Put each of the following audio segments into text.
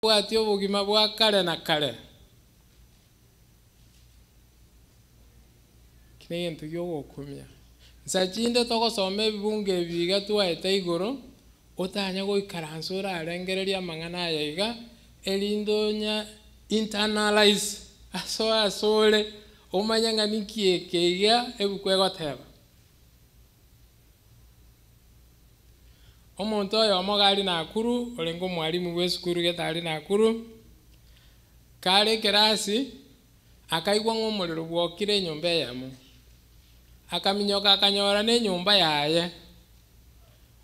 bwatyo bugima bwa kale na kale kine ntu yo gukumya nsachinde togosoma ebibunge biga twaeta igoro otanya goikaransura arengereria mang'ana yaiga elindonya internalize asole omanya ng'ani kiekeiga ebukwegoteba omonto oyo omogari nakuru olengo mwalimu w'esukuru getari nakuru kare kerasi akaigwa ng'omorero bwokire enyomba eyamo akaminyoka akanyora n'enyomba yaye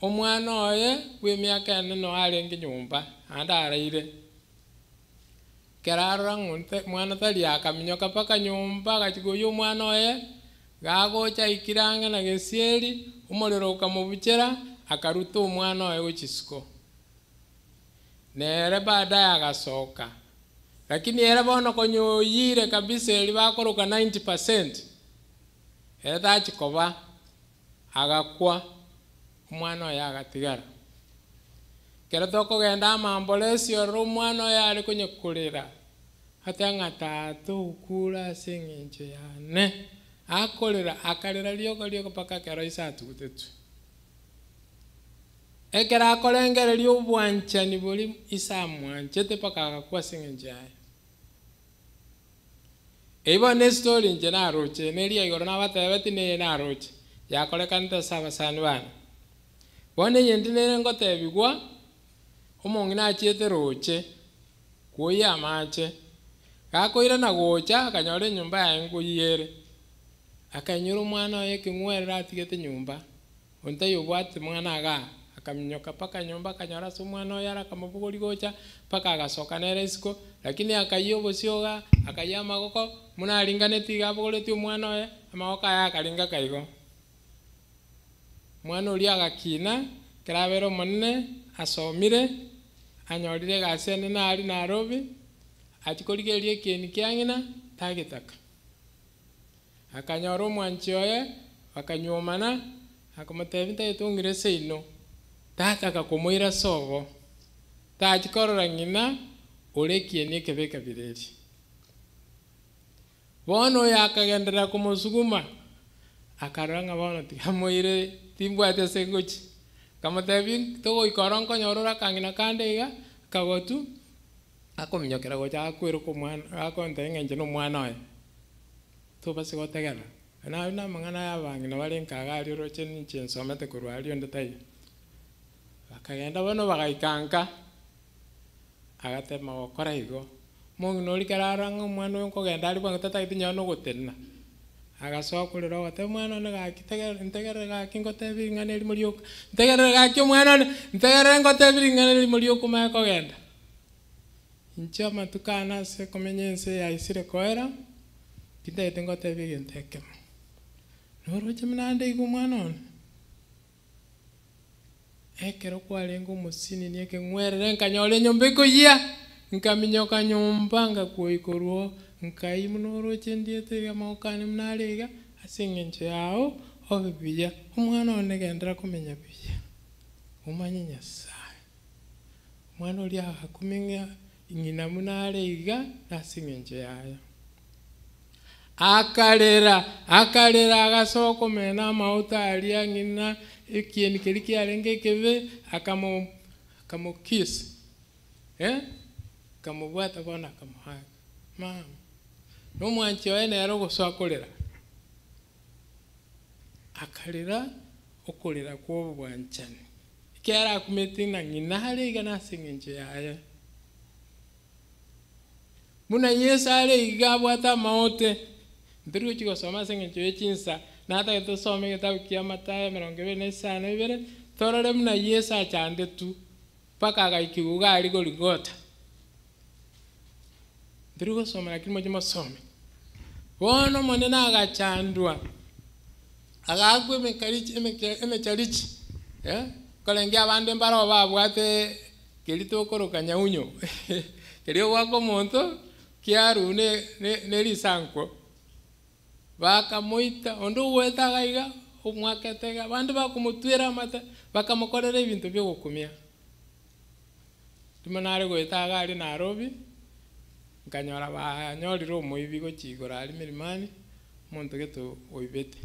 omwana oye bw'emiaka ene no arenge nyomba anda araire kerarora mwana tari akaminyoka paka nyomba gachigoyo omwana oye gagocha ikirange na gesieri omorero okamubuchera akaruta omwana oye gochisiko nere baadaye agasoka lakini ere bono konyoyire kabisa eri bakoroka 90% ere tachikoba agakwa omwana oye agatigara kero tokogenda amambolesi oro omwana oye ari konyekorera atanga tato ukura ase eng'encho yane akorera akarera rioko paka kero isa atugutetu ekera akorengereria obwanchani bori isa mwanchete paka agakwa ase eng'encho yaye eibo ne story nche naroche neria igoro nabatebeti neye naroche yakorekanete ase abasani bana bono eyende nere ngotebigwa omong'ina achiete roche kuoya amache gakoire na gocha akanyora enyomba yaye ngoyere akanyora omwana oye ekeng'werera atigete nyomba onte yobwate mwana aga akaminyoka paka nyomba akanyora ase omwana oye arakamobogori gocha paka agasoka nere isiko lakini akaiya obosioga akaiya amagoko muna aringaneti iga abogoreti omwana oye amagoko aya akaringa kaigo mwana oria agakina kerabera omonene asomire anyorire egasi enene ari Nairobi achikorigereria ekieni kia ng'ina tagitaka akanyora omwanchi oye bakanyomana akamotebi ntagitungire seino tataka komoira sobo tachikorora ng'ina ore ekieni ekebe kabireri bono oyo akagenderera komosuguma akarora ng'a bono tigamoire timbwate ase ngochi kamotebi togoikora nkonyorora akang'ina kande iga kagotu akominyokera gocha akwireka omwana akonteba eng'encho na omwana oye tobase gotegerera naye na amang'ana ya abang'ina bare nkaga aria oroche ninche nsomete korwa aria onde taiyo bakagenda bono bagaikanka agatema gokora igo mong'ina oria kararora ng'a omwana oyo nkogenda ari bwango tatagete nyago nogotenena agasoka korera ogoteba omwana one gaki ntegerere gaki ngotebia ring'ana erimo rioka ntegerere gaki omwana one ntegerere ngotebia ring'ana erimo rioka omanye kogenda inche amatuko ane ase komenya ense yaisire koera tintaete ngotebia egento ekemo noroche muna ndeiga omwana one ekero kwarenga omosinini ekeng'werere nkanyora enyomba ekoyia nkaminyoka nyomba ngakoikorwa nkai munoroche ndiete amagoko ane muna areiga ase eng'encho yao obe buya omwana one gendera komenya buya omanye Nyasaye omwana oria agakumeng'a ng'ina muna areiga ase eng'encho yaye akarera agasoka komena amauta aria ng'ina ekieni keri kiarenge ekebe akamokisi kamobwata bono akamohaga mama n'omwanchi oye nero ogosoa korera akarera okorera kwa obwanchani ekero akumete ng'a ng'ina areiga nase eng'encho yaye muna Yesu areiga abwata amaote ntari gochigosoma ase eng'encho ya chinsa natagete osome egetabu kia Mathayo 25:2 torore muna Yesu achandetu paka agaikiwa gari Goligota ntari gosoma lakini moche mosome bono monene agachandwa agakwa emecharichi korengia abande mbaro babwate keri tokoroka nyaunyo keri ogwaka omonto kiaru nerisankwo bakamoita onde oweta gaiga omwaketega abande bakomotwera amate bakamokorera ebinto byo gokumia Tumanare goita gari Nairobi nkanyora banyorire omoibi gochigora ari milimani muntu geto oibete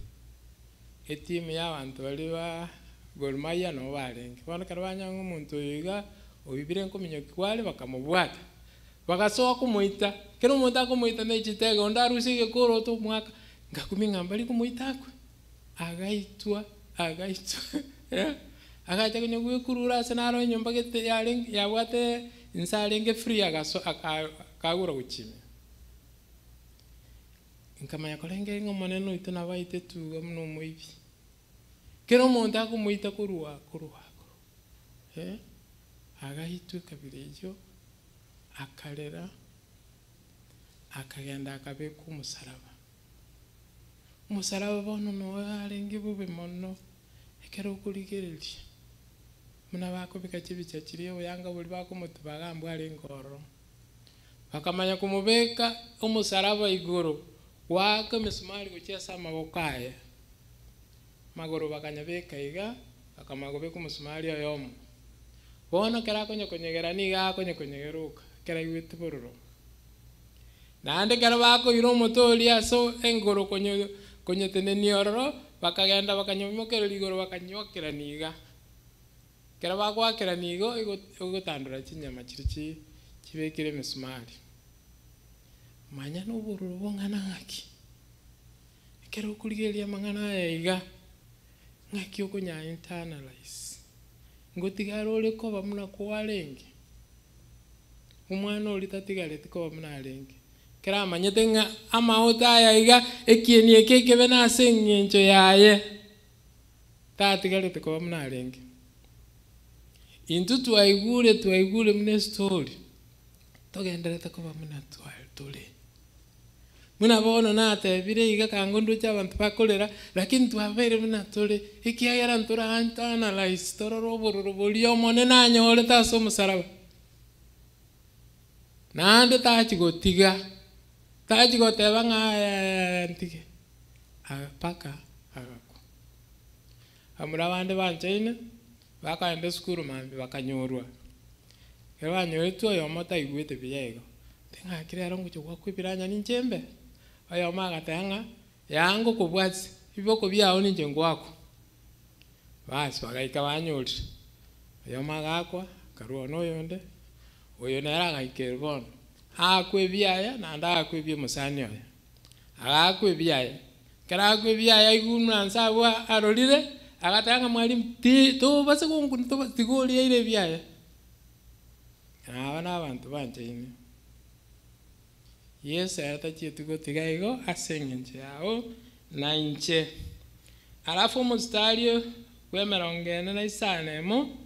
etimu y'abantu bari ba Gor Mahia no barenge bono karabanya umuntu yiga oibire nkominyoki kwale bakamubwata bagasoka kumuita kero umuntu akumuita n'ekitego ndarusige koro to mwaka ngakuminga mbali kumuita akwe agaitwa agacha kunye gwekurura senaro nyumba gete yabwate insarenge free akagura guchime nkamanya kolenge ngomoneno ito nabaite tuga muno moibi kero umuntu akumuita kuruwa agaitwa kabirejo akarera akagenda akabeka umusaraba bono no arenge bube mono ekero kurigereria muna bakobika kibicha kiriyo yanga buli bakomutu bagambwa ari ngoro bakamanya kumubeka umusaraba iguru waka misumari kuchesa amabokaya magoro bakanyabeka iga bakamagobeka umusumari oyomo bono kera konyegera niga konyegeruka kera igwete bororo nande kera bako iro motori aso engoro konyetene niororo bakagenda bakanyomokerera igoro bakanyokera niga kera bakwakera nigo igotandura chinyama chirichi kibekire misumari manya no bororo bongana ngaki kera ukurigeria mangana yiga ngaki okunya internalize ngotigara uri ko bamuna kuwarenge umwana uri tatigarete ko bamuna arenge kera manyete nga amauta yayiga ekieni ekekebe na senyenjo yaye tatigarete ko bamuna arenge intu twaigure mune story togenderete ko bamuna tole muna bono na tebire iga kangondo cy'abantu bakorera lakini twabere muna tole ikiyagera ntura antana la histororo bororo bolio mone nanyore taso musaraba nande tachigotiga tachigoteba ng'antike paka agako amura bande banchaine bakaende skuru mambi bakanyorwa kero banyoretwa yomota igwete biyego tenga kirero ngucho kwakwibiranya ninjembe ayo magatanga yango kubwatsi iboko byao ninje ngwako basi bagaika banyori ayo magakwa karuono yonde oyo nera gaikerbon akwe byaya nanda akwe bye musani oyo agakwe byaya kara akwe byaya igumna nsabwa arolire agatanga mwalimu to base kungu to tigoli ile byaya abana abantu banjine Yes, atachiye gaigo asengenje yao na inche. Alafu mustario we merongene na isanemo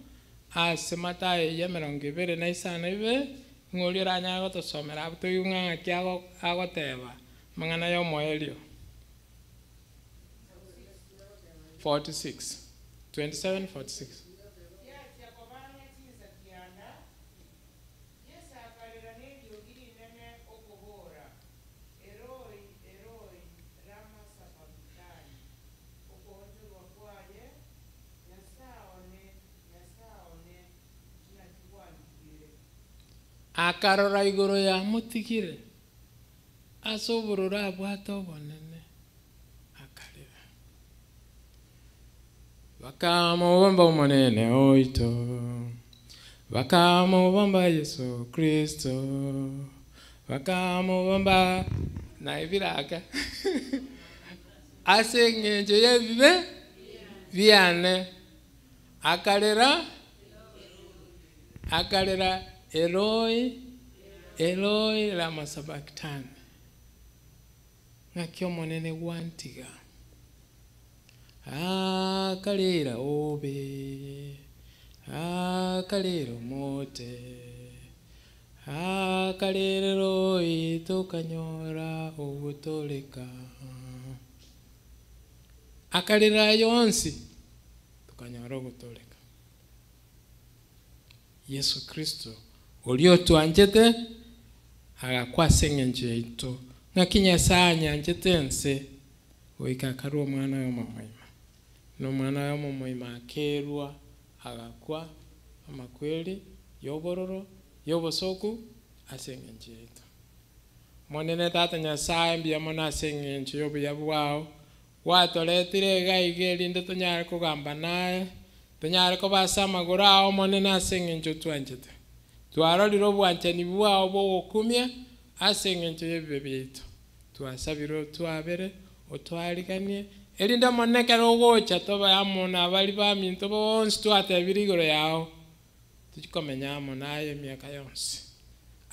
asemataye ya merongibere na isanibe ngolira nyago to somera buto yunga kyago agoteba mangana yo moelio 46 27 46 akarora igoro ya mutigire asoborora abwato bonene akarira bakamubamba umunene oito bakamubamba Yesu Kristo bakamubamba na ibiraka asengenje yebibe biane akarira Eloi, Eloi lama sabachthani. Ngakyo monene wantiga. Kalira obe. Kalira mote. Kalira Eloi tokanyora obutoleka. Kalira yonsi tokanyora obutoleka. Yesu Kristo olio tuanjete agakwasengenje ito ngakinya sanya njetense oikakaruo mwana yo mamaima no mwana yo mamaima akerwa agakwa amakweli yobororo yobosoku ase eng'encho yaito. Monene Tata Nyasaye mbuya mono ase eng'encho ya obuya bwao gwatoretire iga erinde tonyare kogamba naye, tonyare kobasa amagoro ao monene ase eng'encho twanchete. Twarorire obwanchani bwao bwogokumia ase eng'encho ya ebibe biaito. Twasabire otwabere otwariganie erinde monekero ogocha toba amo nabari baminto bonsi twatebire igoro yao tuchikomenya amo naye emiaka yonsi.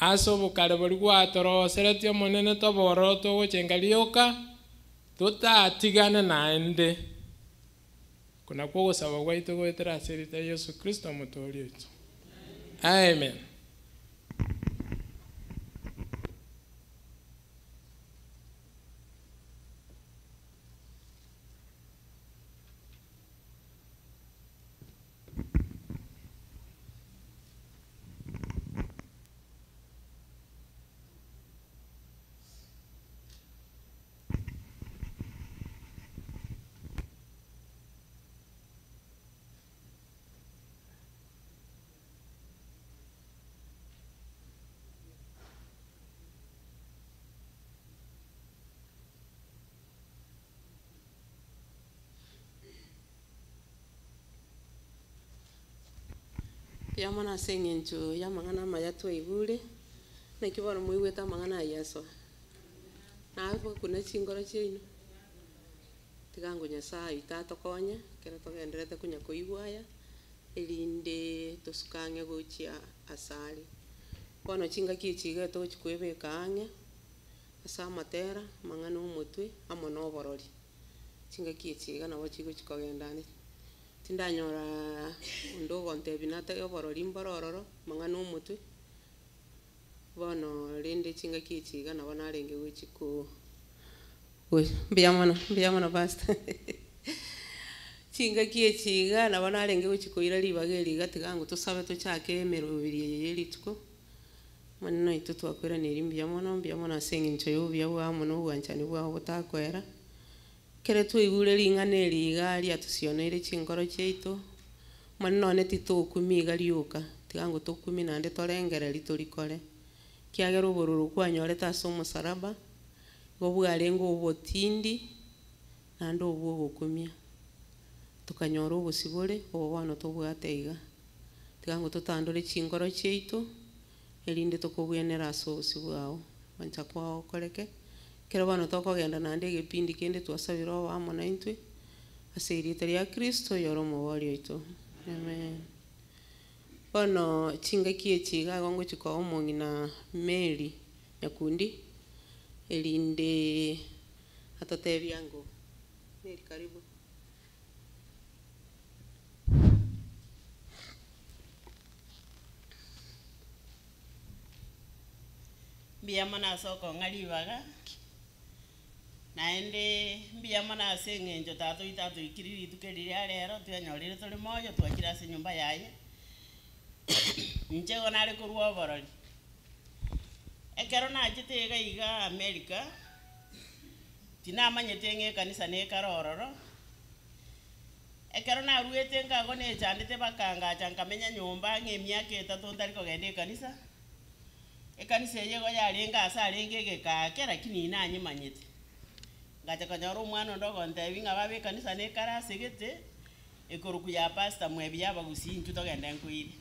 Ase obokare bori gwatoroseretie omonene tobororo togochenga rioka totatigane naende kunakwo ogosaba gwaito goetera ase erita Yesu Kristo omotori oito. Amen. Yamana seng'encho yamang'ana maya twaigure nakiboro moigweta amang'ana yaso nawe kuna chingoro chiaino tigango Nyasaye itatokonye kera togenderete kunya koigwaya erinde tosukange gochia asali bono chinga kichiga tochikwebeka ang'e asa amatera mang'ana omotwe amo noborori chinga kichiga nabo chigochikogendane tindanyora ndogo ntebi nate oborori mborororo mang'ana omotwe bono rende chinga kichiga nabo narenge gochiko mbiyamana pastor chinga kichiga nabo narenge gochikoira ribageri gatigango tosabe tochake emerobiri yerituko maneno ito twakwera neri mbiyamana seng'encho yobuya bwamo nobwanchani bwao botakwera kere twaigure ring'ana eriga riatusioneire chingoro chiaito maneno none titokumiga rioka tigango tokumi nande torengereri torikore kiagera obororo kwanyorete ase omosaraba igo bwarenga obotindi nande obwo ogokumia tukanyora obosibore obo bono tobwate iga tigango totandore chingoro chiaito erinde tokobwenera ase obosibwa bwao wancha kwao koreke kero bono tokogenda nande egepindi kende twasabire obo amo naintwe ase erita ria Kristo yoro omobori oito. Amen. Bono chinga kiechiga gongochika omong'ina Mary Nyakundi erinde atotebiango Mary karibu. Mbiyamana soko ngalibaga naende mbiyamana seng'encho tato itatu ikiriri tukerire rero twanyorire turi moyo twakira ase nyumba yaye nchego nare korwa oborori ekero nachete iga America tinamanyete ng'e kanisa ne karororo ekero naruete ngago nechandete bakangacha nkamenya nyumba ng'emiaka etatu ntari kogenda ekanisa ekanisa yego yarenga asa arenge egekake lakini inanyimanyete ngacha kanyora omwana ndogo ntebi ng'a babe ekanisa ne karase gete ekoruku ya pastor mwebi yabagusinchu togenda nkwire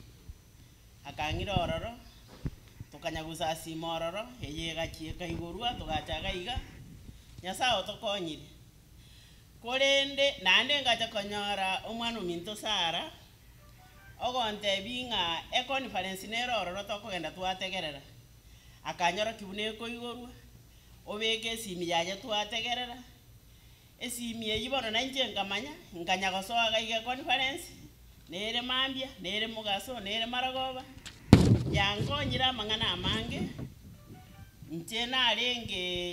akang'ira ororo tukanya gusasima ororo eyegachieka igorwa tugachaga iga Nyasaye otokonyire korende nande ngacha konyora omwana ominto Sara ogontebi ng'a econference nero ororo tokogenda twategerera akanyora kibuneko igorwa obeke esimi yaye twategerera esimi eyi bono nainche nkamanya nkanya gosoaga iga conference nere mambia nere mugaso nere maragoba yankonyira amang'ana amange nche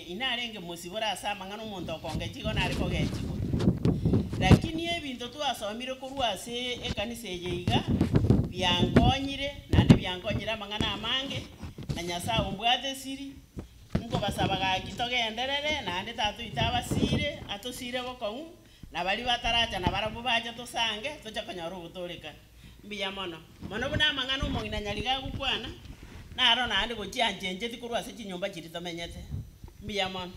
inarenge musibora asa amang'ana omonto okonge chigo nare kogechigo lakini ebinto twasomire korwa ase ekanisa eye iga biankonyire nande biankonyire amang'ana amange na Nyasaye ombwate siri nkobasaba gaki togenderere nande tato itabasire atosire bokong'u na bari bataracha na barabo bacha tosange tocha konyora ogotoreka mbiya mono buna amang'ana omong'ina nyariga gukwana naro naandi gochianjenjeti korwa ase chinyomba chiri tomenyete mbuya mono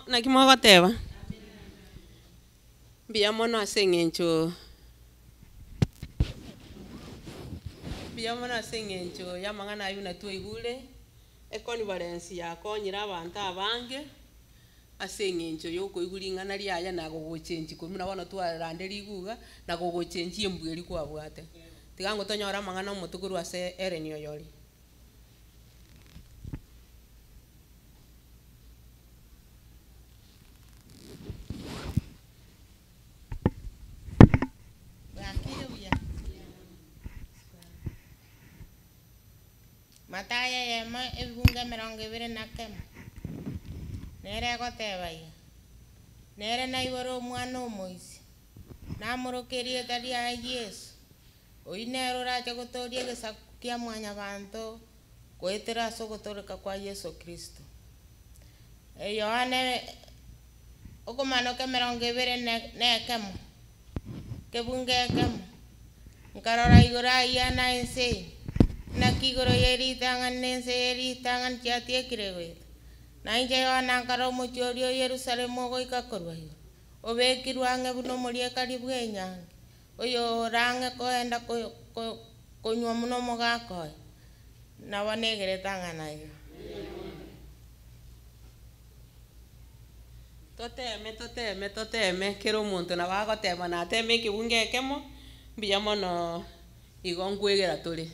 naki mogoteba mbuya mono ase eng'encho ya amang'ana aywo natwaigure econference yakonyire abanto abange ase eng'encho ya okoigwa ring'ana riaya na gogochenji korwa buna bono twarande riguga na gogochenji embweri kwabwate tiga ngo tonyora amang'ana omotuko ase Ellen oyori Mataya yema ebunga 25 nere gotebaiga nere na igoro omwana omoisi namurokerie tari ya Yesu oinero racha gotoria egesaku kia mwanya banto goetera ase ogotoreka kwa Yesu Kristo Yohane okomanoka 21 kebunga ekemo nkarora igoro aya na ense nakigoro yeritang'an nense yeritang'an chiatiekire gwete nainche Yohana nkara omochori o Yerusalemu ogoika korwa igoro obekirwe ang'e buna omoriekari bwa enyange oyo orang'e koenda konywa muno omogaka oyo nabo negerete ang'ana iga toteme kera omonto nabo agoteba nateme ekebunga ekemo mbuya mono igo nkwegera tore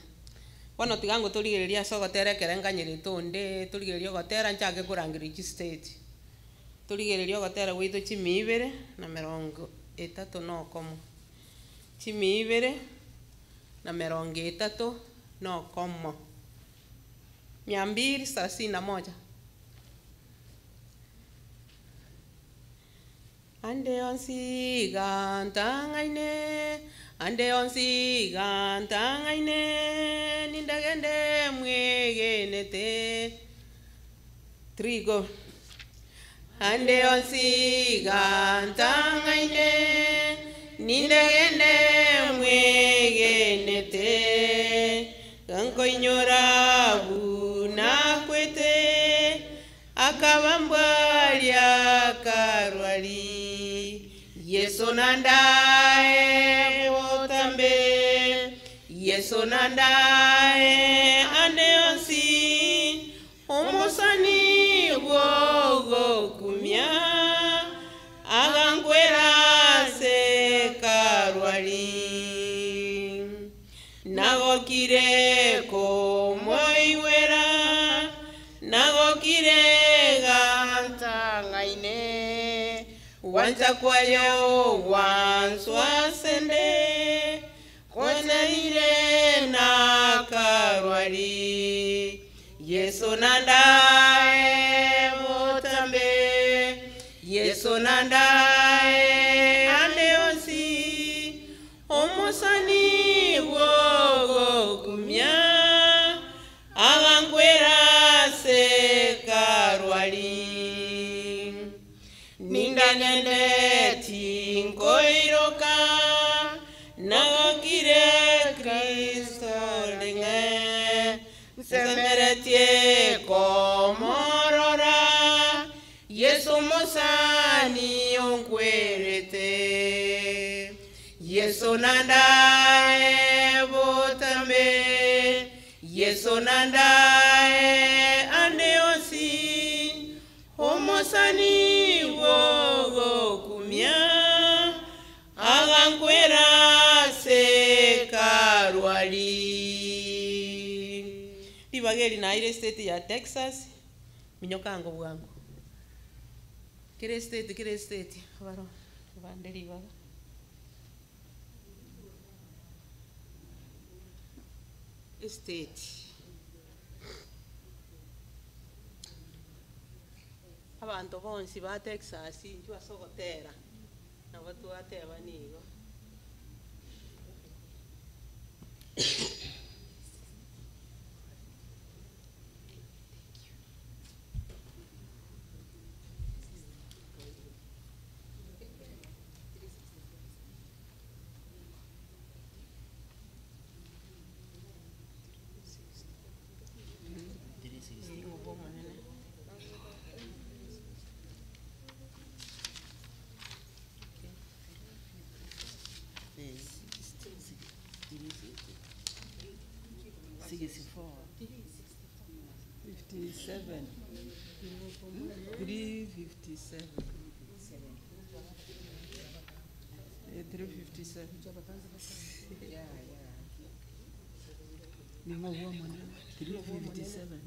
bono tiga ngo torigereria ase ogotera ekerenganyerete onde torigereria ogotera nchake korangeria state torigereria ogotera gwaito 230 na okomo 230 na okomo 231 ande onsi gantang'aine ande onsi gantang'aine nindagende mwegenete trigo ande onsi gantang'aine nindagende mwegenete gankoinyora bunakwete akabambwaria karwari Yesu nandae botambe Yesu nandae ande onsi omosani bwogo kumya agankwera se karwari nagokire komoiwera nagokire gantang'aine wancha kwayo wanswasende konaire na karwari Yesu nandae botambe Yesu nandae ande onsi omosani bwogo kumya agankwera se karwari nindanende tinkoiroka nagokire Kristo leng'e nsemeretie komorora Yesu mosani onkwerete Yesu nandae botambe Yesu nandae ande onsi omosani wogo kumya agankwera se karwari libageri naire state ya Texas minyokango bwangu kire state baro banderi baga state abantu bonsi ba Texas ntwasogotera nabo twateba nigo 64. 57. 357. 357. Yeah. 357.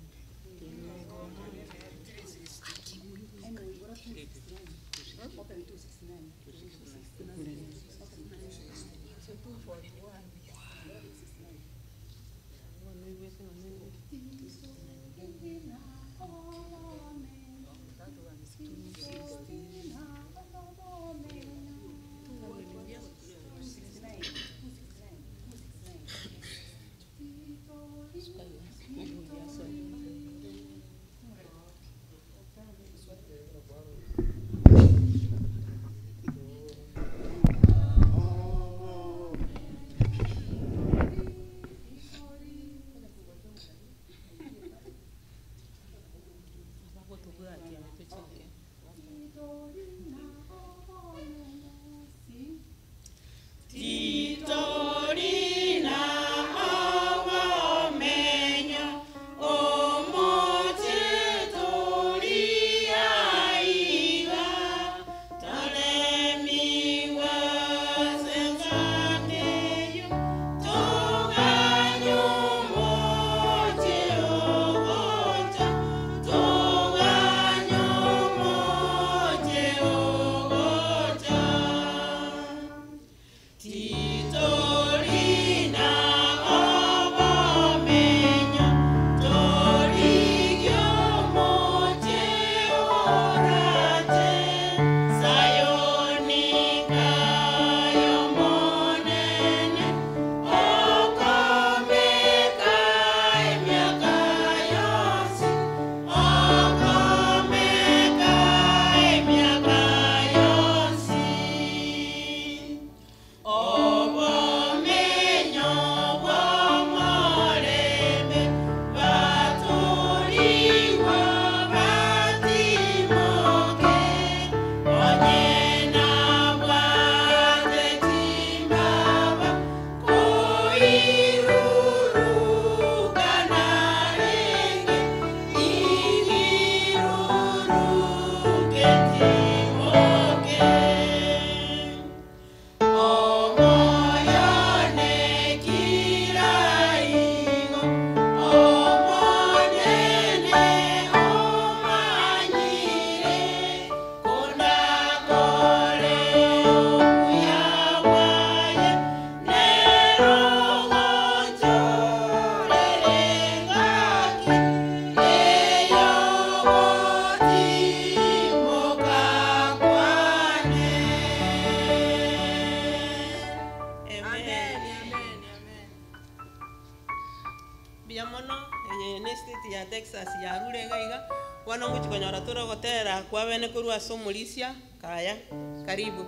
Kwa bene kurua somulisia kaya karibu.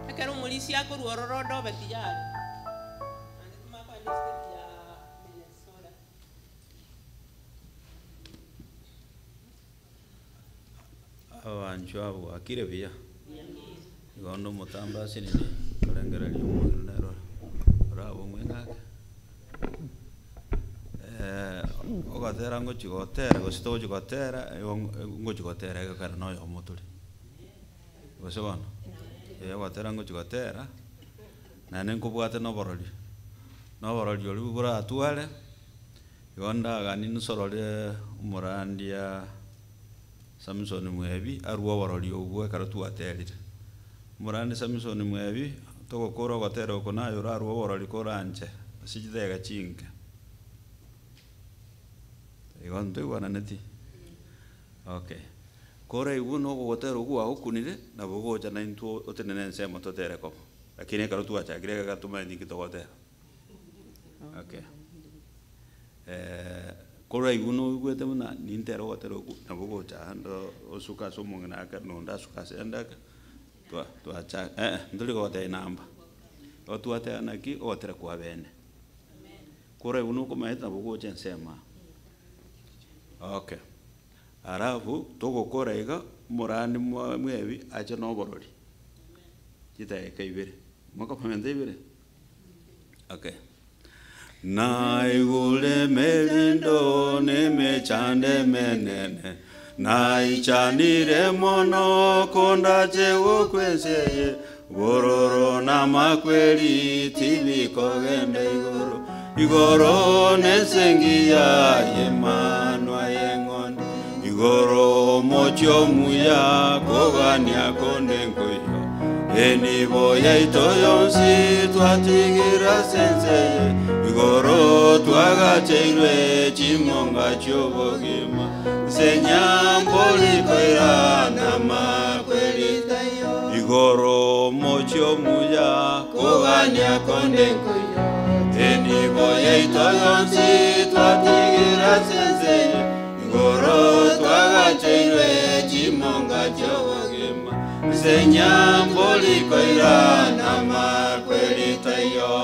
Akero mulisia kurua rorodo betiyari. Anatuma kwa district ya Minnesota. Abanchu abo akire bia. Gondo mutamba sinini kurengera lyo nero. Bravo mwengaka. Ogatera ngochigotera gosito chigotera ngochigotera gakara no yo moturi. Gosobono. Ogatera ngochigotera nane nkubwate no borori. No borori oli bura atwale. Yonda gani nsorole umurandia Samson mwebi aruwa borori ogwe karatu atelire. Murandi Samson mwebi toko koro gotera okonayo raruwa borori koranje sijidega chinga. Igonto igwananeti. Okay. Kore ibuno gotera ogwa okunire na bogoja na into otenene nsemo totere ko. Lakini karatu acha grega gatuma ndiki togotera. Okay. Kora ibuno gwete muna nintero gotera oku na bogoja ando osuka somongena aka nonda suka sendaka. Tu acha nduli gotera namba. Otu ate naki otera kwa bene. Kora ibuno ko maeta bogoja nsema. Okay. Arabu tugukora iga murani mwebi acha no borori chitaeka ibere mwaka pamende ibere. Okay. Na igule melindo nemechande menene na ichanire mono konda chego kweseye gororo na makweli tiliko genda igoro nesengia yemanwa yengondi igoro mocho muya kogania kondengoyo eni boya itoyonsi twatigira senseye igoro twagacheirwe chimonga chobogima senyamboli koira na makweli igoro mocho muya kogania kondengoyo eni boya itoyonsi twatigira senseye igoro twagacheirwe chimonga chobogima senyamboli koira na makweli tayo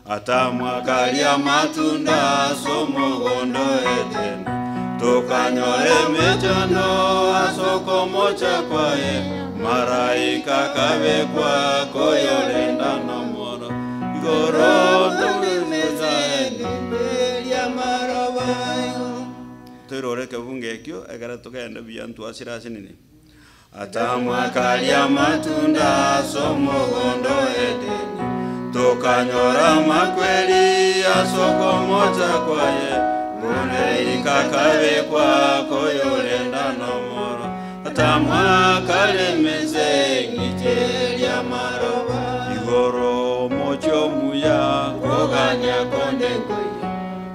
atamwakalia matunda somogondo edeni tukanyole mechano asoko mocha kwae maraika kabekwa koyolenda nomoro igoro tulimezaendelia marabayo turoreke bungekyo egara tukende biyantu asirasi nini atamwakalia matunda somogondo edeni tukanyora makweli asoko mocha kwaye mune ikakabekwa koyolenda nomoro atamwakale meze ngitelia maroba igoro mocho muya koganya kondengoyo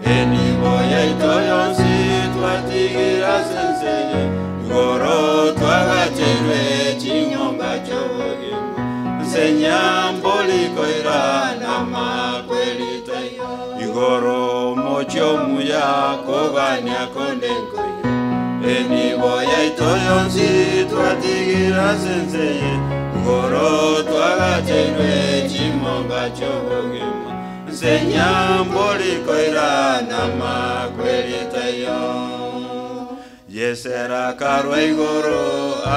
eni boya itoyonsi twatigira senseye igoro twagacherwe chinyonga chobogima senyamboli koira na makweli tayo igoro mocho muya kogania kondengoyo eni boya itoyonsi twatigira senseye igoro twagacherwe chimonga chobogima senyamboli koira na makweli tayo yesera karwa igoro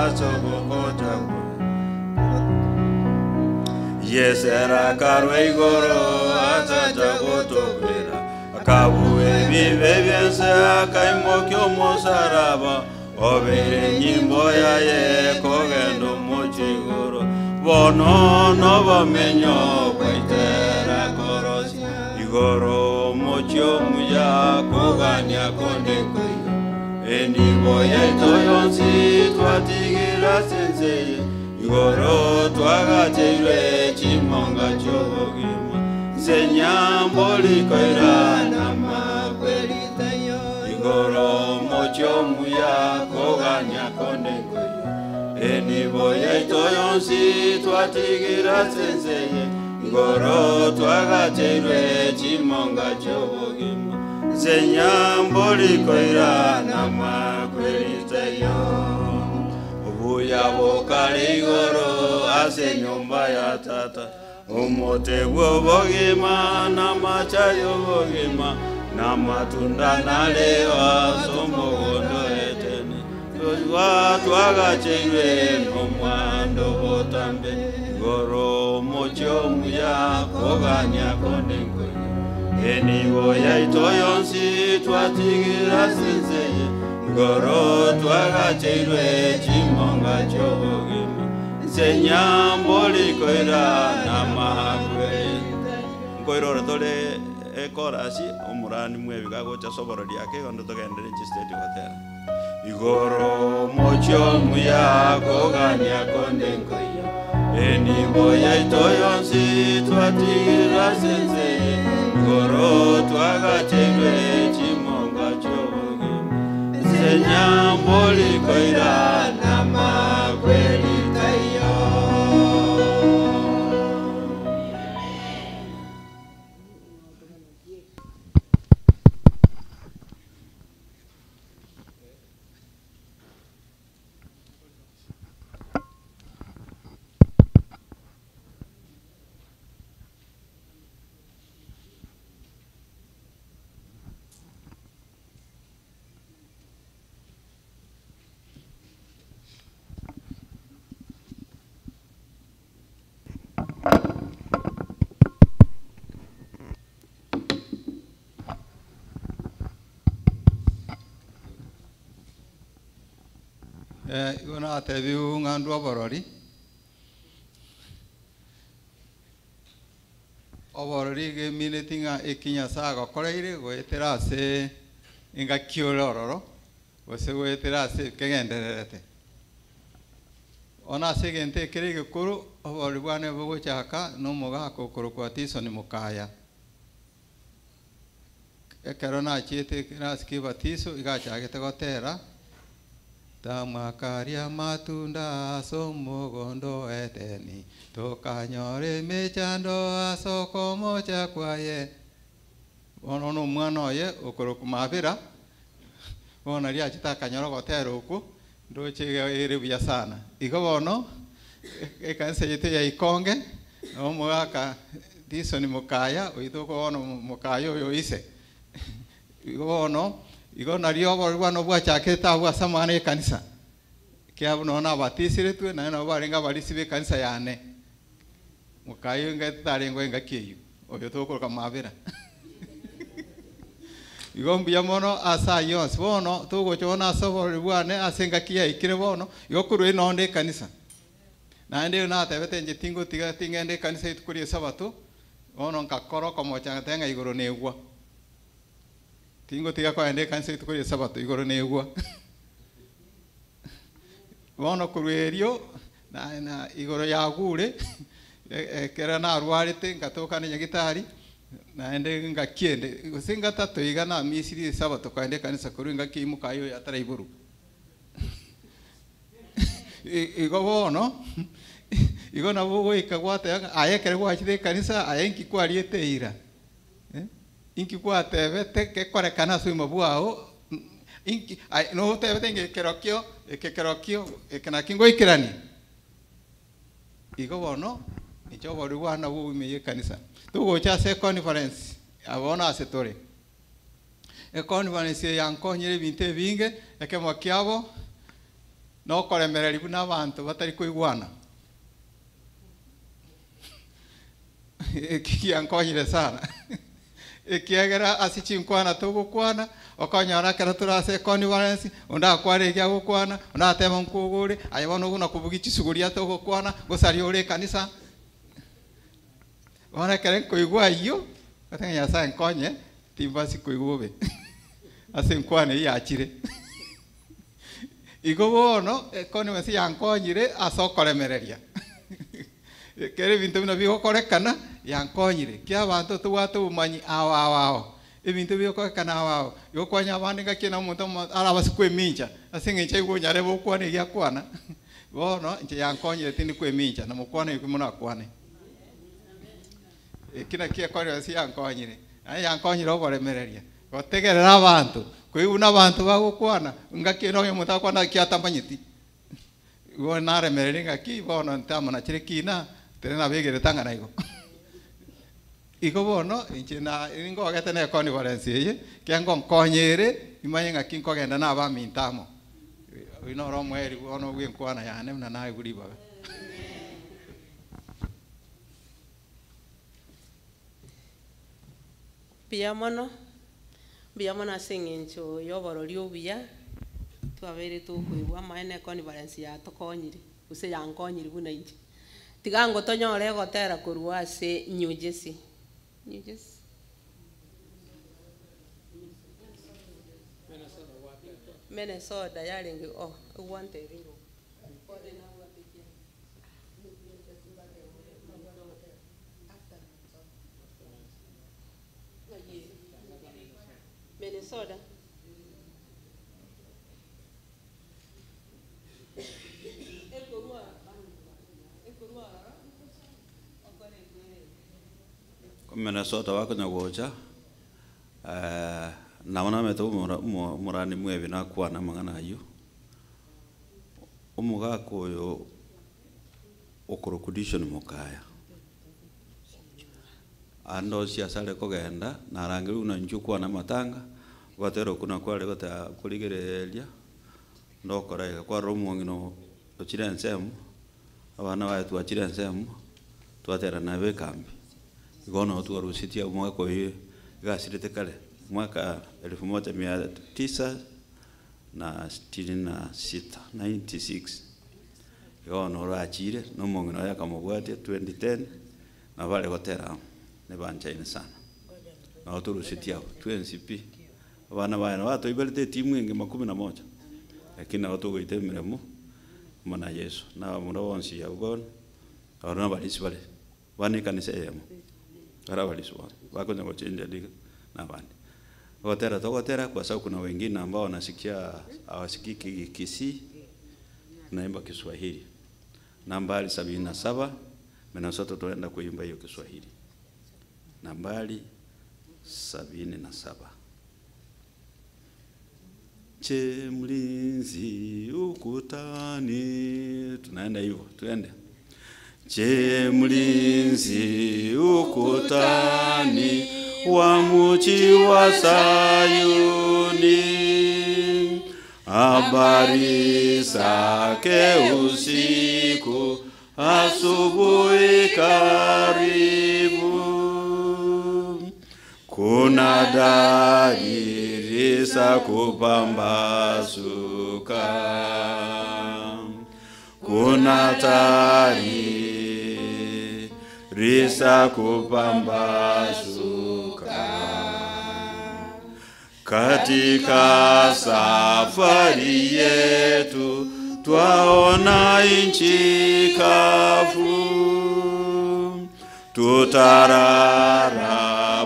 asobokota yesera karwe igoro achacha gotobera akabuwe bibe byense akaimokyo mosaraba obere nyimbo yaye kogendo mochigoro bono no bamenyo kwaitera korosi igoro mocho muya kogania kondengoyo eni boya itoyonsi twatigira senseye igoro twagacheirwe chimonga chobogima senyamboli koira na makweli tayo igoro mocho muya kogania kondengoyo eni boya itoyonsi twatigira senseye igoro twagacheirwe chimonga chobogima senyamboli koira na makweli tayo Ubuya bokali igoro ase nyumba ya tata umote bogima na machayo bogima na matunda nalewa somogondo etene twa twagacheirwe no mwando botambe igoro mocho muya kogania kondengoyo eni boya itoyonsi twatigira senseye igoro twagacheirwe chimonga chobogima senyamboli koira na makweli nkoirora tole ekorasi omurani mwebiga gocha soborori yake ondo togendere chisteti gotera igoro mocho muya kogania kondengoyo eni boya itoyonsi twatigira senseye igoro twagacheirwe chimonga chobogima senyamboli koira na makweli tayo Igona atebiu ng'andu oborori. Oborori gemineti ng'a ekinya saa gokoreire goetera ase engaki ororo gose goetera ase kegendererete. Ona ase egento ekere egekoro oborori bwane bogochaka na omogaka okorokwa tisoni mokaya. Ekero nachiete nasiki batiso igachagete gotera tamakaria matunda asomogondo eteni tokanyore mechando asoko mocha kwaye ono no mwana oye okorokumabira bona ria chitakanyoro gotera oku ndoche ere buya sana igo bono ekanse yete ya ikonge no mogaka disoni mokaya oitoko bono mokaya oyo ise igo bono igo nario borwana bwachaketa abwasamana ekanisa kiabu no nabatisiretwe na no barenga barisibe kanisa yane mukayo ngatarengo ngakiyo oyo tokoroka mabera igo mbuya mono asa yons bono togochona asobori bwane asenga kia ikire bono igo kurwe nonde kanisa na ende na tebete nje tingo tiga tingende kanisa itukuri sabato bono nkakoro komocha tenga igoro negwa tingo tiga kwa ende kanisa itukuri sabato igoro negwa bono kurwerio na igoro yagure kera na arwarite ngatoka ne nyagitari na ende ngakiende usinga tatu igana misiri sabato kwa ende kanisa kurunga kimuka yo yatara iburu igo bono igo na bogo ikagwate ayekere gwachite kanisa ayenki kwariete ira inki kwate bete ke korekana suimo bwao inki no tebete ngekerokio ekana kingo ikirani igo bono icho bori wana buime kanisa tugo cha se conference abona asetore conference yankonyere binte binge ekemo kiabo no koremereri buna abantu batari kuigwana yankonyere sana ekiagera asichinkwana tugukwana okonyora kera turase conference onda kware gya gukwana onda tema nkugure ayibona guna kubugichi suguria tugukwana gosari ore kanisa ona keren koigwa iyo katanga yasa nkonye timbasi koigwobe ase nkwane yachire igo bono kone mesi yankonyire asokoremereria kere bintu bino bigokorekana yankonyire kia abantu tuwatu umanyi awo ebintu bigokorekana awo yokwanya abandi ngakina omuntu arabasi kwemincha ase ngenche igonyare bokwane gya kwana bono nche yankonyire tindi kwemincha na mukwane ikimuna kwane kina kia kwa si yankonyire yankonyire oboremereria gotegerera abantu kuiguna abantu bagukwana ngakino yo mutakwana kiatamanyiti go naremereri ngaki bono ntamana chirekina terena begere tangana igo igo bono inchina ingo agete ne conference ye kengo nkonyere imanye ngaki nkogenda na ba mintamo ino ro mweri bono gwinkwana yane na nae guriba biamono asengencho yoborori obuya twabere tukuigwa maene conference ya tokonyire use yankonyire buna inche tigango tonyore gotera kurwa ase New Jersey Minnesota yarenge wanteriro Minnesota Minnesota wako nyagocha naona meto murani mwebi na kwana mangana ayo omugako yo okorokudishon mukaya ando siasale kogenda narangiru una njukwa na matanga gotero kuna kwale gota kuligerelia ndokora kwa romongino ochirensemu abana batu achirensemu twatera na bekambi igono tuarusitia mwaka hiyo gasirete kale mwaka 1900 na 66 96 yono rachire no mongino yakamubwatia 2010 na vale gotera ne banchaine sana na oturusitia 20p bana bana watu ibelete timu ingi 11 lakini watu goite miremo mana Yesu na muno wonsi ya ugon orona balisi bale bani kanisa yemo ara balisi wako ndio chenja diga na bani gotera kwa sababu kuna wengine ambao wanasikia hawasikiki Kisii naimba Kiswahili. Nambari 77 na sote tunaenda kuimba hiyo Kiswahili. Nambari 77. Che mlinzi ukutani, tunaenda hivyo, tuende. Che mlinzi ukutani wa mji wa Sayuni, habari zake usiku, asubuhi karibu. Kuna dalili za kupambazuka, kuna dalili za kupambazuka. Katika safari yetu twaona nchi kavu, tutarara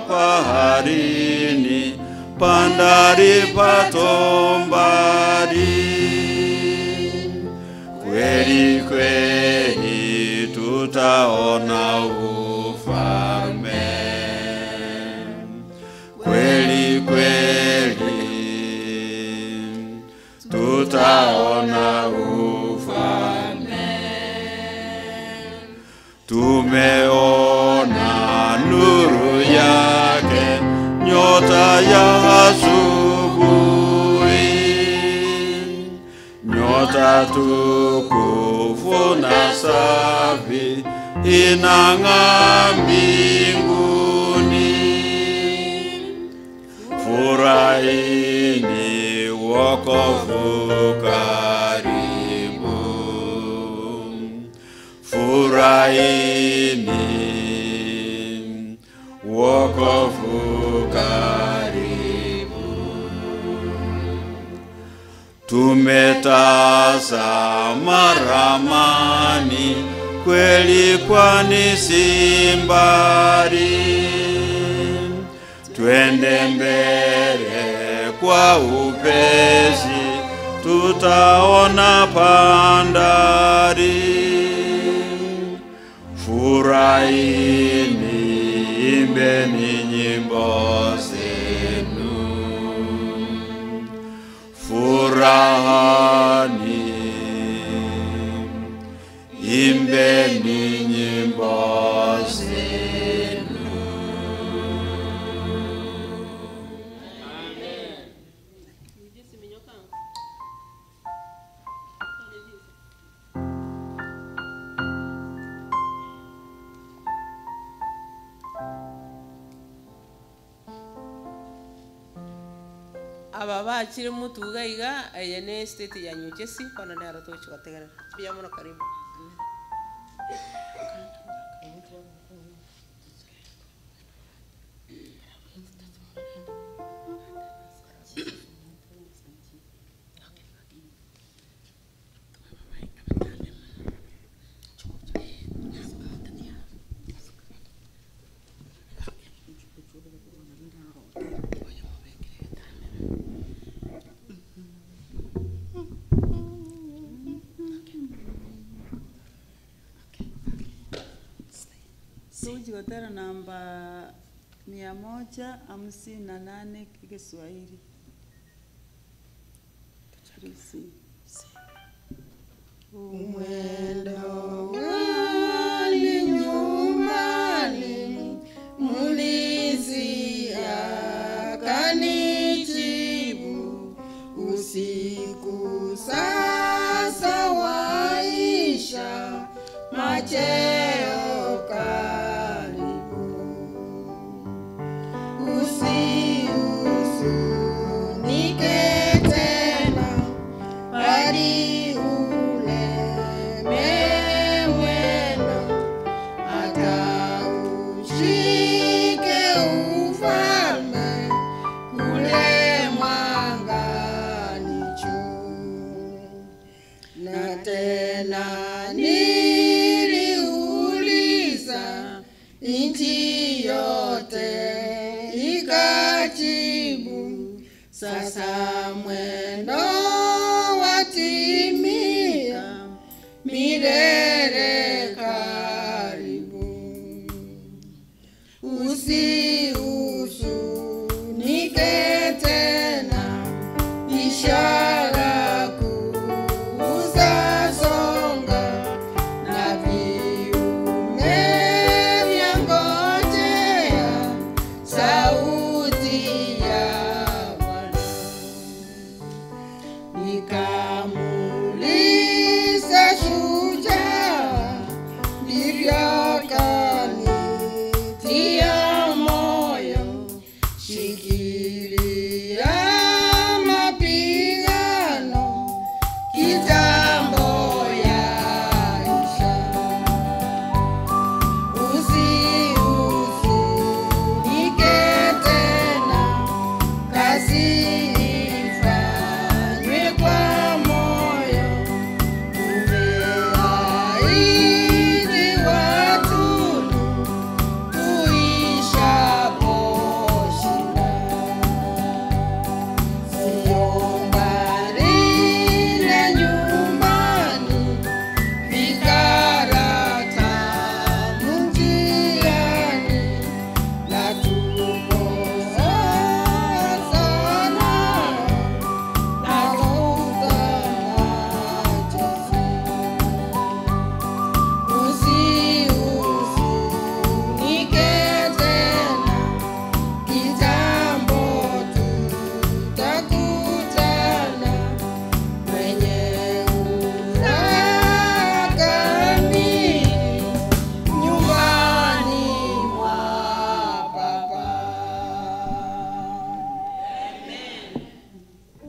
baharini, bandari pato mbali. Kweli kweli tutaona ufalme, kweli kweli tutaona ufalme. Tumeona nuru yake, nyota ya asubuhi, nyota tukufu na safi inang'aa mbinguni. Furahini, wokovu karibu. Furahini, wokovu karibu. Tumetazama ramani, kweli kwani si mbali. Twende mbele kwa upesi, tutaona bandari. Furahini, imbeni nyimbo zenu. Furahani, imbeni nyimbo zenu. aba bakiri mutuga iga eye ne state ya Nyukesi pana ndaro tochi bategera bya muno karibu. Gotera namba 158 Kiswahili. Mwendo wali nyumbani, mlinzi akanijibu, usiku sasa waisha, macheo karibu. Usihuzunike tena, tena niliuliza, nchi yote ikajibu, sasa mwendo watimia, milele karibu. Usihuzunike tena, ishara kuu zasonga, na viume vyangojea sauti ya Bwana. Nikamuuliza shujaa, ndivyo kanitia moyo, shikilia mapigano, kitambo yaisha. Usihuzunike tena, kazi ifanywe kwa moyo, umeahidi watunu tuishaposhinda. Sio mbali na nyumbani, vikarata mjiani, na tuko sana na tutamajizi. Usihuzunike tena, kitambo tutakutana kwenye furaha kamili, nyumbani mwa Baba.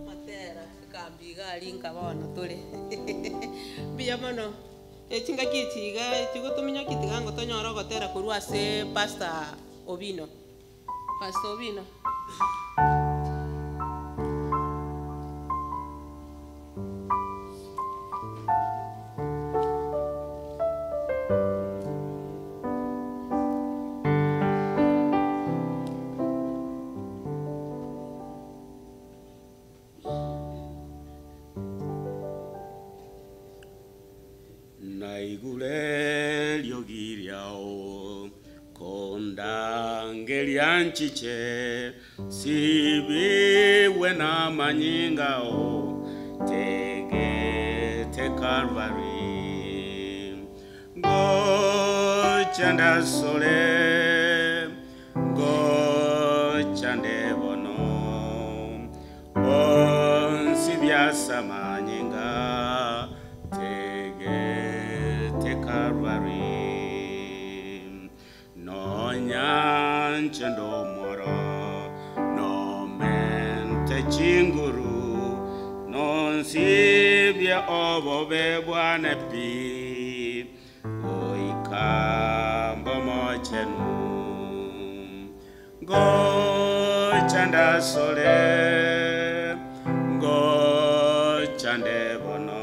Matera kambiga linka bana tole biya mono echinga kitiga chigutuminya kitiga ngo tonyora gotera kurwa se Pastor Obino. Pastor Obino. Naigule liogiriao kondangelia nchiche sibiwe na manyingao tege te Calvary gochanda sole gochande bono onsibiasa manyinga Calvary no nyanchendo moro no mente chinguru non sibia obobe bwana pi oikambo mochenu go chanda sole go chande bono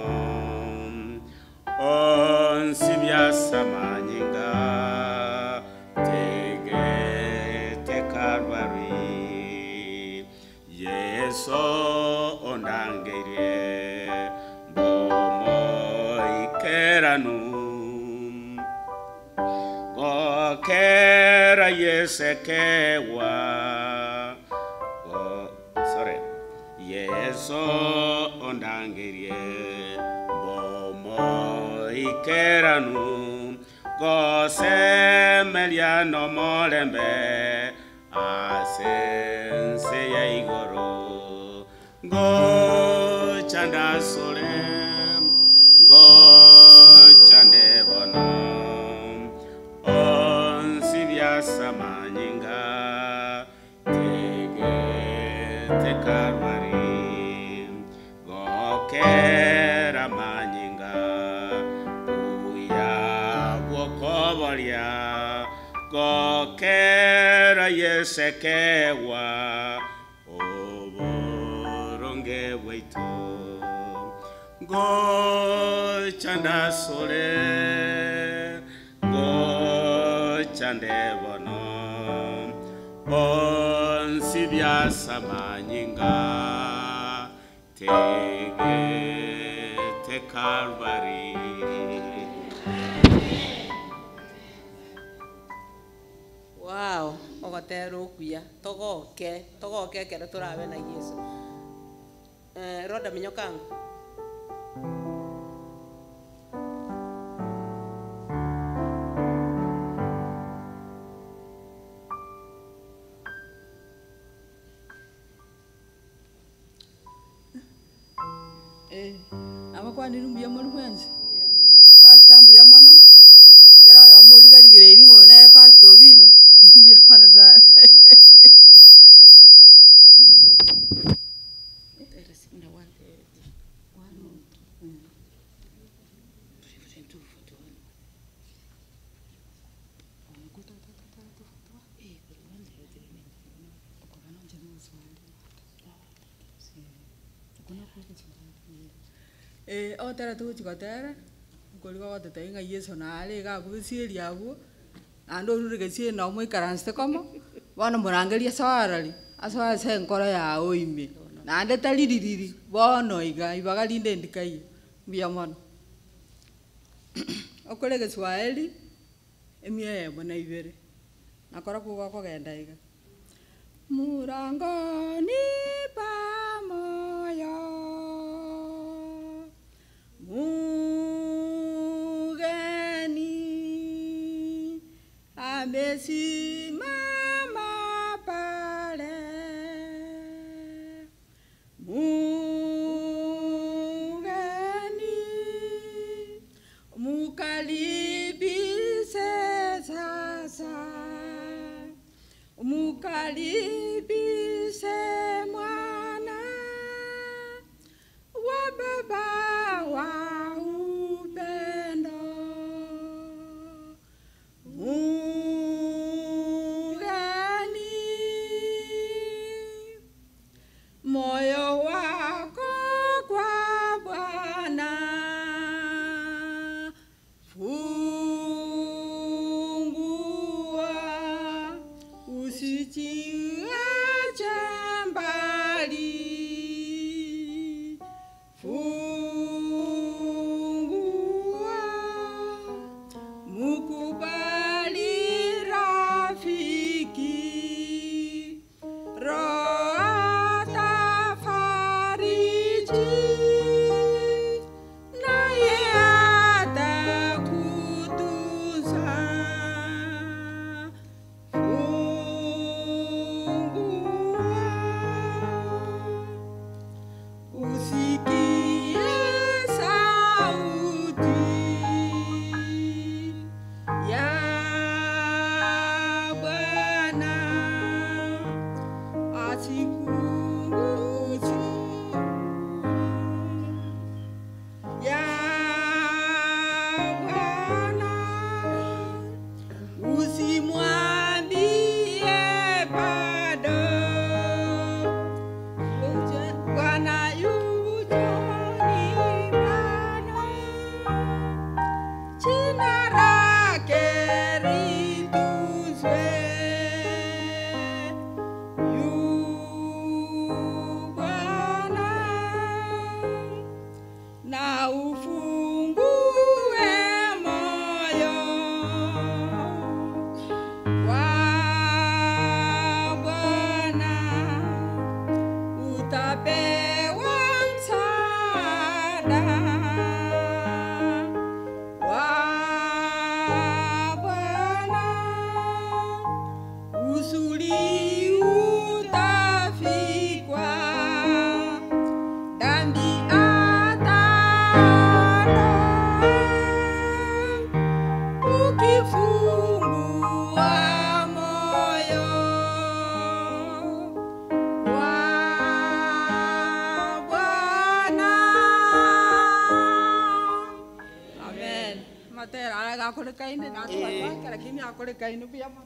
onsibia samanyinga tege te Calvary Yeso ondangerie bomo ikeranu go kera yesekewa Yeso ondangerie ikeranu go semeliano molembe asense ya igoro go chanda sole go chande bono onsibia samanyinga tege te Calvary go kera manyinga go kera yesekewa oboronge weito go chanda sole go chande bono on sibia samanyinga tege te Calvary. Wow, ogotera okuya togoke kere turabe na Yesu. Roda minyokangu. Amakwani rumbuya muri mwenzi. Pastor mbuya mono. Kera ya muri galigire iringo na pastor vino. Mbuya mana za. Otera tu chikotera ngoliga watete nga Yesu na ale ga busieri abu ando rurige sie na mo ikaranste komo bana murangeria sawarali aswa se nkora ya oime na ande taliriri bono ibaga linde ndikai biya mono okolege Swahili emie bona ibere nakora kuga kogenda iga murangoni pamoyo mugeni amesimama pale mugeni mukaribishe sasa mukaribishe mwana wa baba wa upendo mugeni moyo wako kwa Bwana fungua usijiache mbali fungua mukubali rafiki roho atafariji naye atakutunza usikie sauti ya Bwana asikumbushe ya Bwana usimwambie bado Bwana yujoni Bwana jina lake litukuzwe yu Bwana na ufungue moyo wa Bwana utapewa msaada wa Bwana uzuri utafikwa dhambi ataondoa ukifungua moyo wa Bwana. Amen. Matera aga kolekaine na kwa lakini akolekaine pia mwana.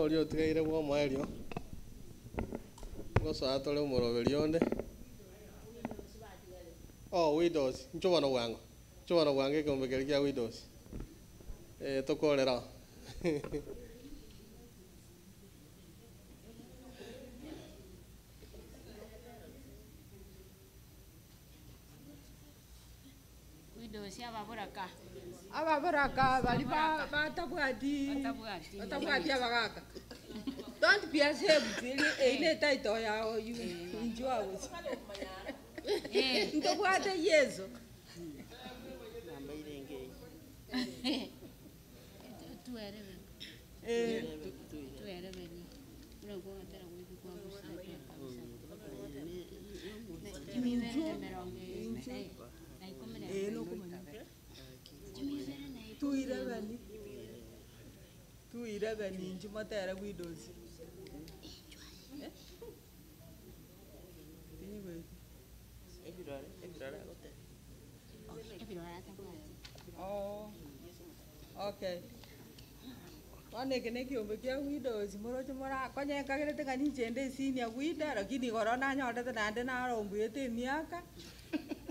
olio tigaire bwa mwaelio ngoso atole umuroberi onde widows nchobano bwango chobano bwange kombekeri kia widows tokorera Widows ababoraka. Ababoraka bali batabwati abagaka. Don't be ashamed. Ile title yao injua wose. Ndobwate Yesu. Namba irenge. Tuerebe. Tuerebe ni. Unakuwa tena wipi kwa kusaidia kabisa. Jimivere meronge. Na ikomene. No kumanya. Jimivere na tuirebe ni njumotera widows. Oh, okay. Wane kene kiombe kia widows morocho mora konye kagere ngani chende senior wida lakini corona nyote nande na rombuyete miaka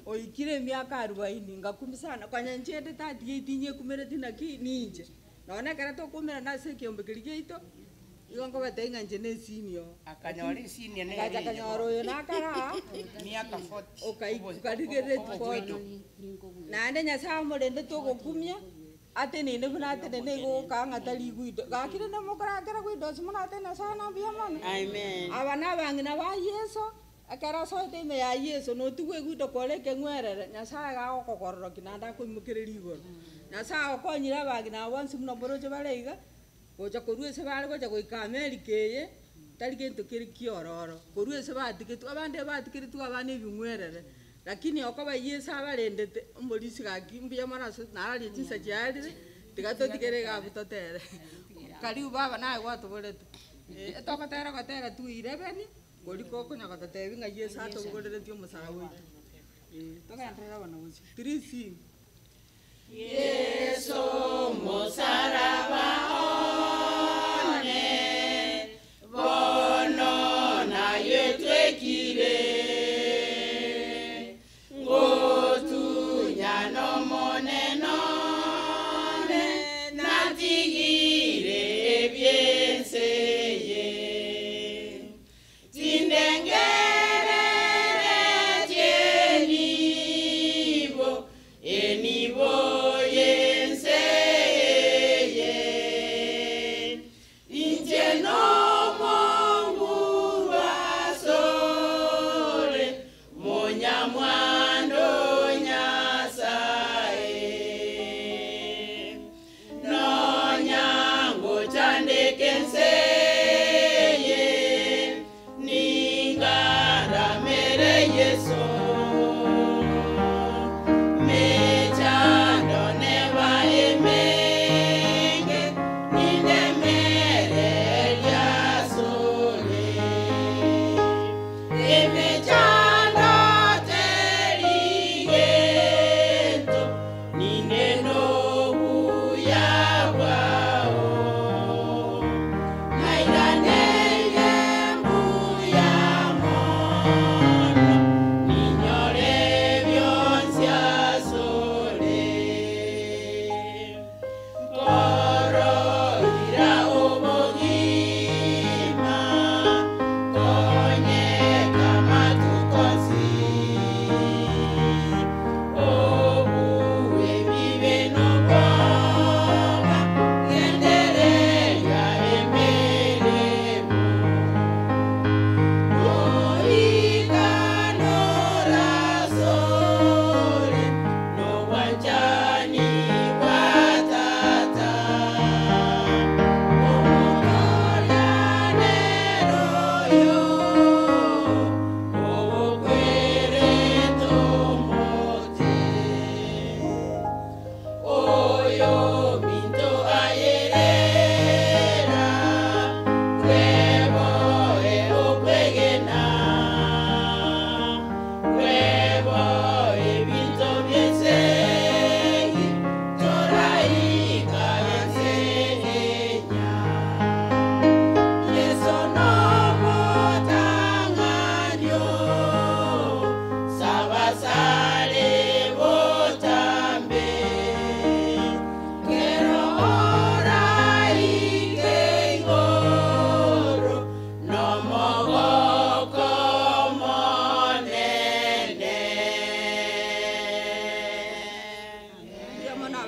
oikire miaka 40 ngakumi sana konye chende 38 nye kumereti na ninje naona kara to kumera na se kiombe kirigito igongo batenga chende senior Akanyori senior ne. kaja kanyoro yo nakara Miaka 40. okai kadigere koto nande nyasa morende to gokumia ate nene buna ate nene go kanga tali guido gakire na mokara kara guido simona ate na sana bia mana Amen. abana bangina ba Yesu akara so te me ya Yesu no tuwe guido kole ke ngwerere nyasa ga okokorro kinanda ko mukireri igoro nyasa okonyira bangina bonsi muno boroje baleiga gocha korue se bale gocha goikameri keye tali gento kiri kiororo korue se batikitu abande batikitu abane bingwerere lakini okoba Yesu abarendete umbolisi gakimbia maraso narali tinsa cyarire tigatotikere gabutotere kariu baba nawe gwatuborete etokotera gotera tu 11 koliko konya gototebi nga Yesu atogorere tio musara witu tokantrera bana buci 3 sim Yesu musaraba one bono na yetwekire Enibo yense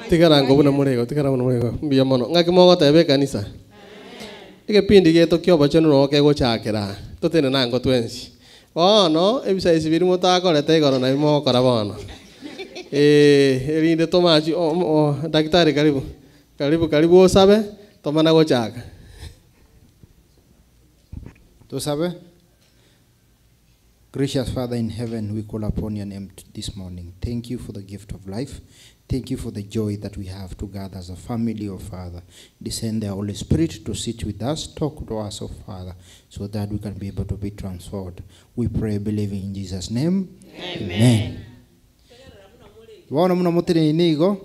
Tigarango buna murego, tigarango murego. Mbia mono. Ngaki mogo tebe kanisa. Ikipindi gitu kyo bacho no ke gochakira. Tutene nango twensi. No, ebisa isibiri mutakorete igoro na imo kora bono. Erinde tomaji daktari karibu. Karibu osabe tomana gochaka. Tosabe. Gracious Father in heaven, we call upon your name this morning. Thank you for the gift of life. Thank you for the joy that we have to gather as a family, oh Father. Descend the Holy Spirit to sit with us, talk to us, oh Father, so that we can be able to be transformed. We pray, believing in Jesus' name. Amen. Wana muna mutire inigo.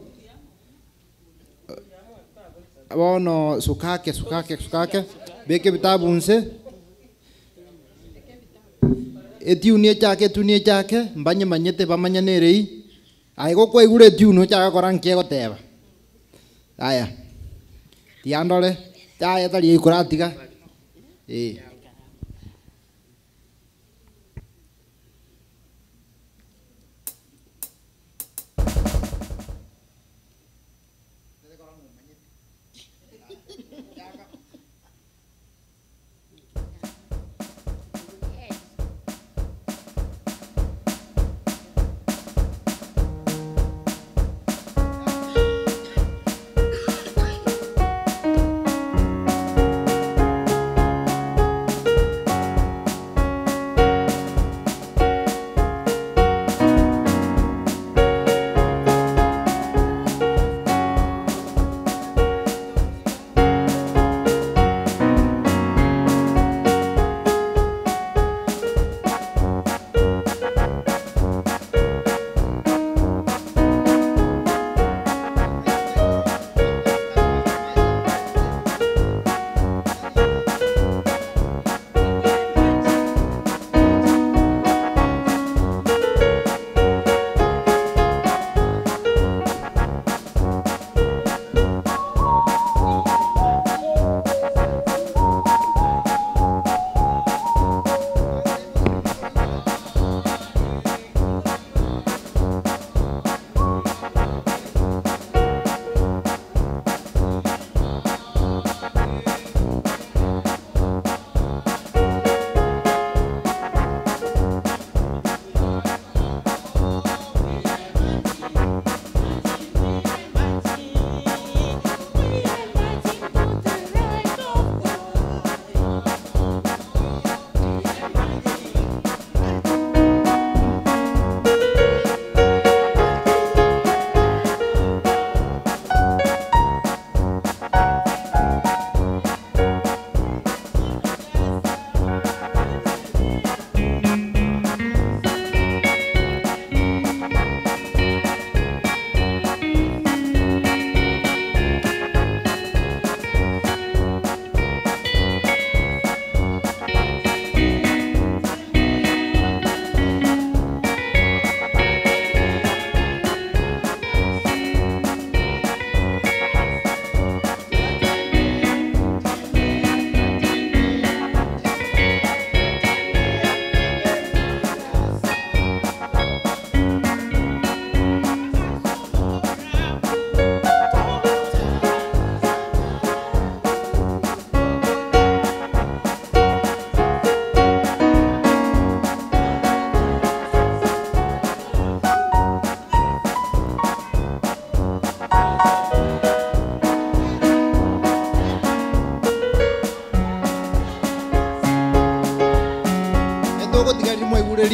Wana sukake. Beke vitabu unse. Etiunie chake, mbanye manyete pamanya nerei. Aigo kwa igure etiuno chaka korankie goteba. Aya. Tiandole, chaya tali ikuratiga.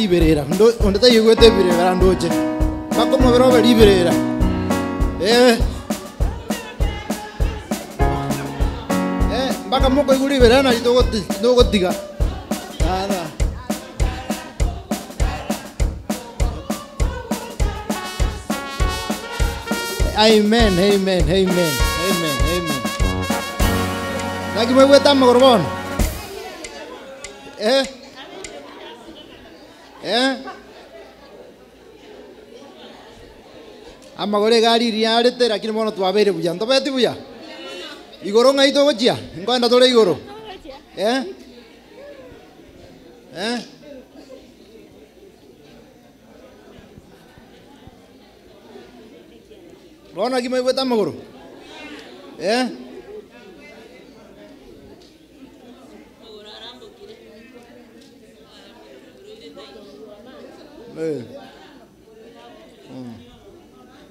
Liberera onde ta yugwete birera ndoje bakomo berobe liberera baka moko iguri berana itogotiga ara amen nagi mwe weta magorbon amagore gari riarete lakini mono twabere buya ndobeti buya igoro ngai to gojia ngwenda tole igoro Rona gima ibeta maguru.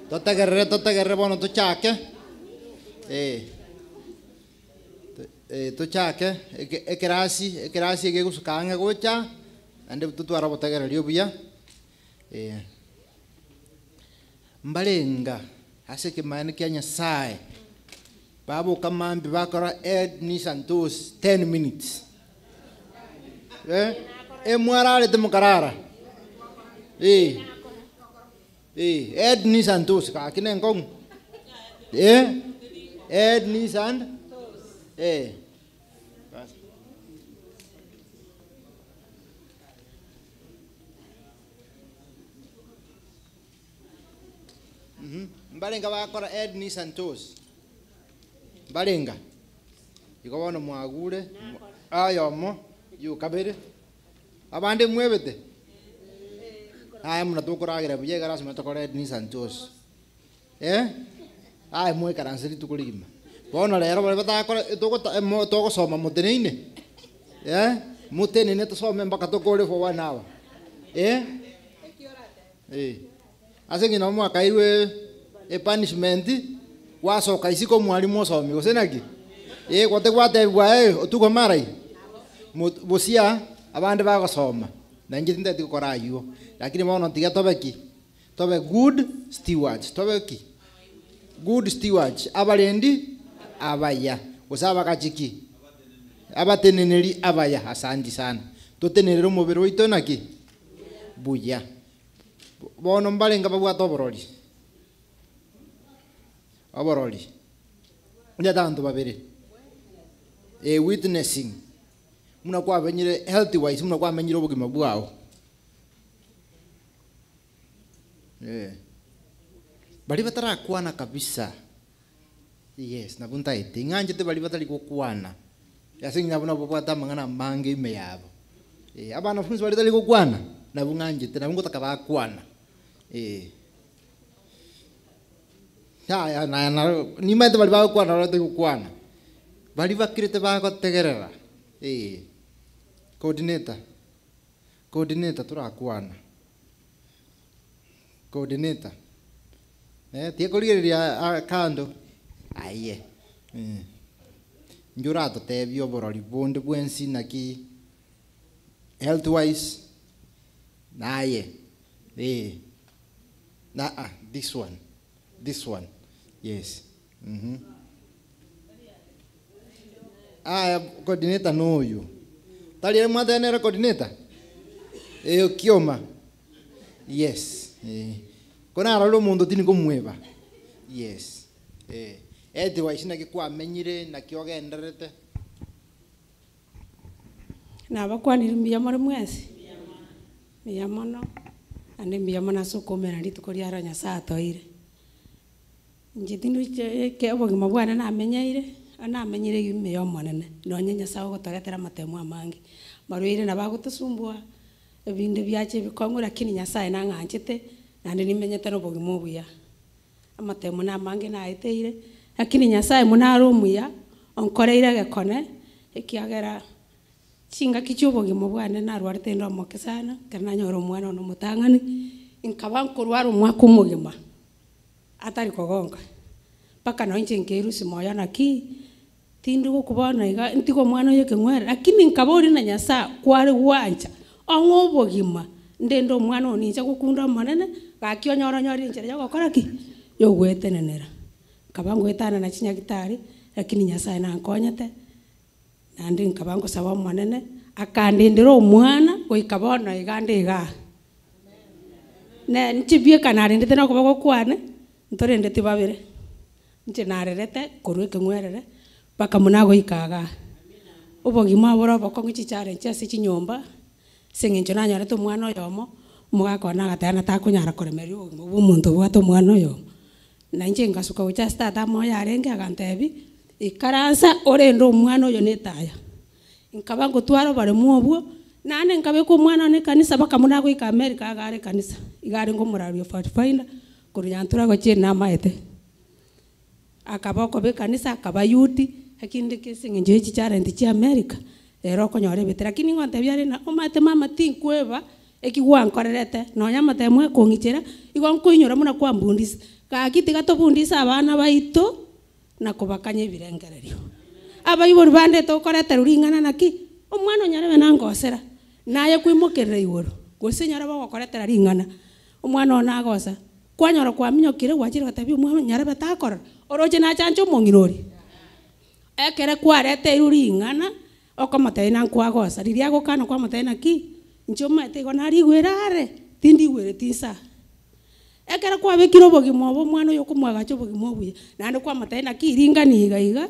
Totagerre bono tuchake. Tuchake ekerasi egegusukanga gocha ande tutwara botegererio buya. Mbalenga ase kimani kya Nyasaye babu kamambi bakora Ed Nisantos 10 minutes mwarale temukarara Ed Nisantos ka kinengong Ed Nisantos Mbalenga bakora Ed Nisantos Mbalenga iko bono mwagure ayomo yu kabere abande mwebete aya muna tukuragira buye garasi matokora Ed Nisantos aya mwe karansiri tukurigima bono rero bale batakora toko soma muteneine mutenene tusome mpaka tukore for 1 hour ase ngina mwaka iwe punishment wasoka isiko mwalimu osomi gosenaki kwate kwate bwae otuko marai bosia abande bagosoma nangi tinde tikora yuo lakini mono tiga tobe good stewards good stewards abalendi abaya osaba kachiki abateneneri abaya asandi sana totenerero mubiro ito naki buya bono Mbalenga babwata oborori unya tanto babere witnessing muna kwa benyire health wise muna kwa menyire obugima bwao bali batara kwana kabisa yes na bunta ite nganje te bali batali kukwana yasinga buna bobwata mangana mange ime yabo abana funzi bali batali kukwana na bunganje te na bungo takabakwana ya na ni mate bali bakwana rote kukwana bali bakirete bakotegerera coordinator turakwana coordinator tie kuligeria kando aiye njurato tebio borori bonde bwensi naki health wise naye this one yes coordinator no you tali mwata nera coordinator kioma yes kona ralo mundo tini kumweba yes eti waishina kikwa menyire na kiogenderete na bakwanira mbiyamoro mwezi miyamono ande mbiyamona sokomera litukori aranya saa toire njitindu ke obogima bwana na amenyaire anamenyire yume yomonene nonyenya sawo gotogetera matemu amangi marwire na bagutusumbua ebinde byache bikongura kini Nyasaye na nganjete nande nimenyete no bogima buya amatemu na amangi na aiteire lakini Nyasaye munarumuya onkoreire gekone ekiagera chinga kichubogima bwana na rwarite ndo mokesana kana nyoro mwana no mutangani inkabankurwara umwaka umugima atari kogonga paka no inche nkerusi moya naki tindu gukubona iga ntiko mwana yeke ngwera lakini nkabori na Nyasa kwari gwanja ongobogima ndendo mwana oninja gukunda manene gakyo nyoro nyori inche yo gukora ki yo gwetenenera kabango etana na chinya gitari lakini Nyasaye na nkonyete nandi nkabango saba manene akandindira omwana goikabona igande iga ne nchibie kanari ndete no kubago kwane ntore ndete babire nche narerete korweke ngwerere paka munago ikaga obogima boro bokongi chichare nchase chinyomba sengencho nanyara to mwana yomo mugakona gatana takunyara koremerio obogima bw'omuntu bwato mwana yomo na nche ngasuka ucha stata moya arenge agantebi ikaransa orendo omwana oyo netaya nkabango twaro bare muobwo nane nkabe ko mwana ne kanisa baka munago ika America agare kanisa igare ngo murario fat finder kuryantura go chena maete akaba okoba ekanisa akaba yuti akinde keseng'encho echi charenti chia America rero okonyora ebete lakini ng'ontebia rena omate mama tinkweba ekigwankorerete nonya matemo ekong'ichera igo nkoinyora muna kwambundisa gaki tiga tobundisa abana baito na kobakanya ebirengererio abaibori bandete okoretera ring'ana naki omwana onyarebe nangosera naye kwimokerera igoro gose nyara bagokoretera ring'ana omwana ona agosa kwanyora kwaminyokire gwachire batabia omwana nyarebe takorora oroche nachancha omong'irori ekere kwarete iru ring'ana okomotebe nankwagosa riria agokana kwamotebe naki nchomete igo narigwera tindi igwereti nsa ekere kwabekire obogima obo omwana oyo okomwagacha obogima obuya naende kwamotebe naki ringani iga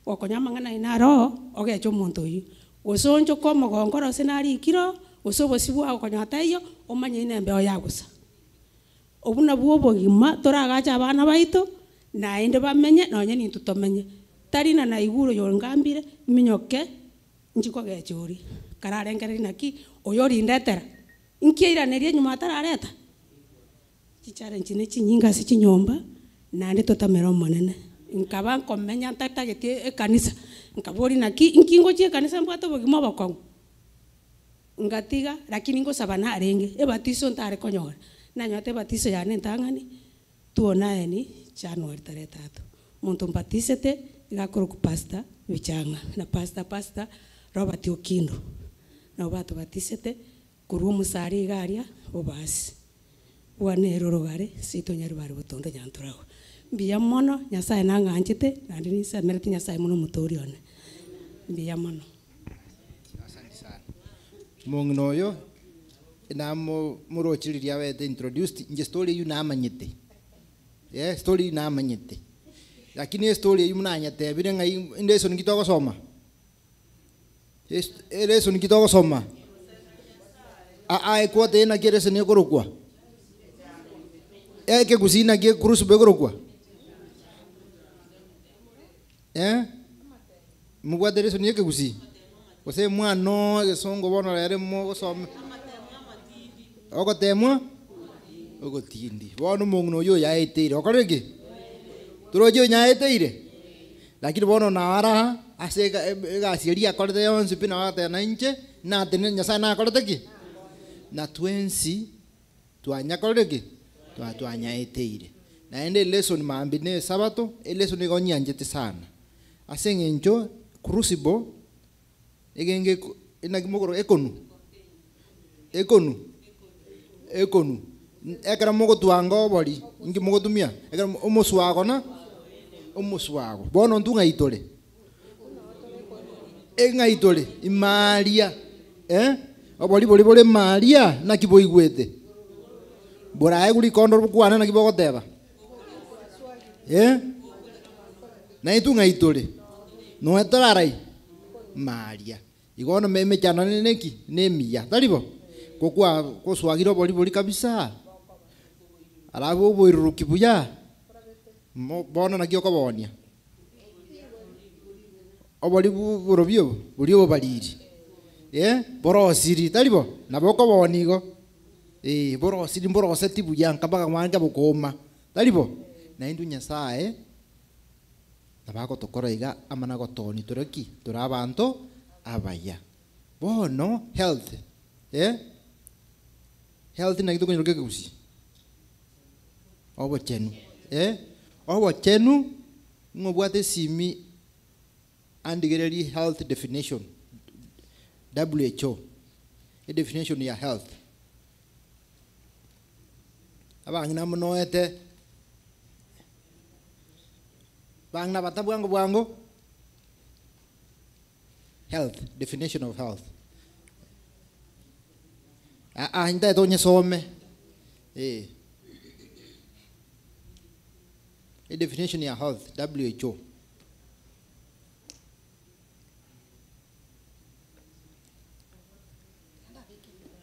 okonya amang'ana inaro ogecha omonto oyu gose onchoka omogongoro ase narikiro gose obosi bwago okonyota iyo omanye inembe oyagusa obu nabwo obogima toragacha abana baito naende bamenye nonya nintu tomenye tari na naiguro yongambire minyoke nchikogecha ori kararengere naki oyo rindetera nkiiranerie nyuma atarareta chichallenge ne chinyinga ase chinyomba naende totamera omonene nkaba nkomenya ntatagete ekanisa nkabori naki nkingo chie kanisa mbwate obogima obokong'u ngatiga lakini ngosaba narenge ebatiso ntare konyora nanyote ebatiso yane ntang'ani tuonaeni January 3 muntu mbatisete igakoro ku pastor bichanga na pastor Robert Okindo na bato batisete kuru omusari igaria obasi bwanero rogare sito nyari bari botondo nyanturago mbiya mono nyasaye nang'anchete nandi nisemerete nyasaye mono mutori one mbiya mono. Asante sana mong'ino oyo namo murochiriria wete introduced nje story yu namanyete story namanyete lakini story yu munanyete bire ngai ndeso nikitogo soma ereso nikitogo soma ekote na kierese ne korokwa eke kusina kie kurusu be korokwa mugwate reso nieke kusi ose mwana gesongo bono rere mo gosoma ogotemwa ogotindi bono mong'ino yo yaeteire okorege turoje nyaeteire lakini bono nawara ase egasieri akorete yonsi pina wate na inche na tene nyasaye na akorete ki na twensi twanyakorege twanyaeteire naende lesson mambine sabato lesson igonyanjete sana ase ng'encho crucible egenge inagimogoro ekonu ekera mogo twanga obori ingi mogo tumia ekera omoswago na omoswago bono ntung'aitore eng'aitore imaria obori bori maria naki boigwete borae guri kondo bukwana naki bogoteba na itung'aitore noetararai maria igono memechana neki nemia taribo kokwa koswagira bori kabisa alafu oboiruruki buya bono naki okobonia obori borobio borio bariri borosiri taribo nabo okobonigo borosiri boroseti buya nkabaga mwange bokoma taribo na indu nyasaye nabagotokora iga amana gotoni tureki turi abantu abaya bono health health na kitu konyoke kusi obo chenu ngobwate simi andigereri health definition WHO definition ya health abangina munoete bangna batabwango bwango health definition of health nda tonya some a definition ya health WHO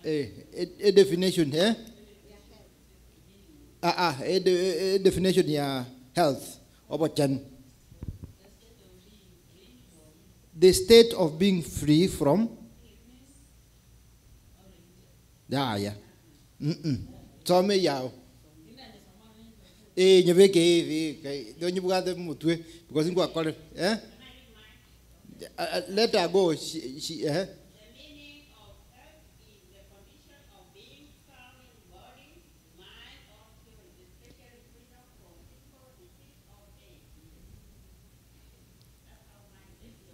a definition a definition ya health obochan the state of being free from some yao nyebeke hivi ndio nyibwate mutwe because ngwa kole let her go she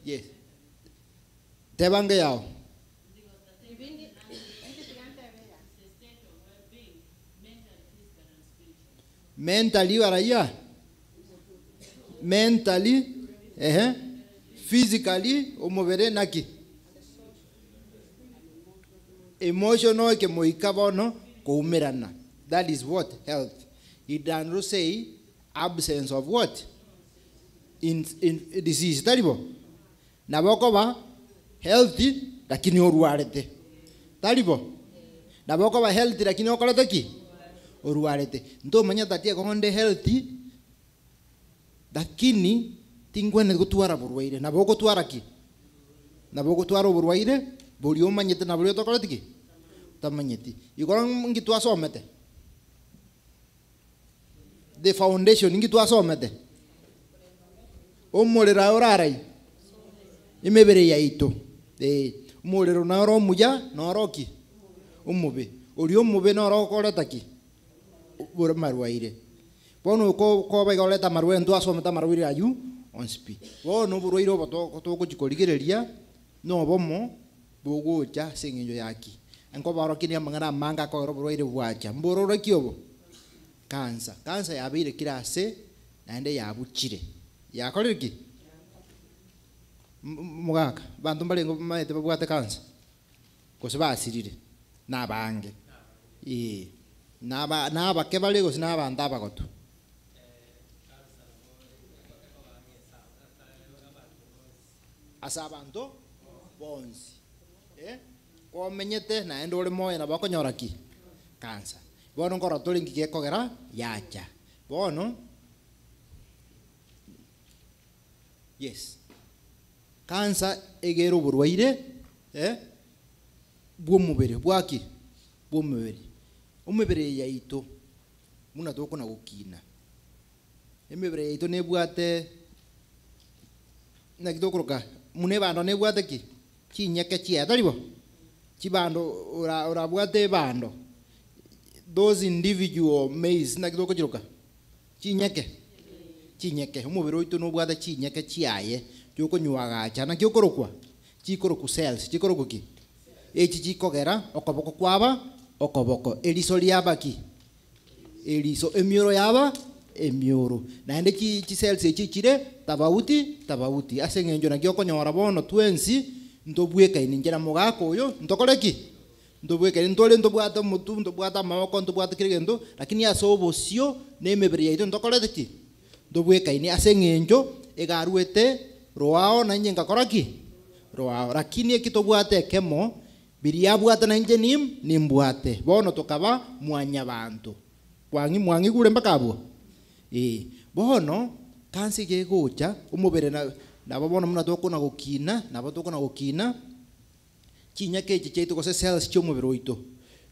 yes tebange yao mentally waraya mentally physically umubere naki emotional ke moika bono kuumirana. That is what health. It does not say absence of what in disease taribo naboko ba healthy lakini oruarete taribo naboko ba healthy lakini okorete ki oruarete ndo manya tatia konde healthy lakini tingwene gutwara burwaire naboko twara ki naboko twara burwaire buri omanyete na buri otokorete ki tamanyeti ikora ngitwa somete the foundation ngitwa somete omorera orarai imebere yaito umorero na ro muya na roki umube uri umube na ro koreta ki bura marwaire bono ko ba goleta marwe ndo asometa marwaire ayu on speed bono burwaire obo to kujikorigereria no bomo bogocha sengenyo yaki enko baro kinia mangana manga ko burwaire bwacha mbororo kiobo kansa yabire kirase naende yabuchire yakorire ki mugaka bantu balengo maete babwate kansa kose basirire nabange naba kebale kose nabantu abagoto asabantu bonzi ko menyete naende ore moyo na bakonyora ki kansa bono ngoro tolingi gekogera yacha bono yes kansa egero burwaire bwomubere bwaki bwomubere umubere yaito muna toko na gukina emibere yaito nebwate na kitokoroka mune bando nebwate ki kinyeke chia taribo chibando ora bwate bando those individual maize na kitoko kiroka chinyeke umubere oito no bwate chinyeke chiaye cyuko nyuaga cyana cyokorokwa chikoroku cells chikorokuki echi chikogera okoboko kwaba okoboko eliso lyabaki eliso emioro yaba emioro naende chi cells echi chire tabauti asengenjo na gyokonyora bono twensi ndobweka iningera mugako oyo ndokoreki ndobweka ndole ndobwata mutu ndobwata maboko ndobwata kirigendo lakini asobosio nemebere yaito ndokoreki ndobweka ini asengenjo egaruete roao na nyenga koraki roao lakini ekitobwate kemo biria bwata na nje nimbwate bono tokaba mwanya bantu mwangi gure mbakabwo bono kansi gegocha umubere na bono muna tokona gukina nabo tokona gukina chinyake chicheito kose cells chomubere oito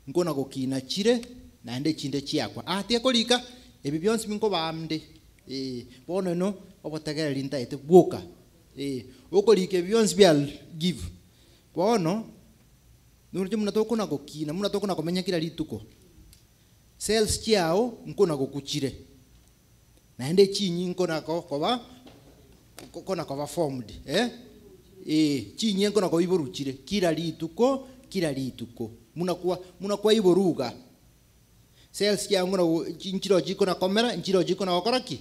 ngona gukina chire naende chinde chiakwa atia kolika ebi byonsi binko bamde bono no obotegera lintaite bwoka okolike byonsi byal give bono nurje muna tokona gukina muna tokona komenya kila lituko cells chiao nkona gokuchire naende chinyi nkona koba formed chinyi nkona ko iboruchire kila lituko muna kwa iboruga cells chiao ngona chinchiro chikona komera nchiro chikona okoraki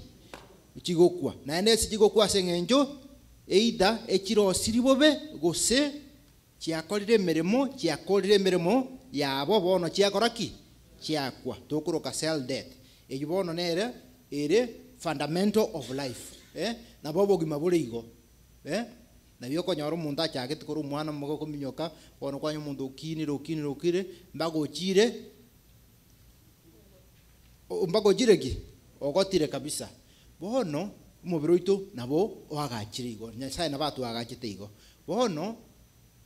chigokwa naende chigokwa sengenjo either echiro siribobe gose chiakorire meremo yabo bono chiakoraki chiakwa tokoroka cell death eyo bono nere ere fundamental of life na bobo gima burigo na byo konyoro mundu achagete koro mwana mugo kuminyoka bono kwanyu mundu ukire mbago jiregi ogotire kabisa bono umubiri oito nabo wagachire igo nyasaye nabatu wagachite igo bono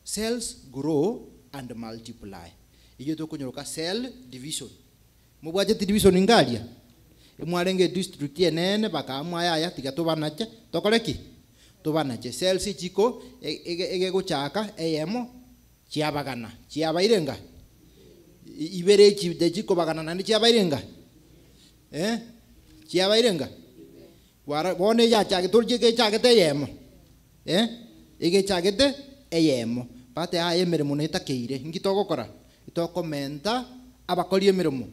cells grow and multiply iyo tokonyoroka cell division mubwaje division ingalia Mwarenge district yenene bakamwa yaya tiga tubanache tokoreki tubanache cells chiko ege gochaka eyemo chiabagana chiabairenga ibere chibde chiko bagana nandi chiabairenga chiabairenga wara bone ya chake turje ke chake te yemo ege chake te eyemo pate a emirimo netakeire ngitogokora itokomenta abakori emirimo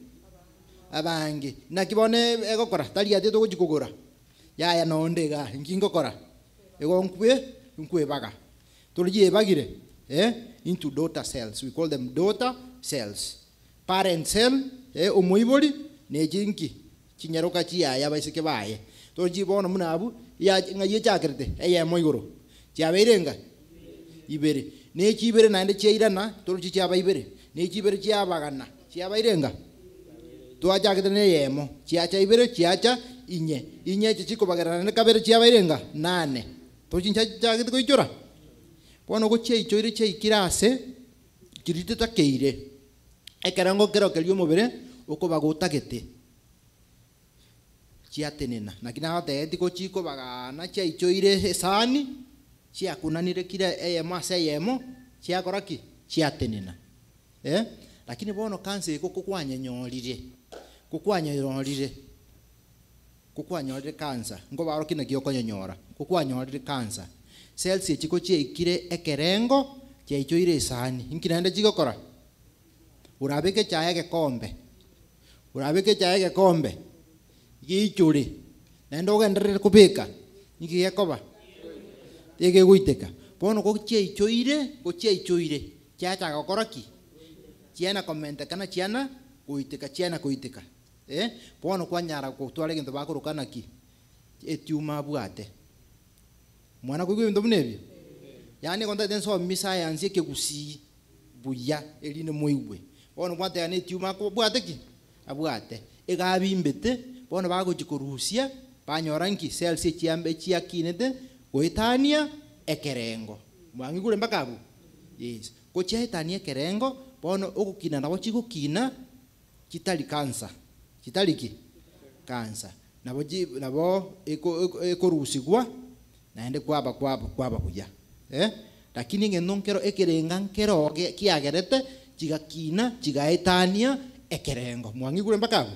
abange nakibone egokora tari ate togojikugura yaya nondega ngingokora nkwe baga turje bagire into daughter cells. We call them daughter cells. Parent cell umuibori nejinki chinyaroka chiaya baisike baye turje bono munabu ya ngaye chakrete moigoro chiaberenga ibere ne chibere nande cheirana turje chiaba ibere ne chibere chiabagana chiabairenga tuacha kitene yemo chiacha ibere chiacha inye chichiko bagarana ne kabere chiabairenga nane turje chiacha kitko ichora bono go cheichoire cheikirase kirite takeire ekerango kero kelio mubere uko bagutagete chiatenena nakina hote tiko chiko bagana cheichoire esani chiakunanire kire eyemo ase yemo chiakoraki chiatenena lakini bono kanse iko kukwanyorire kansa ngo baro kina gioko nyonyora kukwanyorire kansa cells chiko cheikire ekerengo cheichoire esani inkirande chigokora urabeke chaye kombe gichuri nendo gendere kubika ngigekoba tege guiteka bono go cheichoire chacha gokoraki chiana komenta kana chiana kuiteka bono kwanyara gutware gintu bakurukana ki etiuma bwate mwana kugwe bintu bunebyo yani konta denso science kegusi buya eline moiwe bono kwate yani etiuma ko bwate ki abwate egabimbete bono bagujikurusia banyoranki cells chiambe chiakinete goitania ekerengo mwangi gure mbakabu yes ko chiaitania ekerengo bono ogukina nabo chigukina chitali cancer chitaliki cancer nabo ekorusigwa naende kwaba buya lakini ngenonkero ekerenga nkero kiagerete chigakina chigaetania ekerengo mwangi gure mbakabu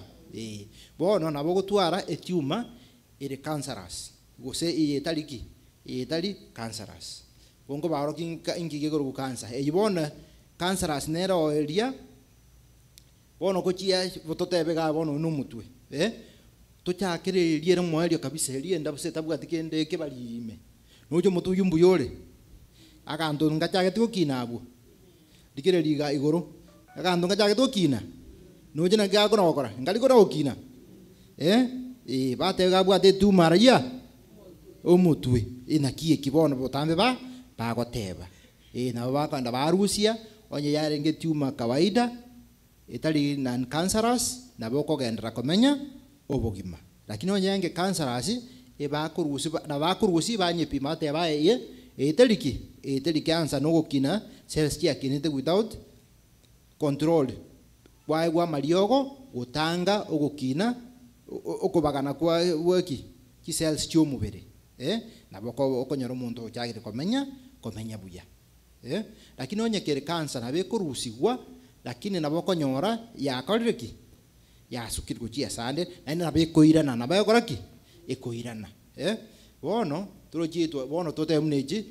bono nabo gutwara etiuma ere cancerous gose itali cancerous bongo baro ingige goru cancer eyibona cancerous nero elia bono kochia bototebe ga bono numutwe tochakire liere mwario kabisa elienda buseta bwatikende kebalime nojo mutu yumbu yore akanto ngachage tukinabu dikire liga igoro akanto ngachage tukina nojo naga kono okora ngali kono okina bate ga bwate tu maria omutwe inakie kibono botambe bagoteba na bakanda barusia onye yarenge tuma kawaida itali non cancerous na boko gendera komenya obogima lakini onye yange cancerous bakurusi banyepima teba itali cancer no gukina cells chiakinite without control gwa mariogo gutanga ogukina okubagana kwa weki ki cells cyomubere na boko okonyora umuntu cyagire komenya buya lakini onye kere cancer na bekurusigwa lakini nabo konyora yakoreki yasukirwa chia sande nani nabekoirana nabakoraki ekoirana bono turojitwa bono totemneji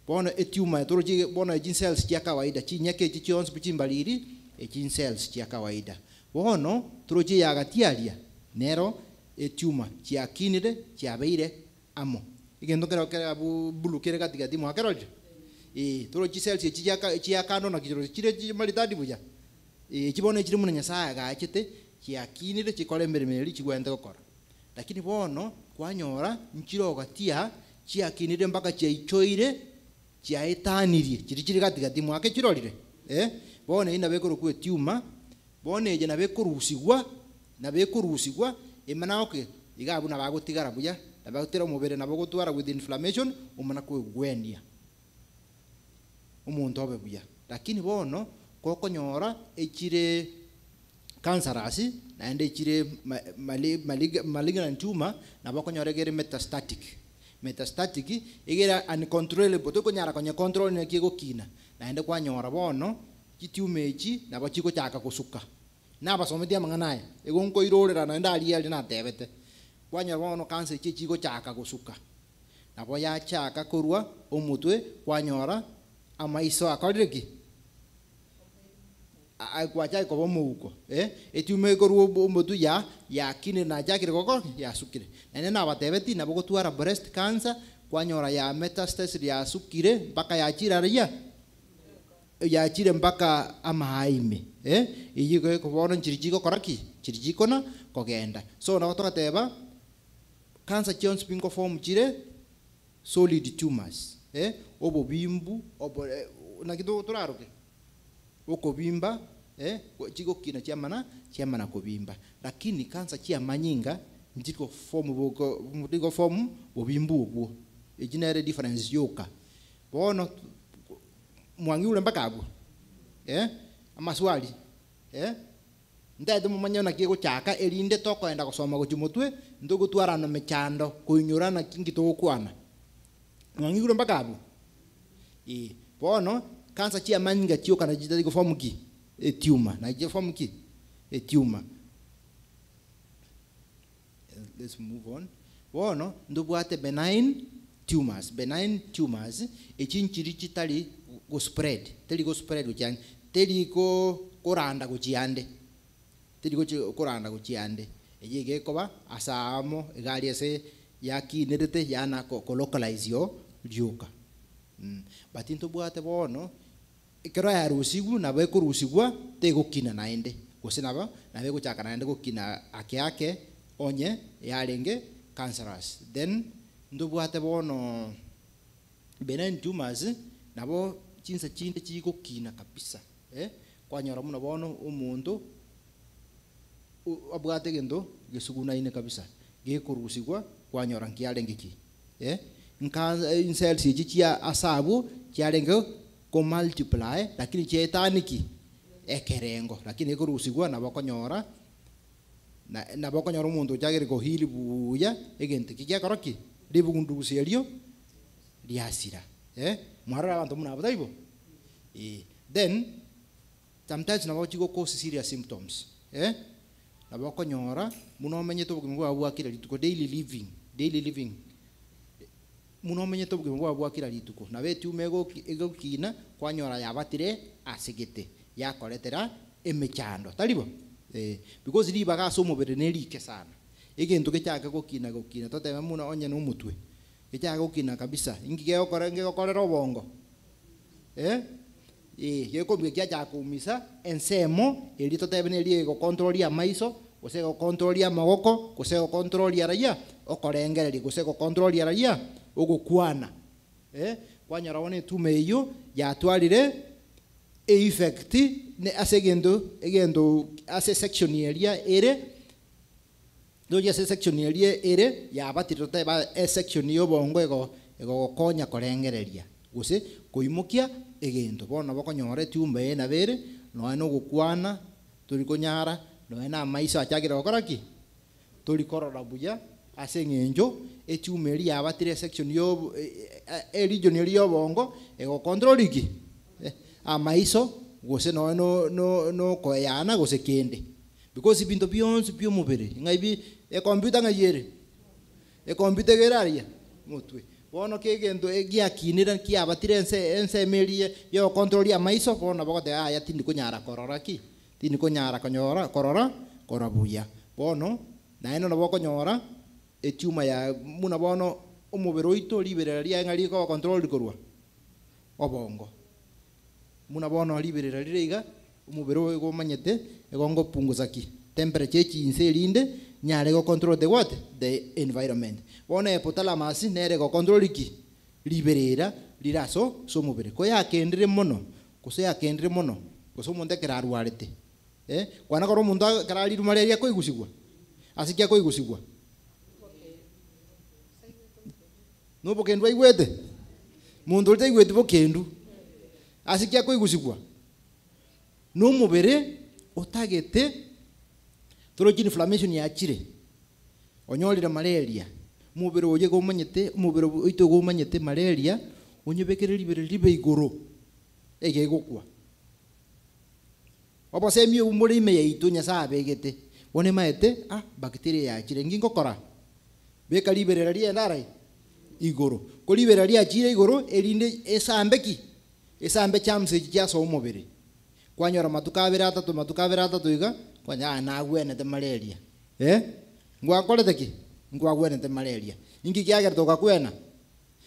bono etiuma turoji bono gene cells chia kawaida chinyake chichons bichimbaliri gene cells chia kawaida bono turoji yagatiaria nero etiuma chia kinire chia beire amo igendo kera bulukere katikati mwakeroje turoji cells chia kando na kijoro chire malitadi buja chibone chiri munenya saya gachite chiakinire chikore meremeri chigwende gukora lakini bono kwanyora nchiroga tia chiakinire mpaka chiaichoire chiaetanirie chiri katikati mwake chirorire bono ina bekoro ku etiuma bono eje na bekurusigwa emana oke igabu na bagotigara buya na bagotera mubere na bagotwara with inflammation umana ku gwendia umuntu obe buya lakini bono kokonyora echire cancerous naende chire malignant tumor na bakonyora gere metastatic igera uncontrollable to konyara konye control ne kigo kina naende kwanyora bono kitiumeji na bachiko chaka kusuka na basometia mang'ana egonko irorera na ndali ali na tebete kwanyora bono cancer chigo chaka kusuka nabo ya chaka kurwa omutwe kwanyora amaiso akoriki akwacha ko bomuko etume korwo omutu ya kine na jakire koko ya sukire nene na batebeti nabo gotwara breast cancer kwanyora ya metastasis ya sukire mpaka ya chiraria ya chire mpaka amahaime iyi ko bono chirijiko koraki chirijiko na kogenda so na gototeba cancer jones pinko form chire solid tumors obobimbu obo na kido turaruke okobimba chiko kina chiamana kobimba lakini cancer chia manyinga njiko form obimbu obwo ejinere difference yoka bono mwangi ule mpaka ago amaswali ndade mumanya na kigo chaka elinde toko enda kusoma kuchimutwe ndugutwara no mechando kuinyurana kingito okwana mwangi ule mpaka ago bono cancer chia manyinga chio kana jitari form ki tumor na je form ki tumor. Let's move on. Bono ndubwate benign tumors echinchiri chitali go spread uchan teli go koranda kuchiande ejege koba asamo egali ese yaki nerete yana ko localize yo lyoka but into bwate bono ikero ya rusigu na be kurusigwa te gukina naende gosinaba na be guchaka naende gukina ake onye yarenge cancerous then ndubwate bono benign tumors nabo chinsa chinde chigukina kabisa kwanyora muno bono umuntu abwate gendo gesuguna ine kabisa gekurusigwa kwanyora nkiarenge ki in cells chia asabu chiarenge ko multiply lakini chetaniki ekerengo lakini ekurusigwa na bakonyora na bakonyora umuntu chagere ko hili buya egente kikia koroki ribugunduguserio liasira mwara abantu muna bataibo then sometimes na bachigo cause serious symptoms na bakonyora muno menye to bugimwa bwakira lituko daily living muno menye to bugimwa bwakira lituko na betu mego egokina kwanyora yabatire asigete yakoretera emechando talibo because libaga somobere nelike sana egento kechaga gokina toteme muno onye no mutwe kechaga gokina kabisa ingige okorera obongo yekombe kyacha kumisa ensemo eli toteme neli go control ya maiso ose go control ya magoko ose go control ya raya okorengereri ose go control ya raya ogokwana kwanyara wone tume iyo yatwarire effect ne egendo ase section area ere doja ase section area ere yabatiro teba section yo bongo ego konya korengereria guse kuimukia egendo bona bakonyore tumbe na bere no gukwana turi konyara no na maiso achagira okoraki turi korora buya ase ngenjo etumeri yabatire section yo region yo bongo ego control iki amaiso gose no koyana gose kende because ibintu byonse byomubere ngaibi computer ngayere computer geraria mutwe bono kegendo egiakinira kiabatire ense merie yo control ya maiso bono bogote aya tindi kunyara korora ki tindi kunyara konyora korora korabuya bono naeno no bokonyora etuma ya muna bono omubere oito libereria ngali ko control korwa obongo muna bono liberera rirega umubere ego manyete ego ngo punguza ki temperature chinse linde nyare go control the what the environment bona epotalamas nere go control ki liberera liraso so mubere ko yakendire mono kuso munde kerarwarete kwana koro mundu karali rumareria ko igusigwa asikia ko igusigwa no bokendu igwete mundu lte igwete bokendu asikia ko igusigwa no mubere otagete toro inflammation ya chire onyolira malaria mubiro oye gomanyete mubiro oito gomanyete malaria onyebekere libe igoro ege gokwa obo semi umuri ime yaitu nyasa begete wone maete bacteria ya chire ngingo kora beka liberera ria ndarai igoro ko liberera ria chire igoro erinde esambe chamse kya so umubiri kwanyora matukabira atatu iga kwanya nagwenete malaria ngwakorete ki ngwagwenete malaria ingi kyagera toka kwena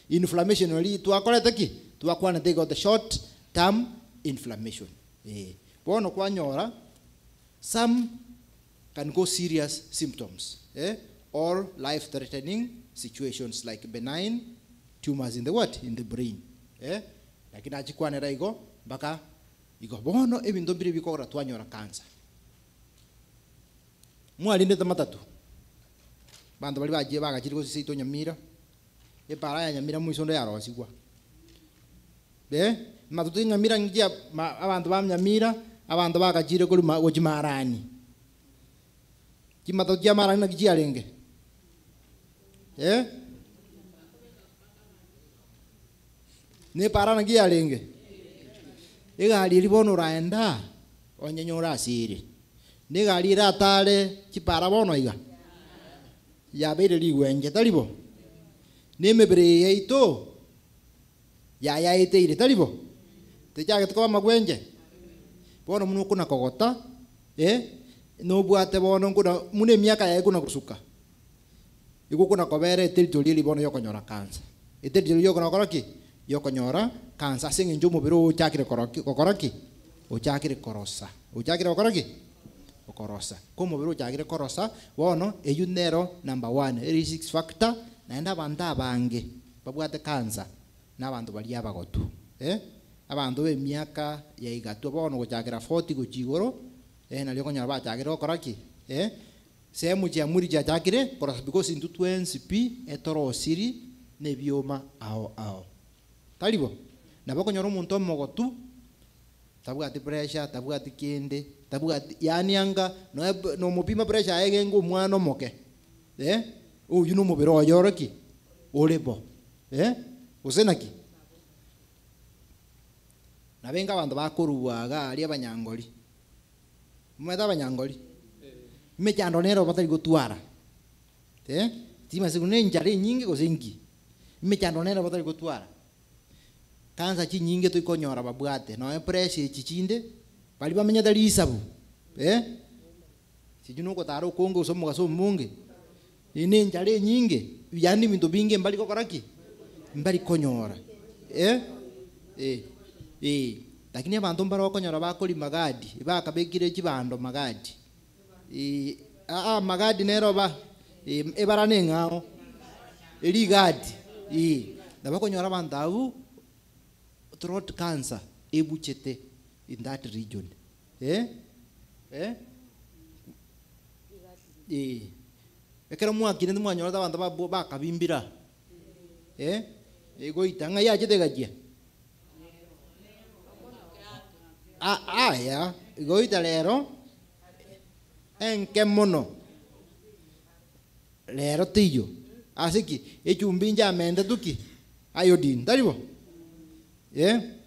inflammation oli twakorete ki twakwana they got the short term inflammation bono kwanyora some can go serious symptoms or life threatening situations like benign tumors in the brain lakini achikwanera igo baka igo bono ebintu biri bikora twanyora cancer mwali ndeta matatu bantu bali bagiye bagakiri ko sisito nyamira para ya nyamira muisondo ya rosigwa matutu nyamira ngia abantu bamnyamira abantu bagakire kuri gojimarani kimatu kya marani na kijialenge ne para na kialenge egali libono raenda onyenyora asiri ne gali ratale kipara bono iga ya bere ligwenje talibo ne mebere yaito ya yaite ile talibo tejaga tukoma magwenje bono muno kuna kogota no bwate bono kuna mune miaka ya kuna kusuka iko kuna kobere territory libono yokonyora kansa territory yokona koraki yokonyora kansa singi njumo biro chakire koraki o chakire korosa o chakire koraki okorosa komo biro chakire korosa bono eyunero number 1 risk factor naenda banda bange babwate kansa n'abantu bali abagotu abantu be miaka ya igatu bono gochakira 40 gochigoro na lyo konyara bachakire koraki sehemu ya muri chakire korosa because into 20p etorosiri nebioma ao talibo nabakonyora omuntu omogotu tabwati pressure tabwati kende tabwati yani anga no mupima pressure ege ngo mwana omoke uyu no mubiro oyoroki olebo usenaki nabenga abantu bakoruwaga ali abanyangoli mweta abanyangoli mechando nero batari gotwara tima segune njare nyingi gosengi mechando nero batari gotwara kansa chi nyingi to ikonyora babwate no pressure chichinde bali bamenya dali isabu sijuno ko taro kongo somo gaso munge ine njare nyingi yani bintu binge mbali ko koraki mbali konyora lakini abantu mbaro konyora bakoli magadi bakabegire kibando magadi magadi nero ba ebarane ngao eli gadi nabakonyora bandawu throat cancer ebuchete in that region ekera mwakire ndimwanyora abantu bakabimbira ego itanga yachete gajia ya ego italero enke mono lero tiyo asiki echumbinja amende tuki iodine talibo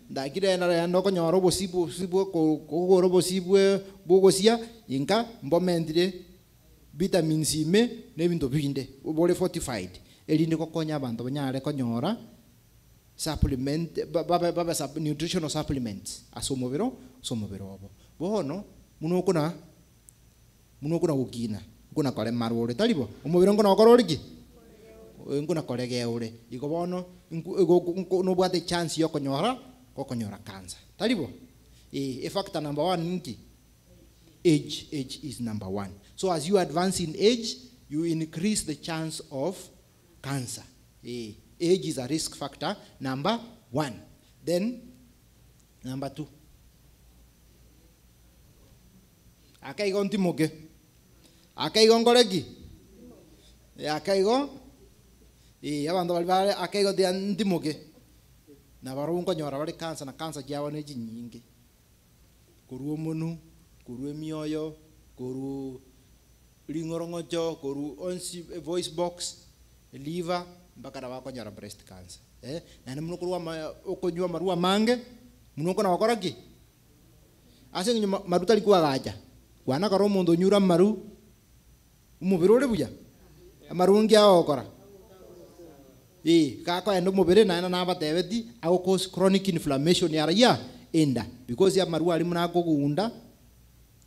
ndakire na ndoko nyoro bosibu ko bosibu bogosia inka mbomendire vitamin C me nebintu binde ubole fortified elinde kokonya abantu banyare konyora supplement baba nutritional supplements asomobero obo bono muno kuna gukina kuna kore marore talibo umubiro ngona okororiki ngona kore geure iko bono no bwate chance yokonyora cancer talibo factor number 1 niki age is number 1 so as you advance in age you increase the chance of cancer age is a risk factor number 1 then number 2 akaigo ntimoke akaigo ngoreki akaigo abantu bali akaigo dia ntimoke na barungo nyora bali cancer na cancer jawa ne nyingi kuruo munu kuruo mioyo kuru ringorongocho koru onsi voice box liver mpaka na wakonyora breast cancer na nä må kå okonyua marua mange må no kona wakora ki ase nginya maru tari kwagaja kwana karo mundu nyura maru umubiri uri buya maru ngia okora kako endo mubiri na batebeti ago cause chronic inflammation ya raia enda because ya maru ali muna kugunda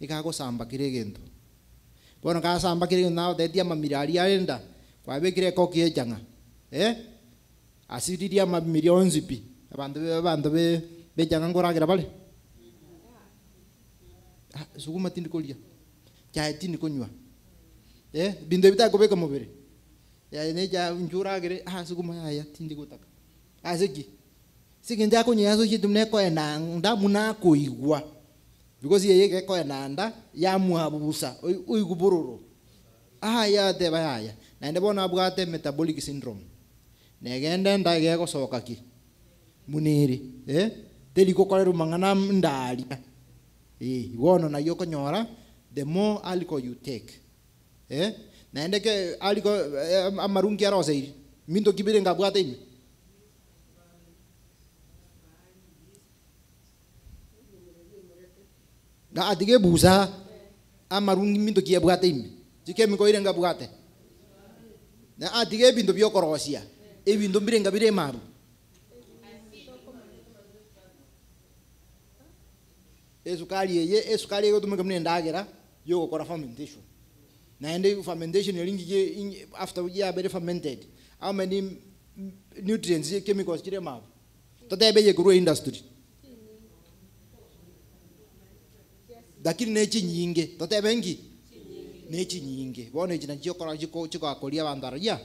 ikago samba kire gento bono ka samba kire na detia mamirari enda kwa bekire ko kiejanga asiriria mamillions pi abantu bejanga ngoragira bale suguma tindi kolia cha tindi konywa binde bitako beka mubiri ya ne ja njura gere suguma ya tindi gutaka asiki sikinja kunya so chitu ne ko ena nda muna kuigwa because ye ko ena nda ya muabusa uigubururu ya te baya na ende bona bwate metabolic syndrome negende nda ge ko soka ki muniri teli ko kolero mangana ndali wono na yoko nyora the more alcohol you take na ende ke alcohol amarungi arose mindo kibire ngabwate imi na adige buza amarungi mindo kiabwate imi jike miko ile ngabwate na adige bindo byokorosia ebindo mbire ngabire maru esukari ego tumeka mne ndagera yo gukora fermentation na ende fermentation yaringi after ya bere fermented how many nutrients chemicals kire mabu totebe ye grow industry lakini nechi nyinge totebe ngi nechi nyinge bone jina chikora chiko akoria bandaria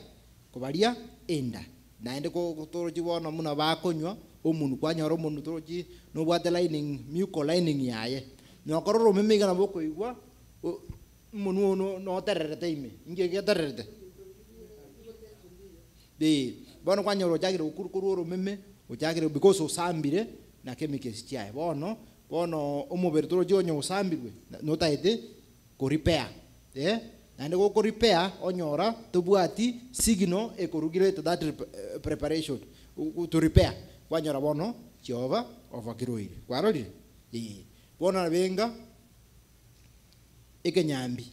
kubaria enda na ende ko toro jibono muna bakonywa omuntu kwanyara omuntu toroji no bwate lining muco lining yaye no kororo meme kana boko igwa munu no tererete ime nge tererete de bono kwanyoro jagire ukurukuru meme ujagire because usambire na chemicals chaye bono omubiri toroji onyo usambirwe no taite ko repair na ende ko repair onyora tobwati signal ekorugire to that preparation to repair kwanyora bono Jehova ovakiroire kwarorire bona benga ikenyambi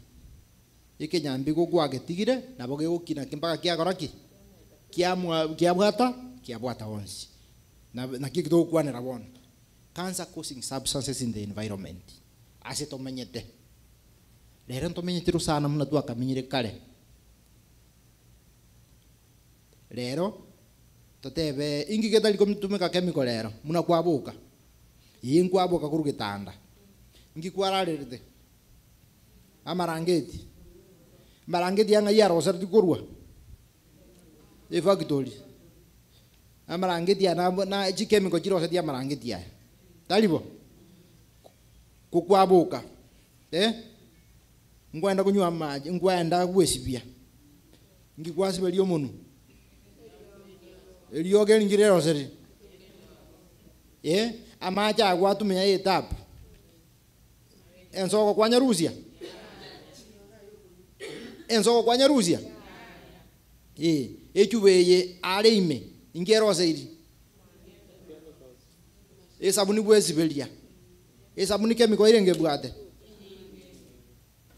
gugwagetigire nabo gegukina kimpaka kiagoraki kiabwata onsi na kikito kwanera bono cancer causing substances in the environment asitomenyete lero ntomenyetiro sana muna tu akamenyire kale lero totebe ingi getali tumeka chemical lero muna kwabuka kwabuka kuru gitanda ingi kwararete marangeti yanga yaro sarti kurwa factory amarangeti na chemical chiro sarti amarangeti ya talibo kukwabuka ngwenda kunywa maji ngwenda gwesibia ingi kwasibeli omunu elioge ngirero seri amacha agwatumenya etap ensoko kwanya Rusia echubeye areime ingero seri esabuni bwesibelia esabuni chemical ile ngebwate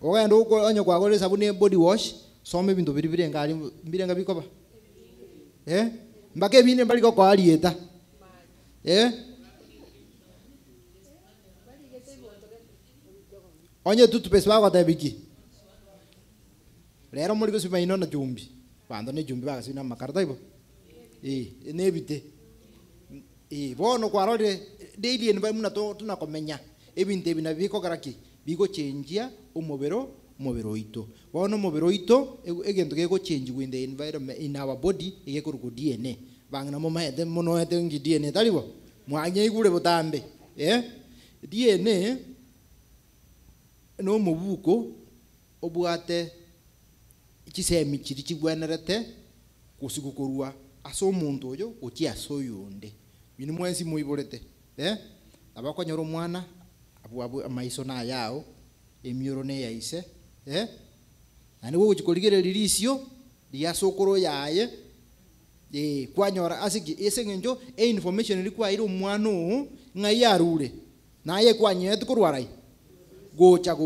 ogendo uko onyo kwa gore sabuni body wash some bintu biribire ngari mbire ngabikoba mbake bine mbali ko alieta onye toothpaste bako tabiki lero muri ko siba inona jumbi bando ne jumbi baka sina makarta ibo nebite bono kwa rode daily enva muna tunakomenya ebinte bina biko garaki biko chenjia umubiro ito bono mubiro ito egento geko change with the environment in our body egekuruku DNA bangna mo mahete mono hete ngi DNA talibo mwanye igure botambe DNA no mubuko obwate kisemi kiri kigwenerete kusigukorwa aso omuntu oyo oki aso yonde bini mwensi muiborete abakonyora omwana abu amaiso na yao emioro ne yaise ani go chikorigere lirisio dia sokoro yaye kwanyora asiki esengenjo information ilikuwa ile umwano ngai arure naye kwanyete kurwarai gocha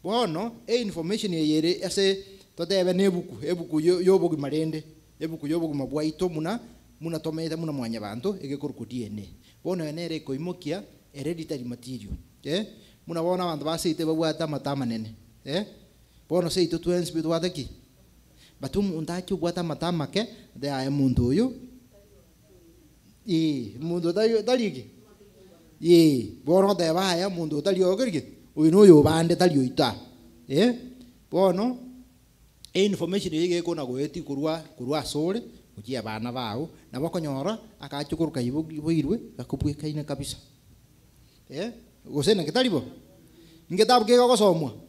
bono information yere ase totebe nebuku yobogi marende ebuku yobogi mabwaito muna tomete muna mwanya bantu egekuru DNA bono enere koimokia hereditary material muna bona bantu basite babwata matama nene bono seito twens bitu wataki batum undaki bwata matama ke de ay mundu yo mundu daligi bono de baya mundu dalio gergi uino yo bande dalio ita bono information yege kona goeti kurwa sore ukia bana bao na bakonyora akachukuruka iboirwe akubwe kaina kabisa gosena ketalibo ngetabu ke gosomwa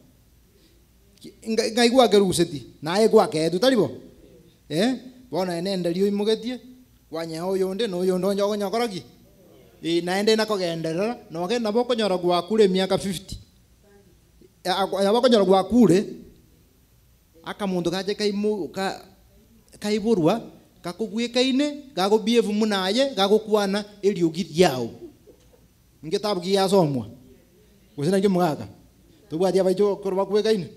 ngai gwa geruseti naye gwa ke tutalibo bona enenda lio imugetie kwanya oyonde no yondo nyogo nyokoraki naende nakogenderera no genda bokonyora gwa kure miaka 50 abakonyora gwa kure akamundu kaje kaiburwa kakugwikaine gagobievu munaye gagokwana eliogi yao ngetabu giyasomwa gusina kimugaka tubwatia baicho korba kwekaine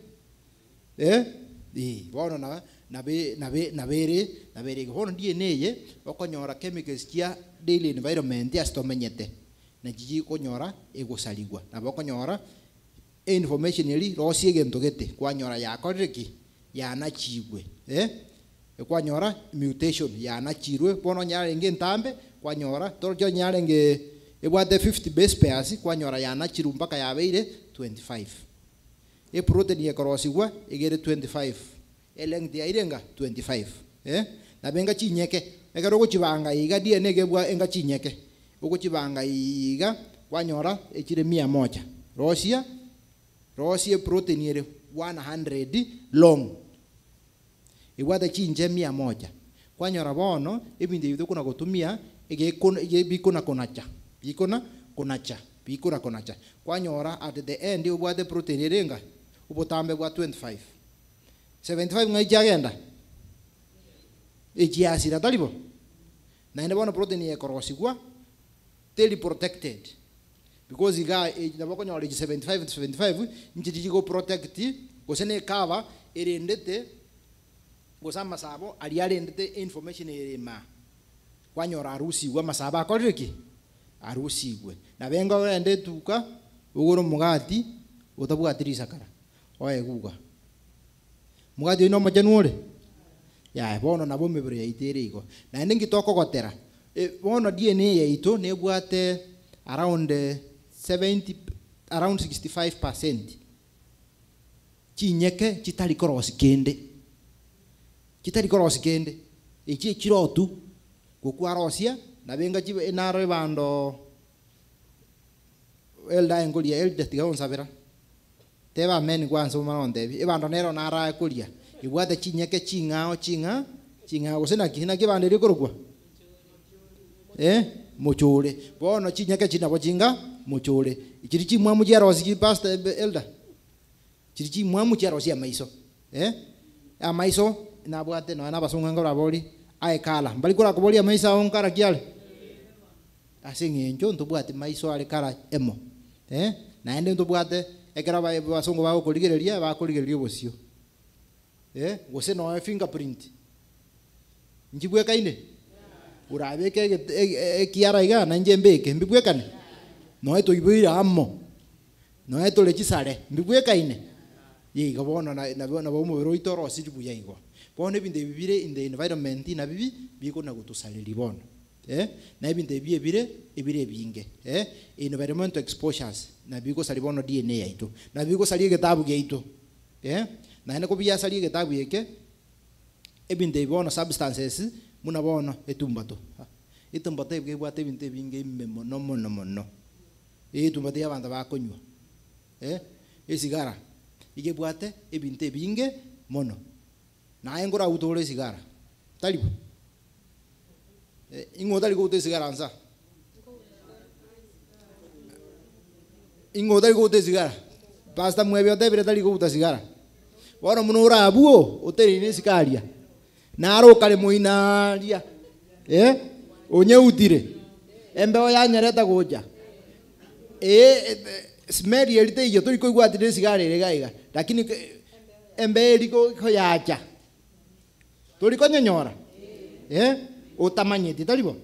bono nabere bono DNA ye okonyora chemicals kia daily environment astomenyete na jiji konyora egosaligwa na bokonyora information yeli rosie gento gete kwanyora yakoreki yanachigwe kwanyora mutation yanachirwe bono nyarenge ntambe kwanyora torjo nyarenge ebwate 50 base pairs kwanyora yanachiru mpaka yabeire 25 protein yekorosiwa egere 25 length ya irenga 25 na benga chinyeke egero gochibanga iga DNA gebwa enga chinyeke ogochibanga iga kwanyora echire 100 rosia protein yere 100 long ibwate chinje 100 kwanyora bono ebinde bitu kuna gotumia bikona konacha kwanyora at the end ubwate protein yerenga ubotambe bwa 25 75 ngai jagenda ejiasira talibo na ene bona protein yekorosigwa teli protected because iga nabokonyora 75 njiti go protect gosene cover erendete gosama sabo aliarendete information erema kwanyora arusigwa masaba akoreki arusigwe na benga wende tuka ugoro mugati utabwatirisa kara oye guga mugati ino majanuore ya bono nabo mebere yaitere igo na ndingi toko gotera bono DNA yaito nebwate around 65% chinyeke chitali korosi kende echi chirotu gokwarosia na benga chibe enaro bando elda engolia elda tigaon sabera teba men kwanza umaronde ebando nero nara kulia ibwate chinyeke chingao gosena kina kibande rikorokwa mochore bono chinyeke china bochinga mochore ichiri chimwamu chiarosi ki pastor elda chiri chimwamu chiarosi ya maiso a maiso na bwate no na basunga ngora boli aikala mbali kura kubolia maisa onkara kiale asingenjo ntubwate maiso ale kara emo na ende ntubwate ekera basungu bago kuligereria bosio gose no fingerprint njibwe kaine urabeke kiara iga na njembeke mbibwe kane no eto ibira ammo no eto lechisare mbibwe kaine ye gabona na bomo bero itoro sijubuya igo bono binde bibire in the environment na bibi biko na gutusaliri bono na binde bibire binge environmental exposures na biko sali bono DNA yaito na biko sali getabu yaito na ene ko biya sali getabu yeke ebinde bono substances muna bono etumbato bwe bwate binde binge memo no etumbato yabanda bakonywa esigara ige bwate ebinte binge mono na engora utole sigara talibu ingoda liko ute sigara ansa ingoda liko ute sigara pasta mueve ote bere liko ute sigara bono muno urabuo uteri ni sikaria naro kale muinaria onyeutire embeo yanyereta goja smell yerite iyo turi koigwa atire sigara ire gaiga lakini embe riko yacha turi konyonyora utamanyiti taribo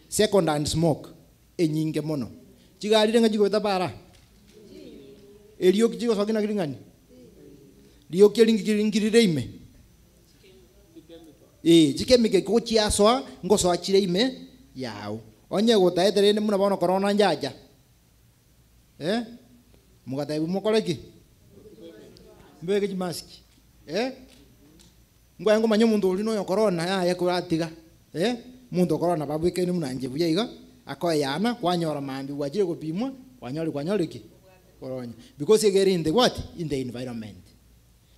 second hand smoke enyinge mono chigarire nga jigota para elio kijigo sokina kiringani rio kiringirire ime jikemike ko chiaswa ngoso achire ime yao onye gutaetere ne muna bono corona njaja mugataibu mokoreki mbege jimaski ngwango manyo mundu uri no corona ya kuratiga mundu corona babwike ni munanje buya iga akoyana kwanyora mambi wajire gupimwa kwanyoriki koronya because you get in the what in the environment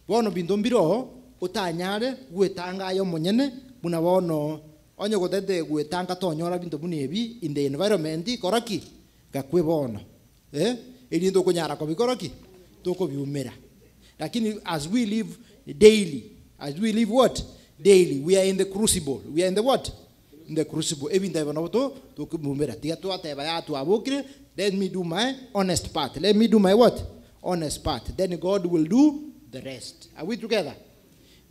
bono bintu mbiro utanyare gwetanga yo munyene muna bono onye gotete gwetanga tonyora bintu bunebi in the environment koraki gakwe bono ili ndo kunyara ko bikoroki toko biumera lakini as we live daily what daily we are in the crucible we are in the what in the crucible even the bono to kumumera tia to ateba ya to abokire let me do my honest part let me do my what honest part then God will do the rest are we together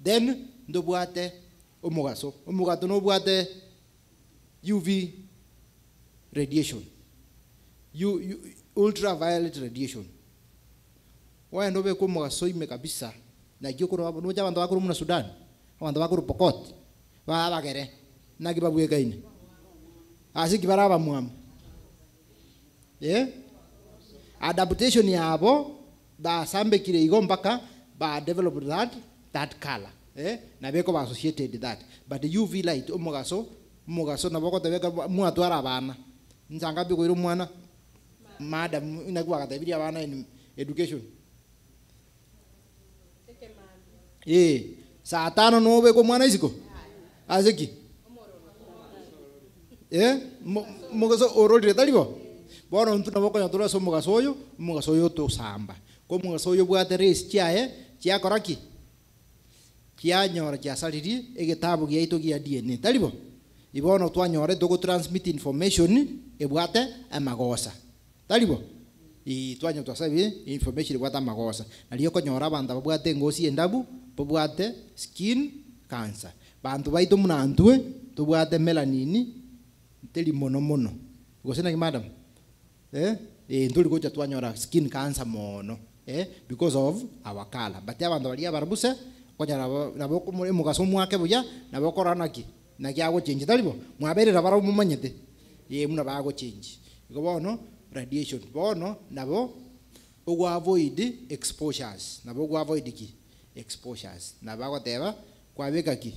then ndo bwate omugato no bwate UV radiation ultraviolet radiation waendo be ko mugaso ime kabisa na gikoro no jabantu bakuru muna Sudan abantu bakuru Pokot bagere na gibabwe kaine asi kibaraba muam adaptation yabo ba sambe kire igo mpaka ba develop that color na beko ba associated that but the UV light umugaso na boko tebeka muatwara bana nzanga biko iro mwana madam inakuwa katabiria bana in education saa 5 no beko mwana isiko azeki mugaso orolire talibo bono ntu na boko yatura so mugaso yo to samba ko mugaso yo bwate race chia koraki kia nyora kia saliri egetabu gia ito gia DNA talibo ibono twanyore to transmit information ebwate amagosa talibo twanyo twasabi information ebwate amagosa aliyo konyora banda babwate ngosi endabu babwate skin cancer bantu baito munantwe tubwate melanini teli mono gosena ki madam nduli ko twanyora skin cancer mono because of our color but abantu bali barabuse konyara nabo mugaso mwake buya nabo koranaki na kyago change talibo mwaberera bara mumanyete muna bago change iko bono radiation bono nabo ogo avoid exposures nabo ogo avoid ki exposures nabago teba kwabeka ki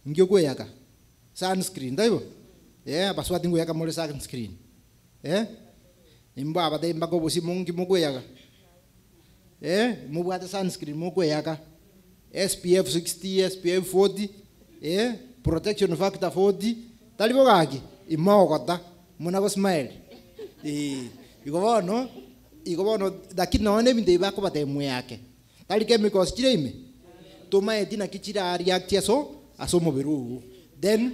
ngyo kweyaka sunscreen talibo baswati ngoyaka mole sunscreen imba abate imbago bosi mungi mugweyaka mubwate sunscreen mugweyaka SPF 60 SPF 40 protection factor 40 talibo gaki imogota muna go smile iko bono dakini naone binde bako batemwe yake tali chemicals chireme toma etina kichira react aso moberu then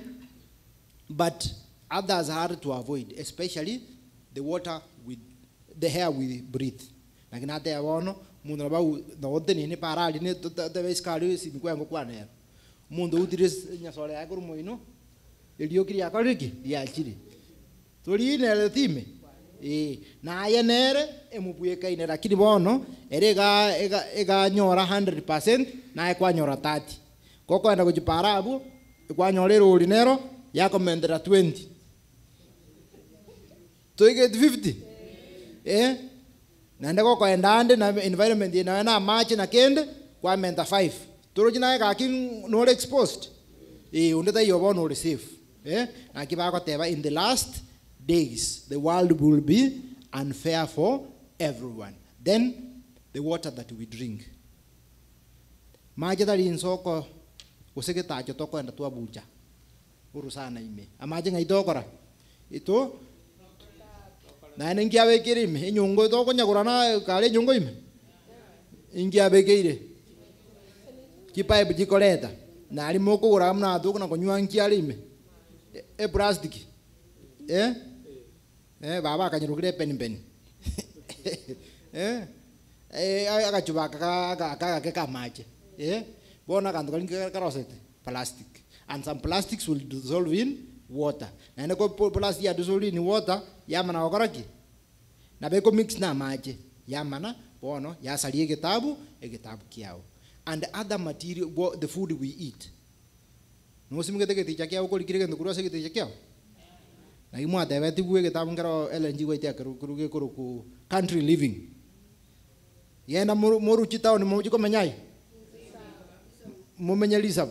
but others are hard to avoid especially the water with the air we breathe lakini ate abono mundu nabau note ni parali ne the beskali simikwango kwana mundu utire nyasole ya kuru moino elio kiri akoriki ya chiri tori ne thime na yenere emubuye kaine lakini bono ega nyora 100% na ekwanyora 30 koko enda kujipara abu ekwanyolero olinero yako mendera 20 to get 50 na ndeko ko endande na environment na match na kende kwa menda 5 toro jina ka king no exposed undeta yobo no safe na kiba ko teba in the last days the world will be unfair for everyone then the water that we drink maji dali insoko useke tacho to kwenda tu abuja urusana ime amaje ngai dokora ito na nengia bekirime inyungo to konya kurana kale nyungo ime ingia bekeire Chipipe chikoleta. Na alimoko ura mna atuku na konywa nkialime. Plastic. Baba akanyirukire penny. Akachuba kaka mache. Bona kanto kalinga karosete plastic. And some plastics will dissolve in water. Na ene ko plastic ya dissolve in water yamana wakaraki. Na beko mix na mache yamana bono ya salie kitabu kiao. And other material, the food we eat. No simike ke ticha kiao ko likire ke kuro se ke ticha kiao. Na imu ate beti buwe kitabu ngaro LNG ko itia kuruge ku country living. Yenda moru chitao ni moju ko menyai. Mo menyalisa.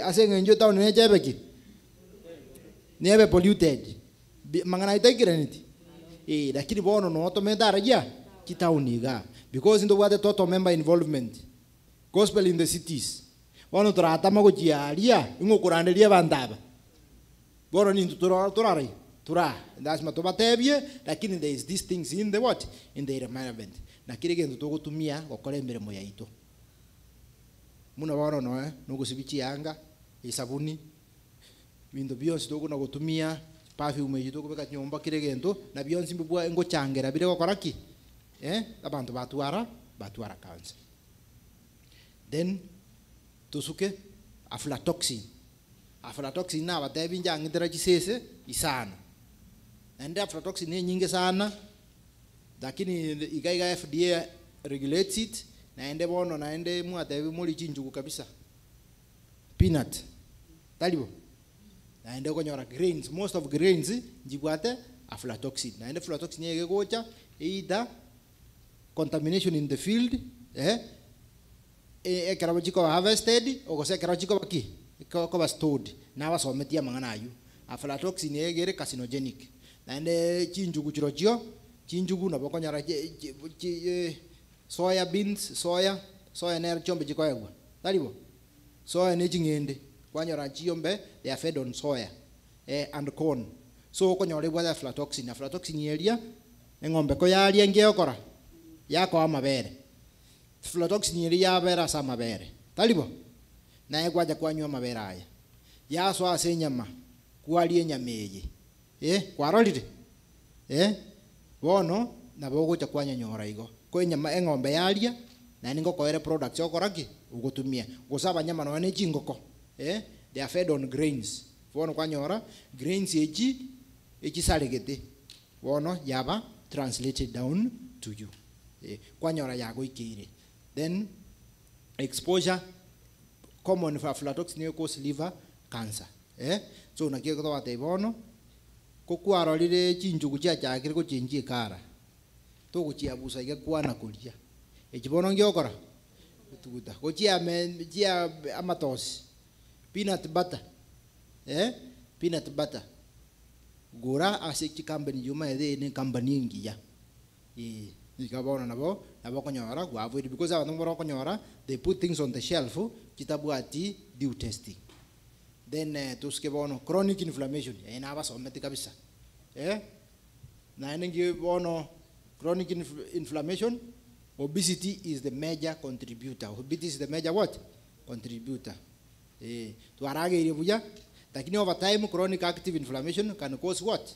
Ase njo tao ne jebeki. Nebe polluted. Mangana itekire niti. Lakini bono no to medara ya chitao niga because ndo wade total member involvement. Gospel in the cities. Bono trata mago chiaria ingo kuranderia bandaba. Bono ni turari. Tura. That's matobatebie lakini there is these things in the what? In the environment. Na kile gendo togotumia gokora emirimo yaito. Muna bono no gusibichi yanga isabuni. Bindo bionsi togo na gutumia perfume yito kubeka nyomba kile gendo na bionsi mbubwa ngo changera bire gokora ki. Abantu batuara cancer. Then tusuke aflatoxin. Aflatoxin na batebi njangi tera chisese isana. Ende aflatoxin ni nyingi sana. Lakini igaiga FDA regulates it na ende bono na ende muatebi muri chinjugu kabisa. Peanut. Talibo. Na ende konyora grains, most of grains njibwate aflatoxin. Na ende aflatoxin yege gocha either contamination in the field, ekerabachiko harvested or ekerabachiko baki ko stored na basometia mangana ayu. Aflatoxin yegere carcinogenic. Na ende chinjugu chirochio chinjugu na bokonyara soya beans, soya ne chombe chikoegwa. Talibo. Soya ne chingende kwanyara chiombe they are fed on soya and corn. So konyore bwa aflatoxin. Aflatoxin yeria engombe ko yaria ngeokora yako amabere. Aflatoxin yeria yabera sa mabere. Talibo. Na egwaja kwanywa mabere aya. Yaso ase nyama kwalie nyameje. Kwarolire. Bono na bogo cha kwanya nyora igo. Ko nyama engombe yaria na ningo koere products okoraki ugutumia. Gusaba nyama no ne chingoko. They are fed on grains. Bono kwanyora grains echi saregete. Bono yaba translated down to you. Kwanyora yago ikire. Then exposure common for aflatoxin cause liver cancer. So na kiyo kwa tebono kokuaro lile chinjugu cha chakire ko chinji kara. To kuchia busa ige kwana kulia. Echibono ngiokora. Tuguta. Kochia amatos. Peanut butter. Peanut butter. Gora asiki company yuma ne company ngiya. Ikabona nabo konyora ku avoid because abantu ngoro konyora they put things on the shelf kitabuati due testing. Then tuske bono chronic inflammation ina basometi kabisa. Na ngi bono chronic inflammation, obesity is the major contributor. Obesity is the major what? Contributor. Tuarage ile buja lakini over time chronic active inflammation can cause what?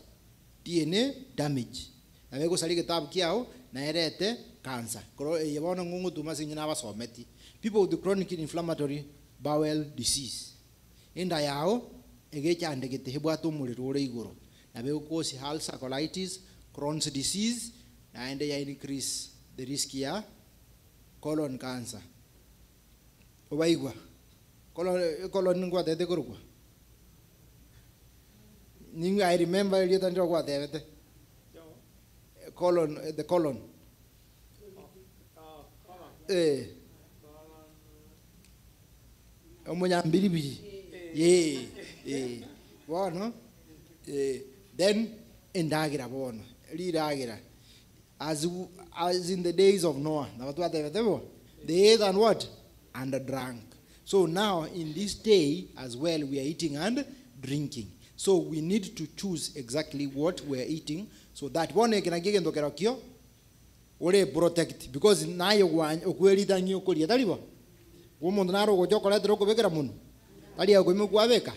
DNA damage. Na wego salike tabu kiao na erete cancer. Yebono ngungu tumasi na basometi. People with chronic inflammatory bowel disease. Enda yao egecha andegete hebwato mulirore igoro. Na wego cause ulcer colitis, Crohn's disease na ende ya increase the risk ya colon cancer. Obaigwa. Colon ngwa tete korukwa. Ninga I remember ile tanjo kwa tete. Colon, the colon. Omunya mbiribi. Bono. Then indagira bono. Lidagira. As in the days of Noah. Na watu watebetebo. They ate and what? And drank. So now in this day as well we are eating and drinking. So we need to choose exactly what we are eating so that one can get into Kerakio or protect because now you want to query than you could yet. umuntu naro gochokora tero kubekera muno tali yakwe kwabeka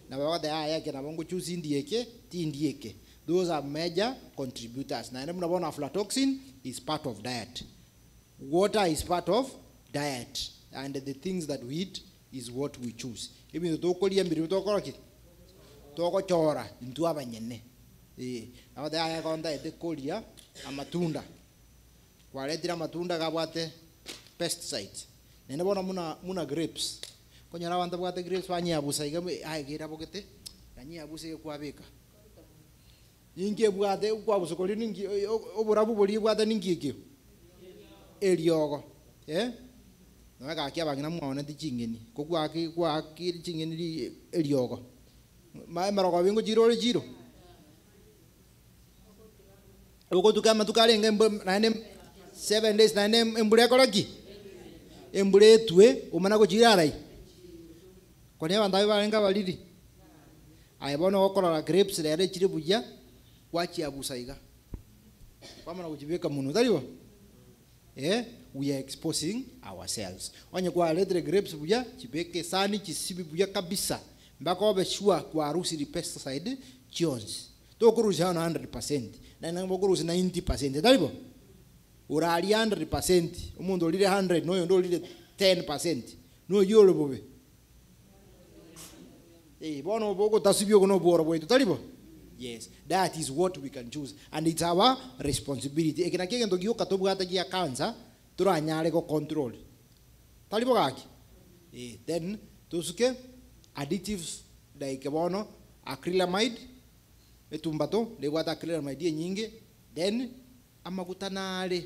na bawade yake na bongo choose ndieke ti ndieke. Those are major contributors. Na ndio mnaona aflatoxin is part of diet. Water is part of diet, and the things that we eat is what we choose. Even to kolia mbiri to koraki to ko chora into abanyene na bawade yake konda ete kolia amatunda kwaletira matunda gabwate pesticides. Nene bona muna grapes konyara abantu bwate grapes banyabusa igamwe agira bogete yanyabuse kwabeka inge bwate kwabusokoli ningi oburabu boli bwate ningi eliogo no ga kya bangina mwana tichingeni kokwaki kwaki chingeni eliogo maemero kwa bingo jiro uko tukama tukalenga nane 7 days nane embure koloki embure tue umana ko jirarai kone bandabe barenga balidi ayibona okora grapes rere chiri buja wachi abusaiga kwamana kujibeka muno taliwa we are exposing ourselves onye kwa letre grapes buja chibeke sani chisibi buja kabisa mbaka obe shua kwa harusi pesticide chions to kuruza 100% na nangbo kuruza 90% taliwa urali 100% umuntu olire 100 no yondo olire 10% no yolo bobe bono boko tasibyo kono bora bwetu talibo. Yes, that is what we can choose, and it's our responsibility. Ekina kenge ndo gyoka to bwata gia kanza turanyale ko control talibo gaki then tusuke additives like bono acrylamide etumbato le bwata acrylamide nyingi then amagutanale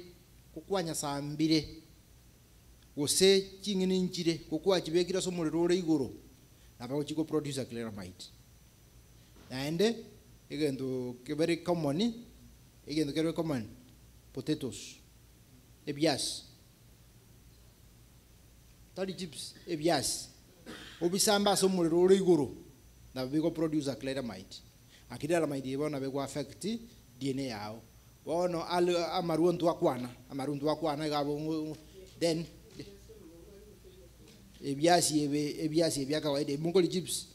kukwanya sambire wose chingini njire kukwa chibekira so muliro ore igoro naba chiko produce acrylamide and egendo very common potatoes ebias tali chips ebias obisamba so muliro ore igoro naba biko produce acrylamide ibona beko affect DNA yao bono amaruntu akwana gabo then ebiasi ebyakawaida mungoli chips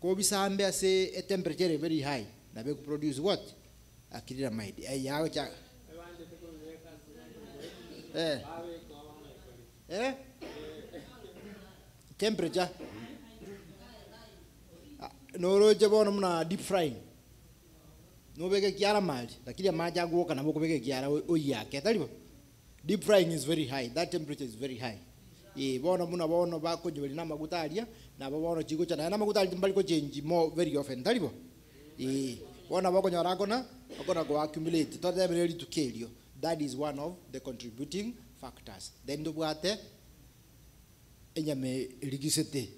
ko bisambe ase a temperature very high na be produce what acrylamide yawo cha temperature no roje bono muna deep frying no beke kiara mali lakini maji agoka na boko beke kiara oyake talibo. Deep frying is very high, that temperature is very high. Bono muna bono bako joli na maguta alia na bono chiko cha na maguta ali mbali ko change more very often talibo. Bono bako nyorako na akona go accumulate to them ready to kill you. That is one of the contributing factors. Then do bwate enyame ligisete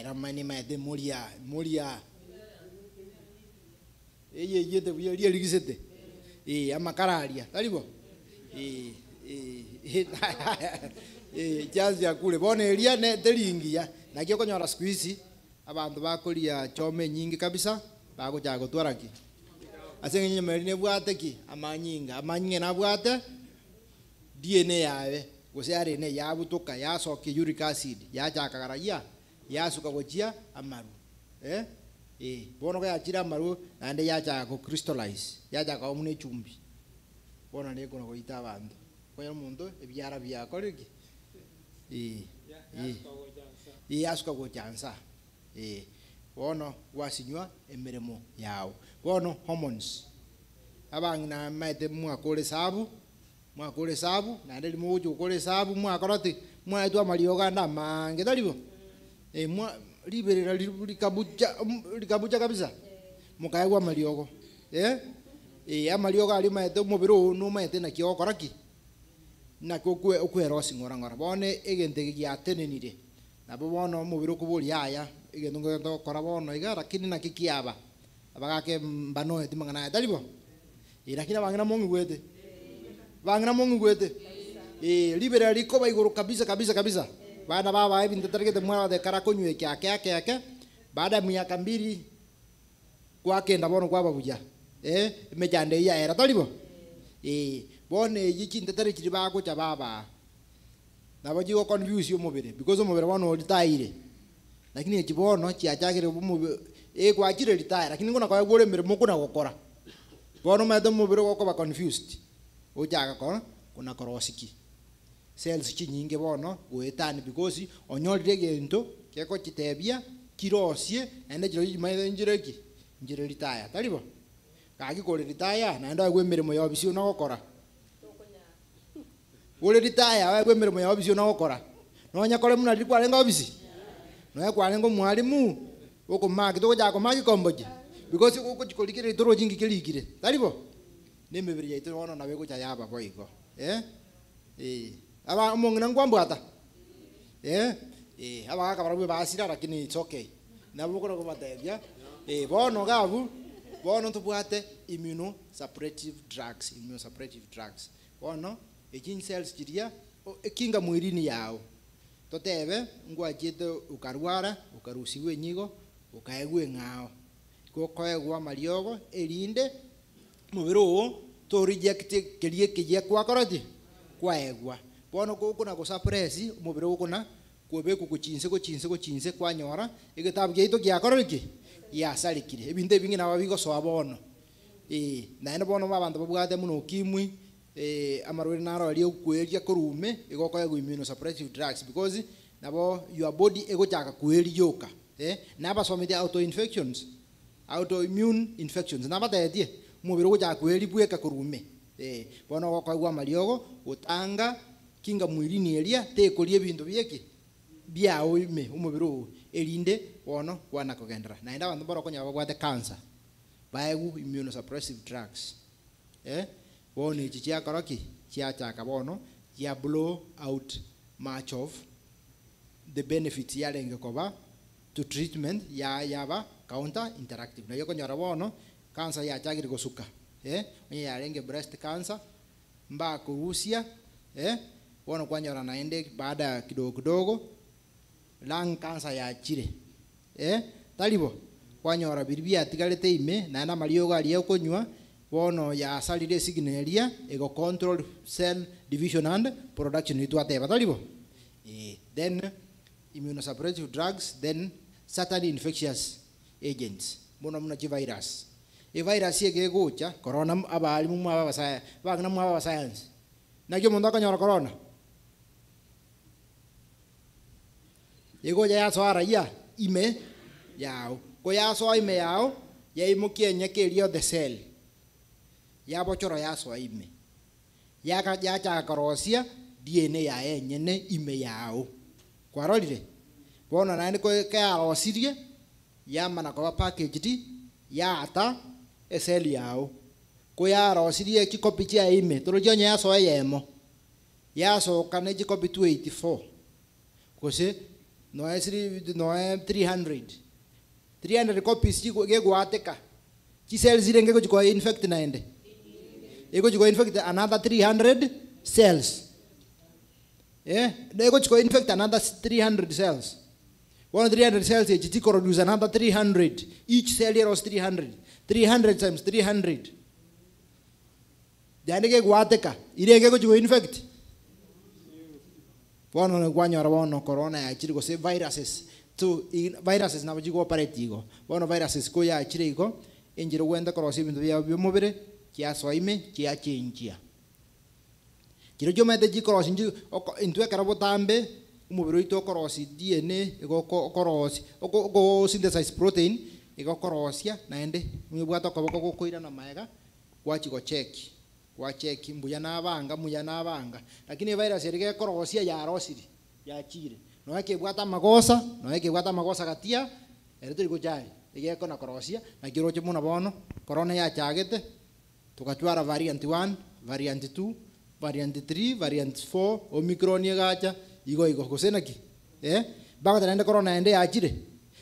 ramani ma de moria yete buya ligisete amakararia talibo jazi akule bone elia ne telingia na kyo konyora squeeze abantu bakolia chome nyingi kabisa bako jago twaraki asenye merine bwate ki amanyinga na bwate DNA yawe gosiare ne yabutuka yasoke uric acid yajakagaragia yasuka gojia amaru bono ga achira amaru ande yacha ko crystallize yacha ka omune chumbi bono ne kono goita abantu koyo mundo ebyara byakoreki yasuka gojansa bono wasinywa emeremo yao bono hormones abangina maite mwakole sabu na ndeli mujo kole sabu mwakoroti mwaitwa amalioga ndamange talibo mwa liberera likabuja kabisa mukayagwa maliogo amaliogo ali maite mubiro no maite na kiokoraki na kokwe okwero singorangora bone egente giatenenire na bono mubiro kubuli aya egento ngento korabono igara kini na kikiaba abagake mbano etimangana talibo lakini bangina mungu gwete liberera likoba iguru kabisa baada baba hivi nitatarikete mwana de karakonywe kyake baada ya miaka 2 kwake ndabono kwa babuja mejande ya era talibo bone yiki ntatarikiri bako cha baba nabo jigo confuse umubiri because umubiri wano retire lakini ekibono chiachagire umubiri kwachire retire lakini ngona kwa gore mirimo kuna gukora bono mede umubiri wako ba confused ujaga kora kuna korosiki cells chinyinge bono gwetani because onyorire gento keko chitebia kirosie ende jiro jimaithe njireki njire retire talibo kagi kore retire na ndo gwe mirimo yo bisi no gukora ule retire wa gwe mirimo yo bisi no gukora no nyakore muna ri kware ngobisi no kware ngo mwalimu uko magi to jako magi komboje because uko chikolikire itoro jingi kilikire talibo ne mibiri ya itoro ona nawe kucha yaba boiko aba mongina ngwambata aba akabara basira lakini it's okay nabo ko batebya bono gabu bono tubwate immunosuppressive drugs bono gene cells jiria ekinga mwirini yao totebe ngwajite ukarwara ukarusiwe nyigo ukaegwe ngao kokoegwa mariogo erinde mubiro to reject kelie kijia kwa koroti kwaegwa bono kuna ko suppress mubiro kuna kobe kuchinse kwanyora igitabu gito gya kororiki ya salikire ebinde bingi na babigo so abono na ene bono babantu babwate muno kimwi amarwere naro ali okweria kurume igoko ya immunosuppressive drugs because nabo your body egochaka kweri yoka naba somete autoimmune infections naba taetie mubiro gochaka kweri bweka kurume bono gokwa mariogo utanga kinga mwirini eria tekorie bintu bieki biao ime umubiro erinde bono kwana kugendera na enda bantu baroko nyaba gwate cancer baegu immunosuppressive drugs bono ichi chia koroki chia chaka bono chia blow out much of the benefits ya lenge koba to treatment ya yaba counter interactive na yoko nyara bono cancer ya chagiri gosuka ya lenge breast cancer mba kurusia bono kwanyora naende baada kidogo lung cancer ya chire talibo kwanyora biribia tigalete ime na na mariogo ali okonywa bono ya salire signalia ego control cell division and production itwateba talibo then immunosuppressive drugs then certain infectious agents bono muna chi virus virus yege gocha corona abali mu abasaya bagna mu abascience na gyo mondo akanyora corona yego ya swara ya ime yao ko ya so ime yao ya imukie nyekerio the cell ya bochoro ya so ime ya ka ya cha karosia DNA ya enyene ime yao kwarolire bona nani ko ka arosirie ya mana ko package di ya ata cell yao ko ya arosirie ki copy ya ime toro jonya ya so yemo ya so kana ji copy 284 ko se no es 300 copies ge gwateka chi cells irenge ko infect naende ego go infect another 300 cells ego go infect another 300 cells 300 cells it produce another 300 each cell here was 300 times 300 jane ge gwateka irenge go infect bono gwanyora bono corona ya chiri go se viruses to viruses na bajigo operate igo bono viruses ko ya chiri igo injiro wenda korosi bintu bya mubire kia soime kia chinchia kiro jomete jikorosi nji intwe karabotambe umubiro ito korosi DNA ego korosi go synthesize protein ego korosia naende mwibwato kaboko koira na maega kwachi go check mbuya na banga lakini virus erige korosia ya rosiri ya chire no yake bwata magosa gatia eretiri go jai ege kona korosia na kiro chimuna bono corona ya chagete tukachwara variant 1 variant 2 variant 3 variant 4 omicron yegacha igo kosenaki baga tende corona ende achire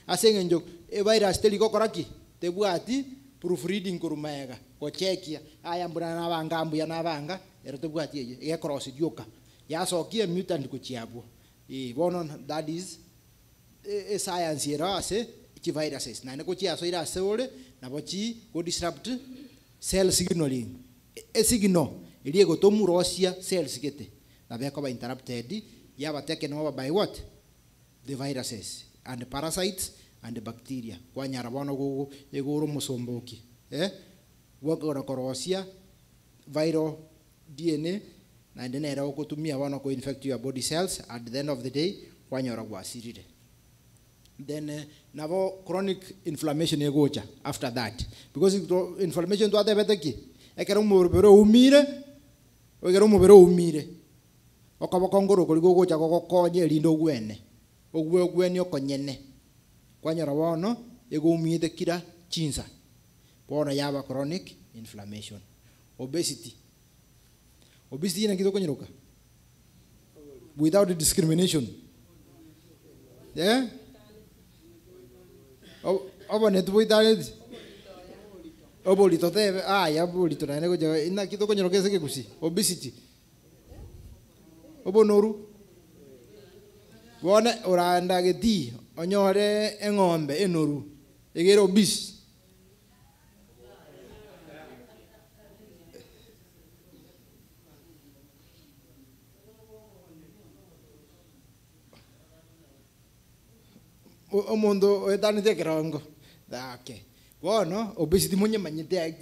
asenge njo virus teliko koraki tebwati proofreading kurumaega ko chekia aya mbura na banga ambuya na banga ero tebwati ye cross dioka ya sokie mutant ku chiabo bono that is a science era ase chi viruses na ne ko chia so ira sole na bochi go disrupt cell signaling signal iliego tomurosia cells gete na beko ba interrupted yaba taken over by what? The viruses and the parasites and the bacteria. Kwa nyara bono go egoro musomboki. Wakora korosia viral DNA na ndenera okutumia bono ko infect your body cells at the end of the day kwa nyara gwasirire. Then navo chronic inflammation egocha after that, because inflammation to ate beteki ekero umubero umire okabo kongoro kori gogocha gokonye lindo gwene ogwene okonyene kwanyara bono ego umide kira chinsa bono yaba chronic inflammation. Obesity ina kido konyiruka without discrimination. Obone tu without obolito tebe ya bolito na nego ina kido konyiruka ese kekusi obesity obonoru bone uranda geti onyore eng'ombe enoru egero obese. Omondo etanite kerongo okay bono obesity munye manyite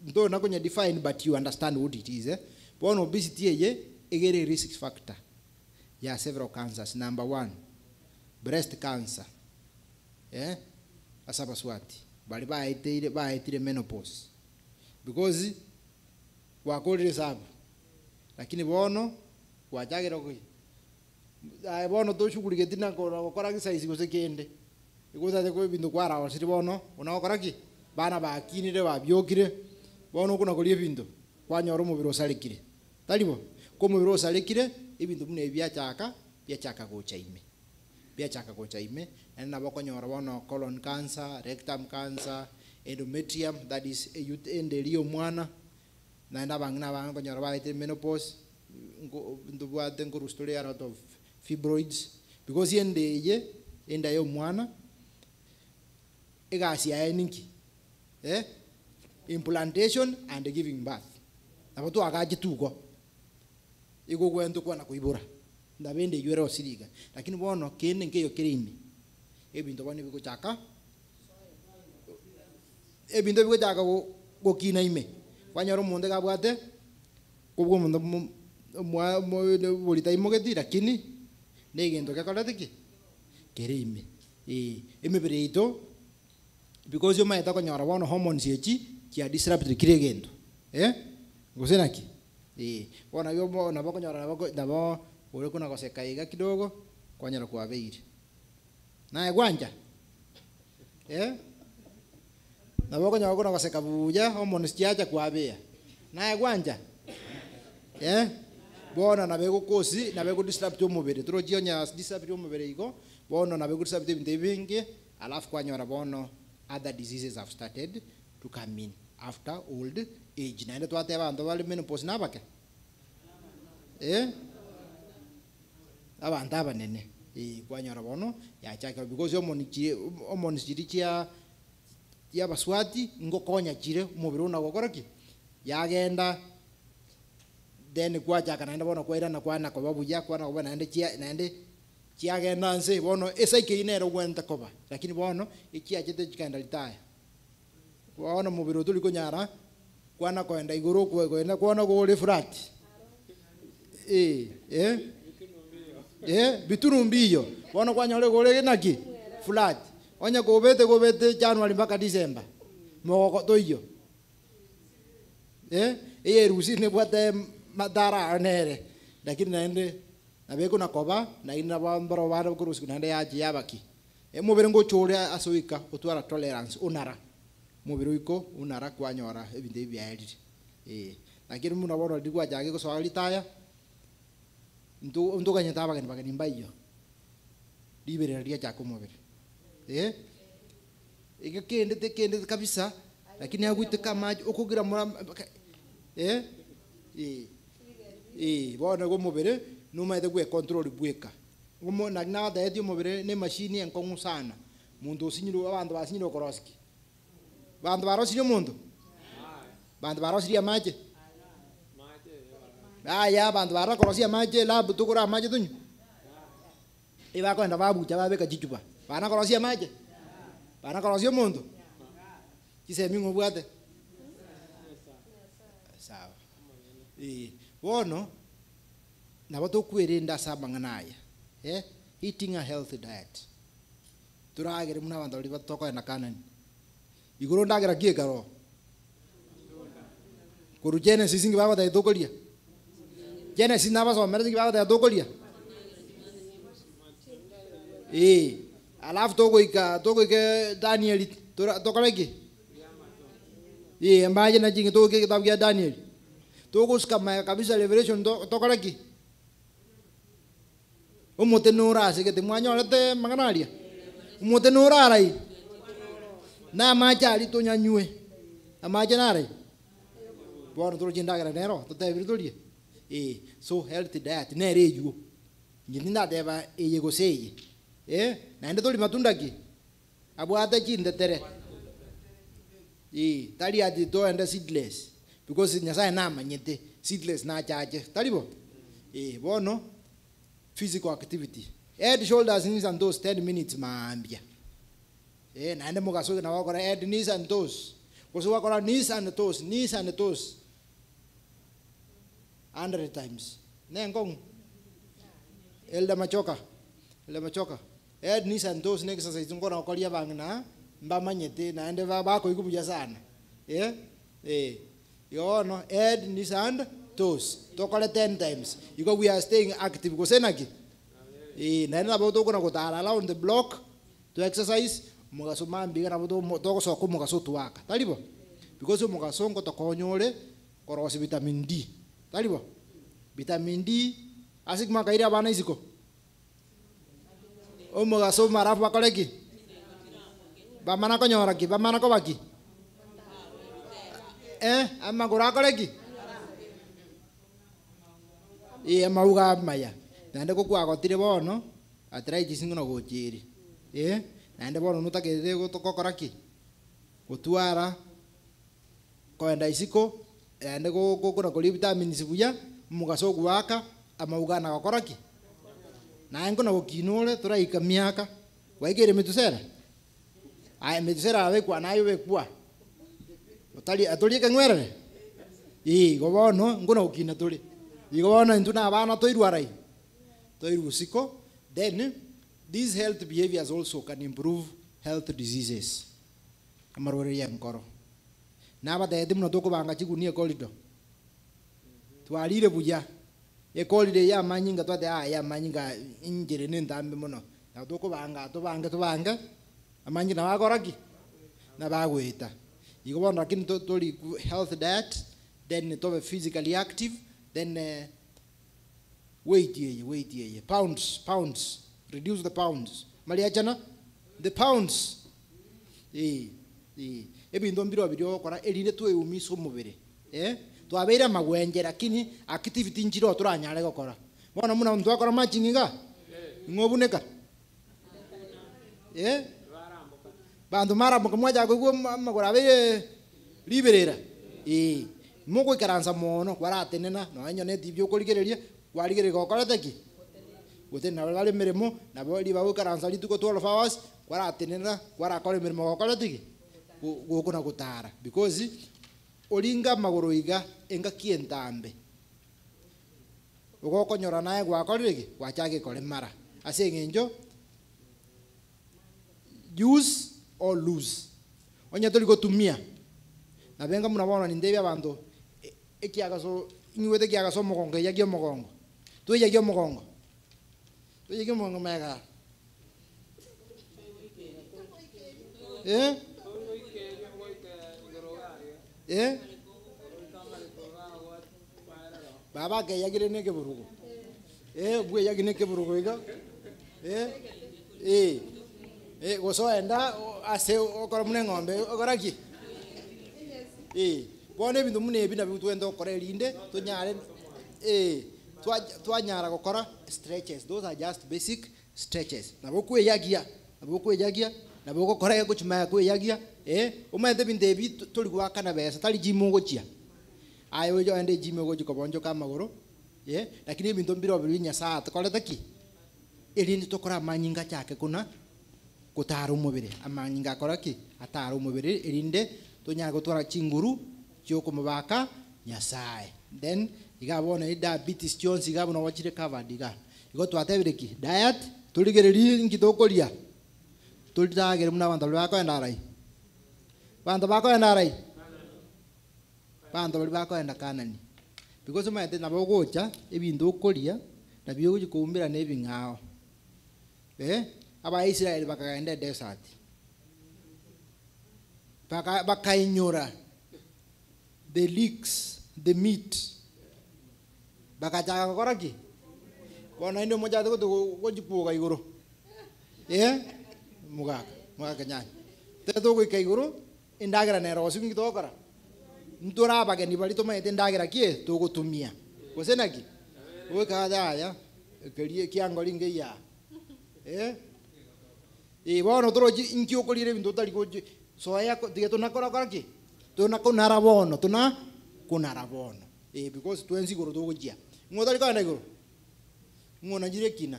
ndo na konya define, but you understand what it is. Bono obesity eye egere risk factor ya several cancers. Number 1, breast cancer. Asaba swati bali baitire menopause because wakolire sabu, lakini bono wajagera ko bono to shughuli tina gukora gisize gose kende igutate ko bintu kwara osiri bono unakora ki bana bakinire babyokire bono kuna kolie bintu kwanyora umubiri osalikire talibo ko umubiri osalikire ibintu mune byachaka gocha ime na bakonyora bono colon cancer, rectum cancer, endometrium, that is endelio mwana na ndabangina konyora baite menopause ndu bwate ngurustole a lot of fibroids because enda yo mwana egasi ya ninki implantation and giving birth abato agaje tuko iko kwento kwa na kuibura ndabende yure osiriga, lakini bono kene ngeyo kirimi ebintu bone bikuchaka gokina ime kwanyoro munde gabwate kubwo mundu mwa bolita imogeti, lakini negendo kakolete ki kirimi emebere ito because yo maeta konyora bono hormones echi kia disrupt kiregendo gosenaki bona yo bona bakonyora nabo ore kuna koseka iga kidogo kwanyara kwa beire nae gwanja nabo konyara kuna koseka buja hormones chiacha kwa bea nae gwanja bona nabego kosi nabego disrupt umubiri turojio nya disrupt umubiri igo bona nabego disrupt ibintu bingi alafu kwanyara bono other diseases have started to come in after old age. Na ndo twate abantu bali menopause nabake abantu abanene kwanyara bono yachaka because hormones chirichia ya baswati ngokonya chire umubiri unagokora ki yagenda then kwachaka naenda bono kwera na kwana kwa babu ya kwana kwa naende chiagenda nse bono esaike inero gwenta koba, lakini bono ikiachete chikaenda litaya bono mubiri tuli kunyara kwana kwenda iguru kwenda kwana gole flat biturumbiyo bono kwanyole gole naki flat onya gobete January mpaka December mogoko toyo rusi ne bwate madara anere, lakini naende nabeko nakoba na ina bambaro bana kurusi kunande yaji yabaki mubiri ngo chore asoika utwara tolerance unara mubiri uko unara kwanyora ebinde byayiri lakini muna bono digwa jage ko swali taya ndu kanya taba bagani mbayo libere ria jako mubiri ikakende kabisa, lakini agwite kama okugira mura bona go mubiri numa gwe control bweka ngomo na daedio mubiri ne machine enkongu sana mundu usinyiro abantu basinyiro koroski bantu barosiri mundu bantu barosiri amaje aya bantu barakorosia mache labu tukura mache tunyu ibakwenda babucha babeka chichupa banakorosia mache banakorosia muntu kisemi ngobwate sawa bono nabo tukwirinda sabang'anaya eating a healthy diet turagere muna bantu bali batoko na kanani iguru ndagira kiekaro kuru Genesis ngi baba taitokolia Genesis naba so merezi baba taitokolia alafu toko ika Daniel tokaleki mbaje na jingi toko kitabu ya Daniel toko skama kabisa Revelation tokaleki umotenura sekete mwanyolete maganalia umotenura rai na majali to nyanyue amaje nare bono to jindagira nero to te virtulie so healthy diet nere yuo nyinda deba yego seye naende tuli matunda ki abwata chinde tere tali ati to enda seedless because nyasaye na manyete seedless na chache talibo bono physical activity head shoulders knees and toes 10 minutes maambia naende mugasoke na wakora head knees and toes kuso wakora knees and toes 100 times nengong elda machoka head knees and toes next exercise ngora okolia bangna mbamanyete naende bako ikubuja sana yono head knees and toes tokole 10 times because we are staying active kusenaki naenda boto kuna kutala around the block to exercise mugasoma mbiga na boto toko soko mugasotu waka talibo because mugasongo tokonyole korosi vitamin D talibo vitamin D asikma kaira bana isiko mugasoma rafu bakoleki bamana konyora ki bamana ko baki amma gura koleki mauga maya nande ko kwa gotire bono arthritis ngono gochiri nande bono nutakete gutokokora ki gutwara koenda isiko nande ko kuna ko vitamins buya mugasoku waka amauga na gokora ki na ngona gokinole turaika miaka waigere mitusera mitusera awe kwa nayo we kwa utali atulike ngwere go bono ngona gokina tuli igona ntuna abana toirwarai toirusiko then these health behaviors also can improve health diseases amarore ya nkoro naba dede muno toko banga chikunie corridor twalire buya corridor ya manyinga twate ya manyinga injire nendambe muno na toko banga to amanyi na bagoraki na bagweta igobona lakini toli health diet then to physically active then weight ye pounds reduce the pounds maliachana the pounds ebindo mbiro bidio kora elinde tu eumiso mubere twabera magwenje lakini activity njiro turanyare gukora bona muna muntu akora machinga ngobuneka bandu mara mukamaja gwo magora be liberera mugo ikaranza mono kwaratenena no anyone tibyo kurigereria kwarigereria gokora teki gutena bali mirimo na bali bawo karanza lituko 12 hours kwaratenena kwarakora mirimo gokora teki gukuna gutara because olinga magoro iga enga kientambe ugokonyora naye gwakorege gwachage kore mara asengenjo use or lose onya tuli gotumia na benga munabona nindebe abantu ekiagaso inywete kiagaso mogongo yagyo mogongo tuyagyo mogongo mega baba ke yagire ne ke burugo bwe yagine ke burugo iga goso enda ase okora mune ngombe okora ki bone bintu mune bina bitu endo okora elinde tunyare twanyara gukora stretches. Those are just basic stretches. Nabo kweyagia nabo gukora yego chuma kweyagia umaende binde bi tuli gwaka na besa tali gym gochia ayo jo ende gym gochi kobonjo ka magoro lakini ebinto mbiro binya saa tukorete ki erindi tokora amanyinga chake kuna kutara umubiri amanyinga akora ki atara umubiri erinde tonyaga gutwara chinguru cyoko mubaka nyasaye then igabona diabetes Jones igabona wachire covered igo twatebire ki diet tuligereri ngitokoria tulitagere muna bantu bako endarai bantu bako endarai bantu bako enda kanani because maete nabo gocha ebintu okoria na byo gikumbira nebingao aba Israel bakagenda desert bakainyora the leeks the meat bakajaga koraki bona ino moja to gojipuga iguru mugaka nyanya teto go ikaiguru indagira nero osingi tokora ntura bageni bali to maete ndagira kie to gutumia gosenaki we kada ya kerie kiango linge ya bono toroji inki okorire bintu tari go soya tigeto nakora koraki to nakonara bono tuna kunara bono because twenzi guru to gojia ngotari kana iguru ngona jire kina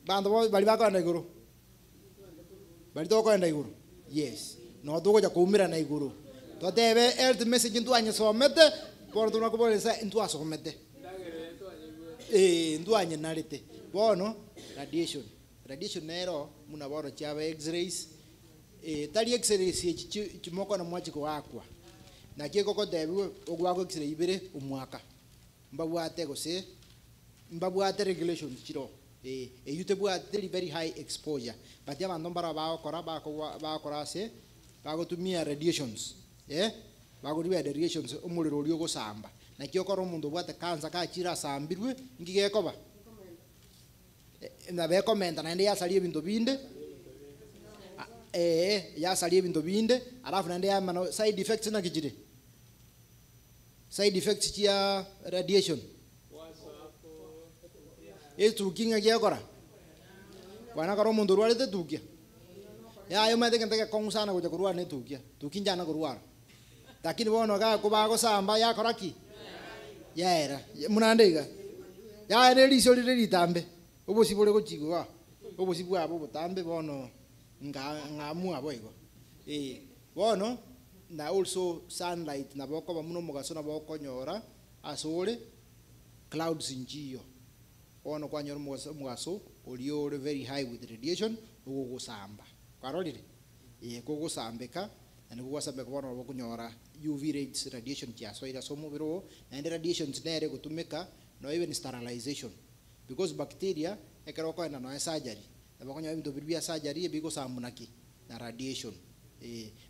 bando bali bakana iguru bali to kwenda iguru yes no to goja kuumira na iguru to debe health message ntu anye somete por tu nakubolesa ntu asomete ntu anye narite bono radiation nero muna bono chaba x-rays tali x-rays chimoko na mwachi ko akwa na kieko ko debi ogwako x-ray ibere umwaka mbabwate gose mbabwate regulations chiro yute bwate very high exposure but ya bando bara bakora se bagotumia radiations bagotumia radiations umuriro uri gusamba na kioko ro mundu bwate kanza ka chira sambirwe ngigeko ba na be komenta na ndia sali bintu binde ya sali bintu binde alafu na ndia mano side effects na kijire side effects chia radiation tukinga giakora wana karo mundu rwalete tukia ya yo mate kenteke kongusana goja kurwa ne tukia tukinja na kurwa lakini bono ga kubago samba ya koraki ya era munandega ya ere liso litambe obosi bole gochigwa obosi bwabo butambe bono ngamu abo igo bono na also sunlight na boko bamuno mugaso na boko nyora asole clouds injio ono kwa nyoro mugaso oliore very high with radiation ugusamba karolire kugusambeka and kugusambeka bono boko nyora UV rays radiation kiaso ira somo biro and radiations nere gutumika no even sterilization because bacteria ekero ko na no surgery bako nyo ibintu bibia surgery biko samunaki na radiation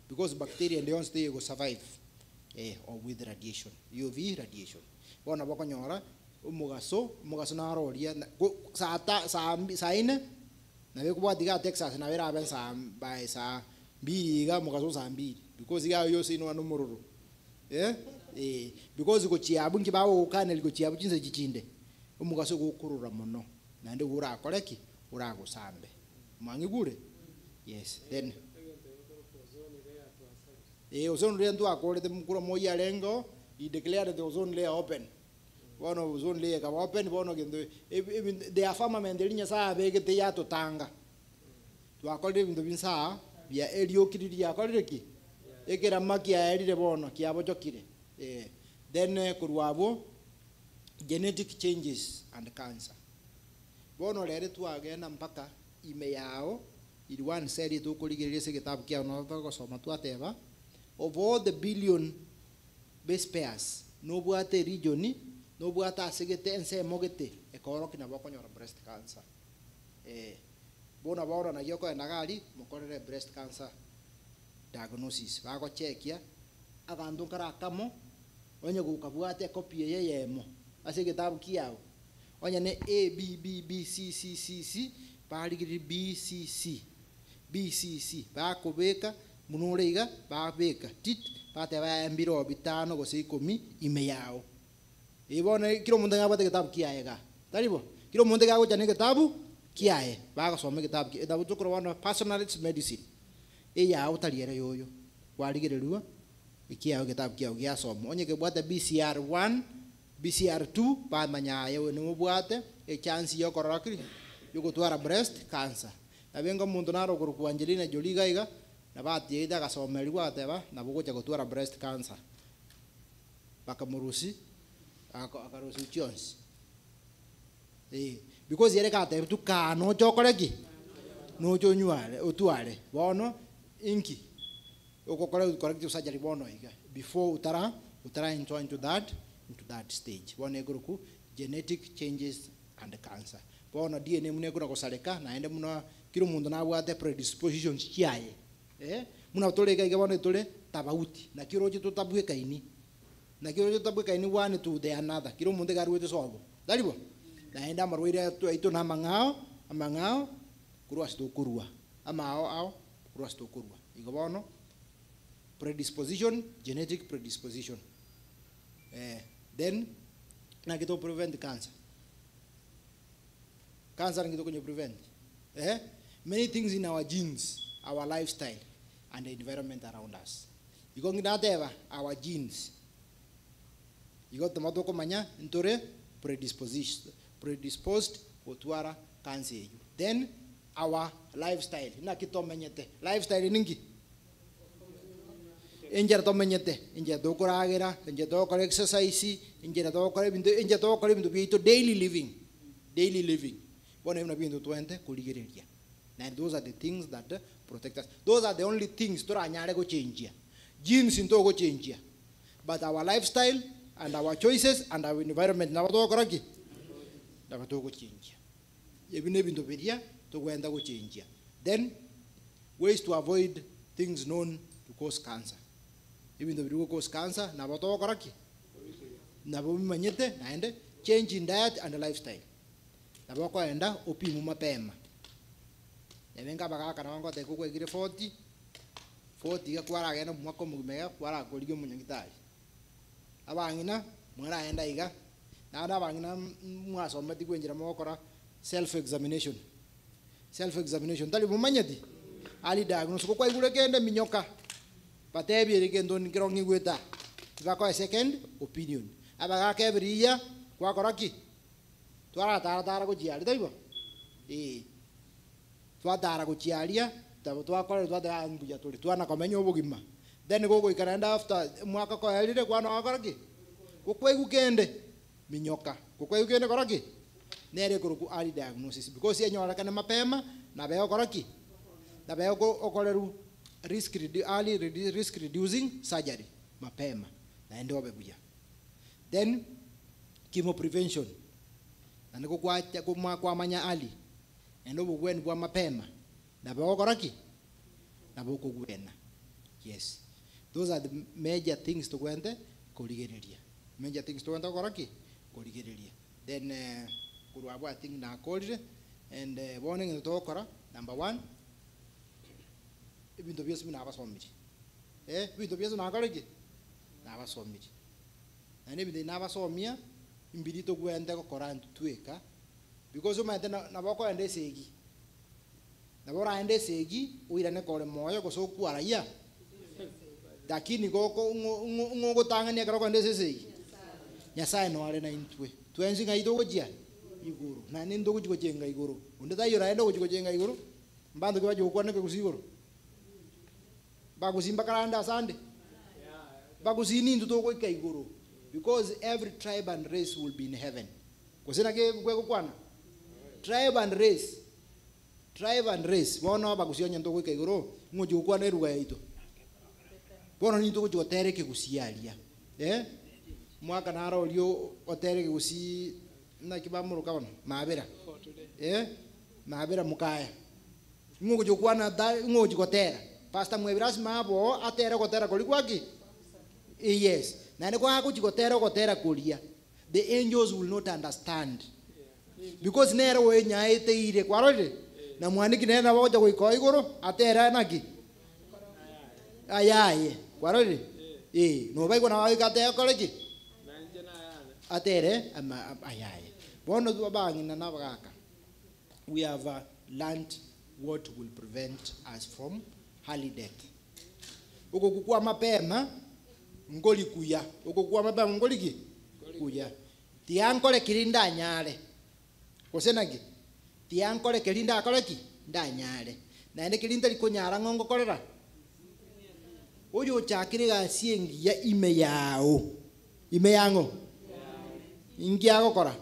because bacteria they don't stay go survive or with radiation UV radiation bona bako nyora umugaso na roria saa ine na beko bwadiga Texas na bera ben saa by saa biga mugaso saa mbili because ya yo sino anu mururu because go chiabu nkibawo kana liko chiabu chinze chichinde umugaso go kurura muno na ndi ura koreki ura go sambe mangigure yes then ozone layer ndo akore te mukuro moya lengo I declare the ozone layer open one of ozone layer ka open bono gendo they are firmament linya saa bege te ya totanga to akore bindo binsa bia elio kiriri akore ki ekera makia elire bono kiabo jokire then kurwabo genetic changes and cancer bono lere tu agenda mpaka ime yao ili one seri tu kuligiria se kitabu kia no to soma tu ateba of all the billion base pairs no buate regioni no buata segete ense mogete ekoro kina bako nyora breast cancer bona bora na yoko na gali mukorere breast cancer diagnosis bako chekia agandu kara kamo onye gukabuate copy yeyemo ase kitabu kiao onye ne A B B B C C C C baligiri B C C BCC bakubeka munureiga babeka tit bate bayambiro bitano gose 10 ime yao ibone kilo munde ngabate kitabu kiaega taribo kilo munde gago jane kitabu kiae baga some kitabu kitabu tukro wana personality medicine yao taliere yoyo waligire ruwa ikiao kitabu kiao giasomo onye ke bwata BCR1 BCR2 bamanya yewe nimubwate e chance yo korokri yogutwara breast cancer abenga muntu naro ku Angelina Jolie gaiga na batie ida gasomeri gwateba na bugocha gutwara breast cancer bakamurusi akarusi chionsi because yere kate tu kano chokoreki no chonyuare otware bono inki okokora corrective surgery bono iga before utara into that stage bono egruku genetic changes and cancer bono DNA mune gura kosaleka na ende muno kiro mundu na bwate predispositions chiaye muna toleka iga bono tole tabauti na kiro chitu tabwe kaini na kiro chitu tabwe kaini one to the another kiro mundu garwete sobo dalibo na enda marwire ito na amangao kurwa sto kurwa amao kurwa sto kurwa iga bono predisposition, genetic predisposition. Then, na kita prevent cancer. Cancer kita kena prevent. Many things in our genes, our lifestyle, and the environment around us. Iko ngina teva our genes. Iko tomato komanya ntore predisposed otuara cancer. Then our lifestyle. Na kita menyete lifestyle ningi. Injera to menyete injera to koragera injera to kore exercise injera to kore bintu bito daily living bona ina bintu 20 kuligereria. Now those are the things that protect us. Those are the only things to anyare go change. Genes into go change. But our lifestyle and our choices and our environment na to koraki na to go change. Ebine bintu bedia to go enda go change. Then ways to avoid things known to cause cancer. Even though we cause cancer, na bato koraki, na bumi manyete, na ende change in diet and lifestyle. Na bako enda opi mumapema. Na venga baka kana wango te kuko egire 40 ya kwara gena mwako mumega kwara kolige munyangitali. Abangina mwara enda iga. Na abangina mwaso mati kwenjira mwokora self examination. Tali mumanyeti. Ali diagnose ko kwa igure kende minyoka. Patebi erikendo nkirongi gweta ibako second opinion abaga kebriya kwa koraki twara ko jiali taibo twatara ko jialia tabo twakora twatara mbuya tuli twana komenya obugima then gogo ikaranda after mwaka ko yalire kwa no koraki kokwegu kende minyoka kokwegu kende koraki nere kuruku early diagnosis because yenyora kana mapema na beyo koraki na beyo okoleru early risk reducing surgery mapema na ende obebuya. Then chemo prevention na niko kwa manya early ende obugweni bwa mapema na bakoraki na boko gwena. Yes, those are the major things to gwente koligereria. Major things to gwente koraki koligereria. Then kurwa thing na kolire and warning to okora number 1 ibintu byose binabasomiri ibintu byose nakoreki nabasomiri nane ibintu nabasomia imbiri to gwende gukora ntweka because umate nabako ende segi nabora ende segi uirane kore moyo goso kwara lakini goko ngogotangania karo ende segi nyasaye no ale na intwe twenzi ngaido gojia iguru nane ndo kujenga iguru unde tayora ende kujenga iguru mbando kwa joko ne kusiguru bagusimba karanda sande bagusini nduto ko ikaiguru because every tribe and race will be in heaven kusina ke kwana tribe and race bona bagusionya ndo ko ikaiguru ngoju kwa ne ruga ito bona ni ndo ko tere ke gusialia mwaka naro lio otere ke gusi na kibamuru kabona mabera mabera mukaya ngoju kwa na ngoju ko tere Pastor Mwebiras mabo atera kotera kolikwaki. Yes. Na ne kwa kotera kolia. The angels will not understand. Because nero we nyaete ire kwarode. Na mwaniki nena wacha ko igoro atera naki. Ayaye. Kwarode. No bai kona wa katera koleki. Atere ayaye. Bono tubangi na nabaka. We have learned what will prevent us from early death. Ukokukua mapema ngoli kuya. Ukokukua mapema ngoli ki? Kuya. tiankole kirinda nyale kosenagi tiankole kirinda akoleki ndanyale naende kirinda likonyara ngongo kolera oyo chakire gasiengi ya ime yango ingia gokora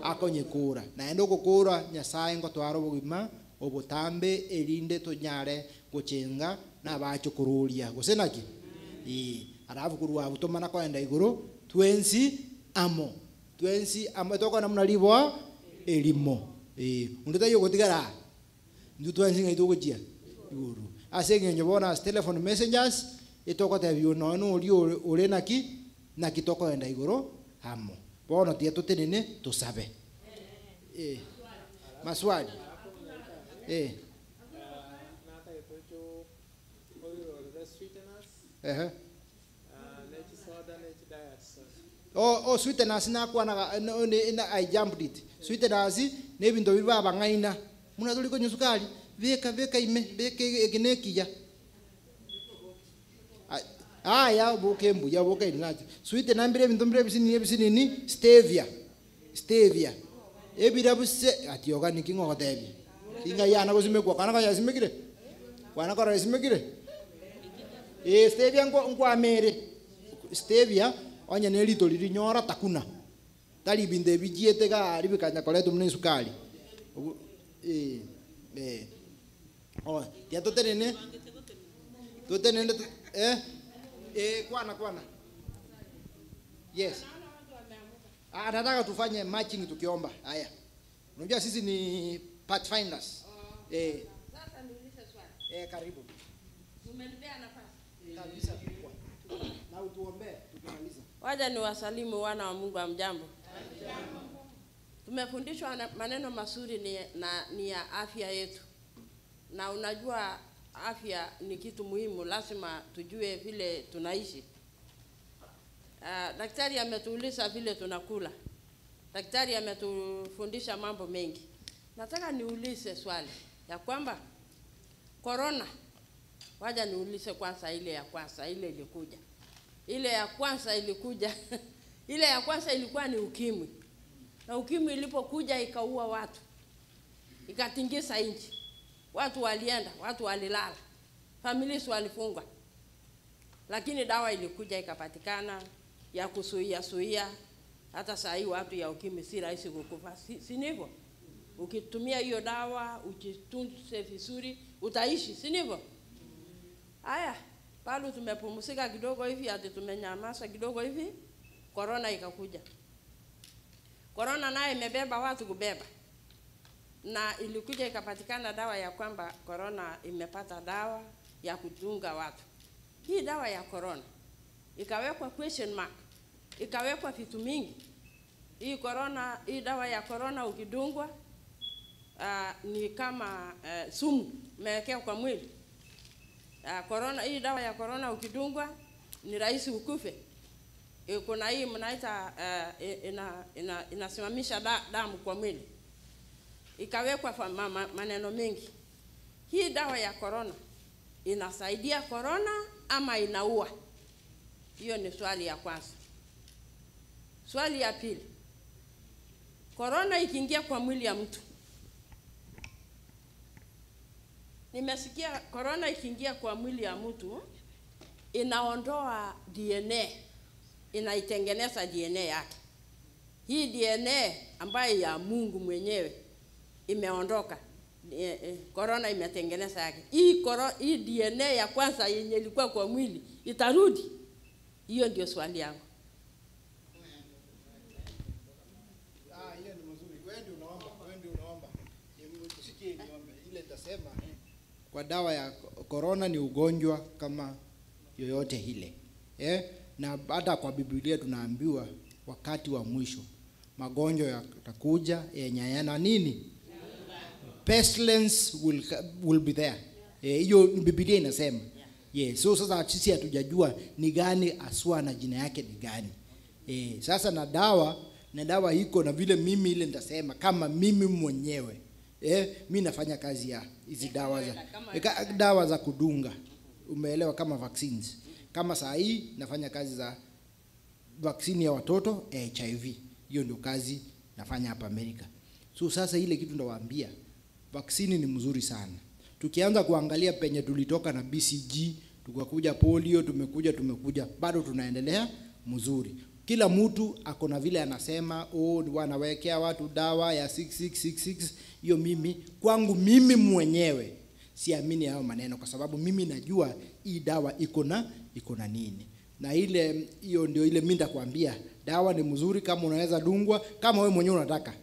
akonyekura naende gukura nyasaye ngo twaro bugima obutambe erinde tonyare guchenga nabacho kururia gosenaki arafu kurwa butomana kwenda iguru twensi amo toko namna libwa elimo undeta yo gotigara ndu twensi ngai tugujia iguru asenge nyobona telephone messengers itoko te bio no uri naki toko enda iguru amo bono tie tutenene tusabe maswali sweetness na kwa na I jumped it sweetness ne bintu biba bangaina muna tuli ko nyusukali veka ime veka egenekia ya boke mbuya boke inaje sweet nambire bintu mbire bisinini stevia ebira buse ati organic ngotebi kinga yana kusime kwa kana kaya simekire kwana kora simekire stevia ngwa mere stevia onya ne lito liri nyora takuna tali binde bijiete ga libikanya koletu mne sukali ya tutenene kwana yes nataka tufanye matching tukiomba haya unajua sisi ni pathfinders Sasa niulize swali. Karibu Umenipea nafasi kabisa na utuombee tukimaliza. Waja ni wasalimu wana wa Mungu, amjambo. Tumefundishwa maneno mazuri ni ya afya yetu. Na unajua afya ni kitu muhimu, lazima tujue vile tunaishi. Daktari ametuuliza vile tunakula. Daktari ametufundisha mambo mengi. Nataka niulize swali ya kwamba corona, waja niulize kwanza ile ya kwanza, ile ilikuja. Ile ya kwanza ilikuja ile ya kwanza ilikuwa ni ukimwi. Na ukimwi ilipokuja ikaua watu, ikatingisa nchi. Watu walienda, watu walilala, familia walifungwa. Lakini dawa ilikuja ikapatikana ya kuzuia. Hata saa hii watu ya ukimwi si rahisi kukufa, si ndivyo? Ukitumia hiyo dawa, ujitunze vizuri, utaishi, si ndivyo? Haya, pale tumepumzika kidogo hivi, hadi tumenyamaza kidogo hivi, corona ikakuja. Corona naye imebeba watu kubeba. Na ilikuja ikapatikana dawa ya kwamba corona imepata dawa ya kudunga watu. Hii dawa ya corona ikawekwa question mark, ikawekwa vitu mingi. Hii dawa ya corona ukidungwa ni kama sumu umewekea kwa mwili. Hii dawa ya corona ukidungwa ni rahisi ukufe. Kuna hii mnaita inasimamisha damu kwa mwili. Ikawekwa maneno mengi. Hii dawa ya corona inasaidia corona ama inaua? Hiyo ni swali ya kwanza. Swali ya pili, corona ikiingia kwa mwili ya mtu, nimesikia corona ikiingia kwa mwili ya mtu inaondoa DNA, inaitengeneza DNA yake. Hii DNA ambayo ya Mungu mwenyewe imeondoka, corona imetengeneza yake. Hii DNA ya kwanza yenye ilikuwa kwa mwili itarudi? Hiyo ndio swali yangu. Hiyo ni mzuri. Wewe ndio unaomba. Tusikie niombe. Ile nitasema kwa dawa ya corona ni ugonjwa kama yoyote ile. Na hata kwa Biblia tunaambiwa wakati wa mwisho magonjwa yatakuja yenye yana nini? Pestilence will be there. Hiyo Biblia inasema. So sasa sisi hatujajua ni gani aswa na jina yake ni gani. Sasa na dawa iko na vile mimi ile nitasema kama mimi mwenyewe. Mimi nafanya kazi ya hizi dawa za kudunga. Umeelewa, kama vaccines. Kama saa hii nafanya kazi za vaccine ya watoto HIV. Hiyo ndio kazi nafanya hapa Amerika. So sasa ile kitu ndawaambia, vaccine ni mzuri sana. Tukianza kuangalia penye tulitoka na BCG, tukakuja polio, tumekuja, bado tunaendelea mzuri. Kila mtu akona vile anasema, wanawekea watu dawa ya 6666. Hiyo kwangu mimi mwenyewe siamini hayo maneno, kwa sababu mimi najua hii dawa iko na nini. Na hiyo ndio ile mimi nitakwambia, dawa ni mzuri kama unaweza dungwa, kama wewe mwenyewe unataka.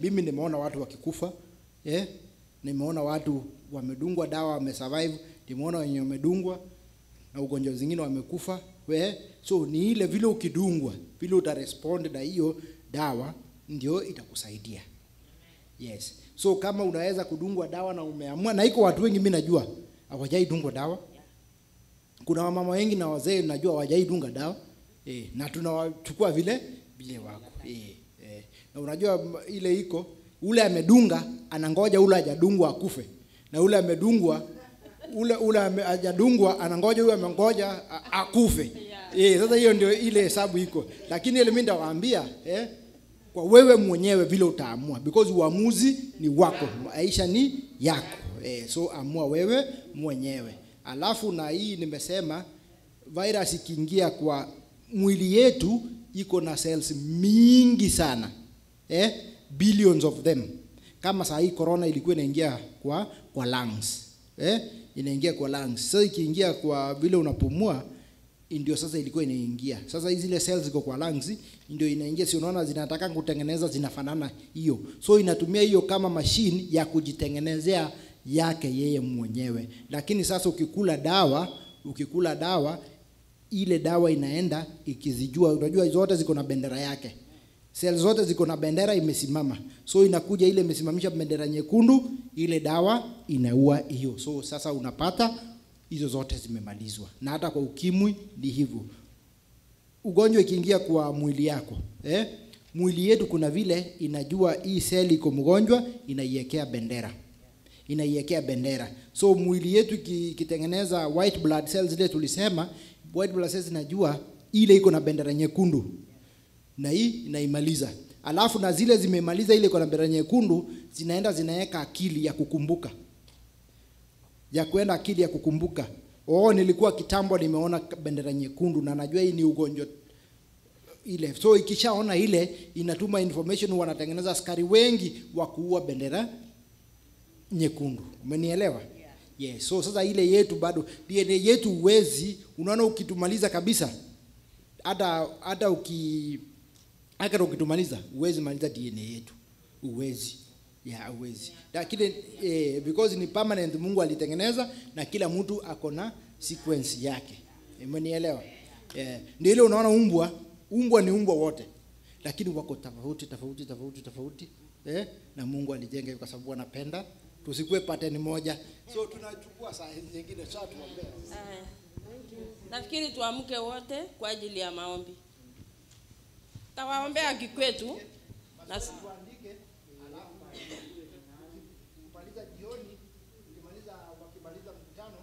Mimi nimeona watu wakikufa. Nimeona watu wamedungwa dawa wamesurvive, nimeona wenye wamedungwa na ugonjwa zingine wamekufa. So ni ile vile ukidungwa, vile utarespond na hiyo dawa ndio itakusaidia. Yes. So kama unaweza kudungwa dawa na umeamua, na iko watu wengi mimi najua hawajai dungwa dawa. Kuna wamama wengi na wazee najua hawajai dunga dawa. Na tunawachukua vile wako. Na unajua ile iko, ule amedunga anangoja ule hajadungwa akufe. Na ule amedungwa ule hajadungwa anangoja ule amengoja akufe. Sasa hiyo ndio ile hesabu iko. Lakini ile mimi ndawaambia, kwa wewe mwenyewe vile utaamua, because uamuzi ni wako, maisha ni yako. So amua wewe mwenyewe. Alafu na hii nimesema, virus ikiingia kwa mwili yetu iko na cells mingi sana. Billions of them. Kama saa hii corona ilikuwa inaingia kwa lungs. Inaingia kwa lungs. Sasa ikiingia kwa vile unapumua, ndio sasa ilikuwa inaingia. Sasa hizi zile cells ziko kwa lungs ndio inaingia, si unaona zinataka kutengeneza zinafanana hiyo. So inatumia hiyo kama machine ya kujitengenezea yake yeye mwenyewe. Lakini sasa ukikula dawa ile dawa inaenda ikizijua, unajua zote ziko na bendera yake. Cells zote ziko na bendera imesimama. So inakuja ile imesimamisha bendera nyekundu, ile dawa inaua hiyo. So sasa unapata hizo zote zimemalizwa. Na hata kwa ukimwi ni hivyo. Ugonjwa ikiingia kwa mwili yako, mwili yetu kuna vile inajua hii cell iko mgonjwa, inaiwekea bendera. So mwili yetu ikitengeneza white blood cells, zile tulisema white blood cells inajua ile iko na bendera nyekundu, na hii inaimaliza. Alafu na zile zimemaliza ile iko na bendera nyekundu, zinaweka akili ya kukumbuka. Nilikuwa kitambo nimeona bendera nyekundu na najua hii ni ugonjwa ile. So ikishaona ile inatuma information, wanatengeneza askari wengi wa kuua bendera nyekundu. Umenielewa? Yes. So sasa ile yetu bado DNA yetu uwezi, unaona ukitumaliza kabisa, hata ukitumaliza uwezi maliza DNA yetu. Uwezi. Uwezi. Lakini because ni permanent, Mungu alitengeneza na kila mtu akona sequence yake. Umenielewa? Ndio ile unaona umbwa ni umbwa wote, lakini wako tofauti. Na Mungu alijenga kwa sababu anapenda tusikue pattern moja. So tunachukua saa nyingine saa tuombea. Nafikiri tuamke wote kwa ajili ya maombi. Tawaombea kikwetu na tuandike, alafu kumaliza jioni, wakimaliza mkutano,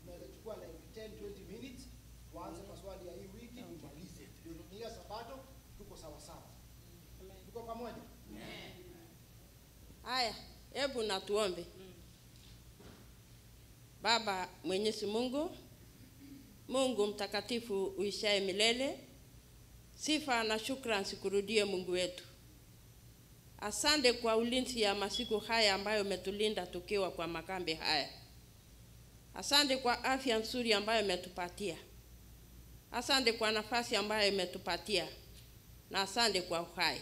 tunaweza chukua like 10-20 minutes, waanze maswali ya hii wiki tumalize. Ndio Sabato tuko sawa sawa. Tuko pamoja? Haya, hebu na tuombe. Baba Mwenyezi Mungu, Mungu mtakatifu uishaye milele, sifa na shukrani sikurudie Mungu wetu. Asante kwa ulinzi ya masiku haya ambayo umetulinda tukiwa kwa makambi haya. Asante kwa afya nzuri ambayo umetupatia. Asante kwa nafasi ambayo umetupatia. Na asante kwa uhai.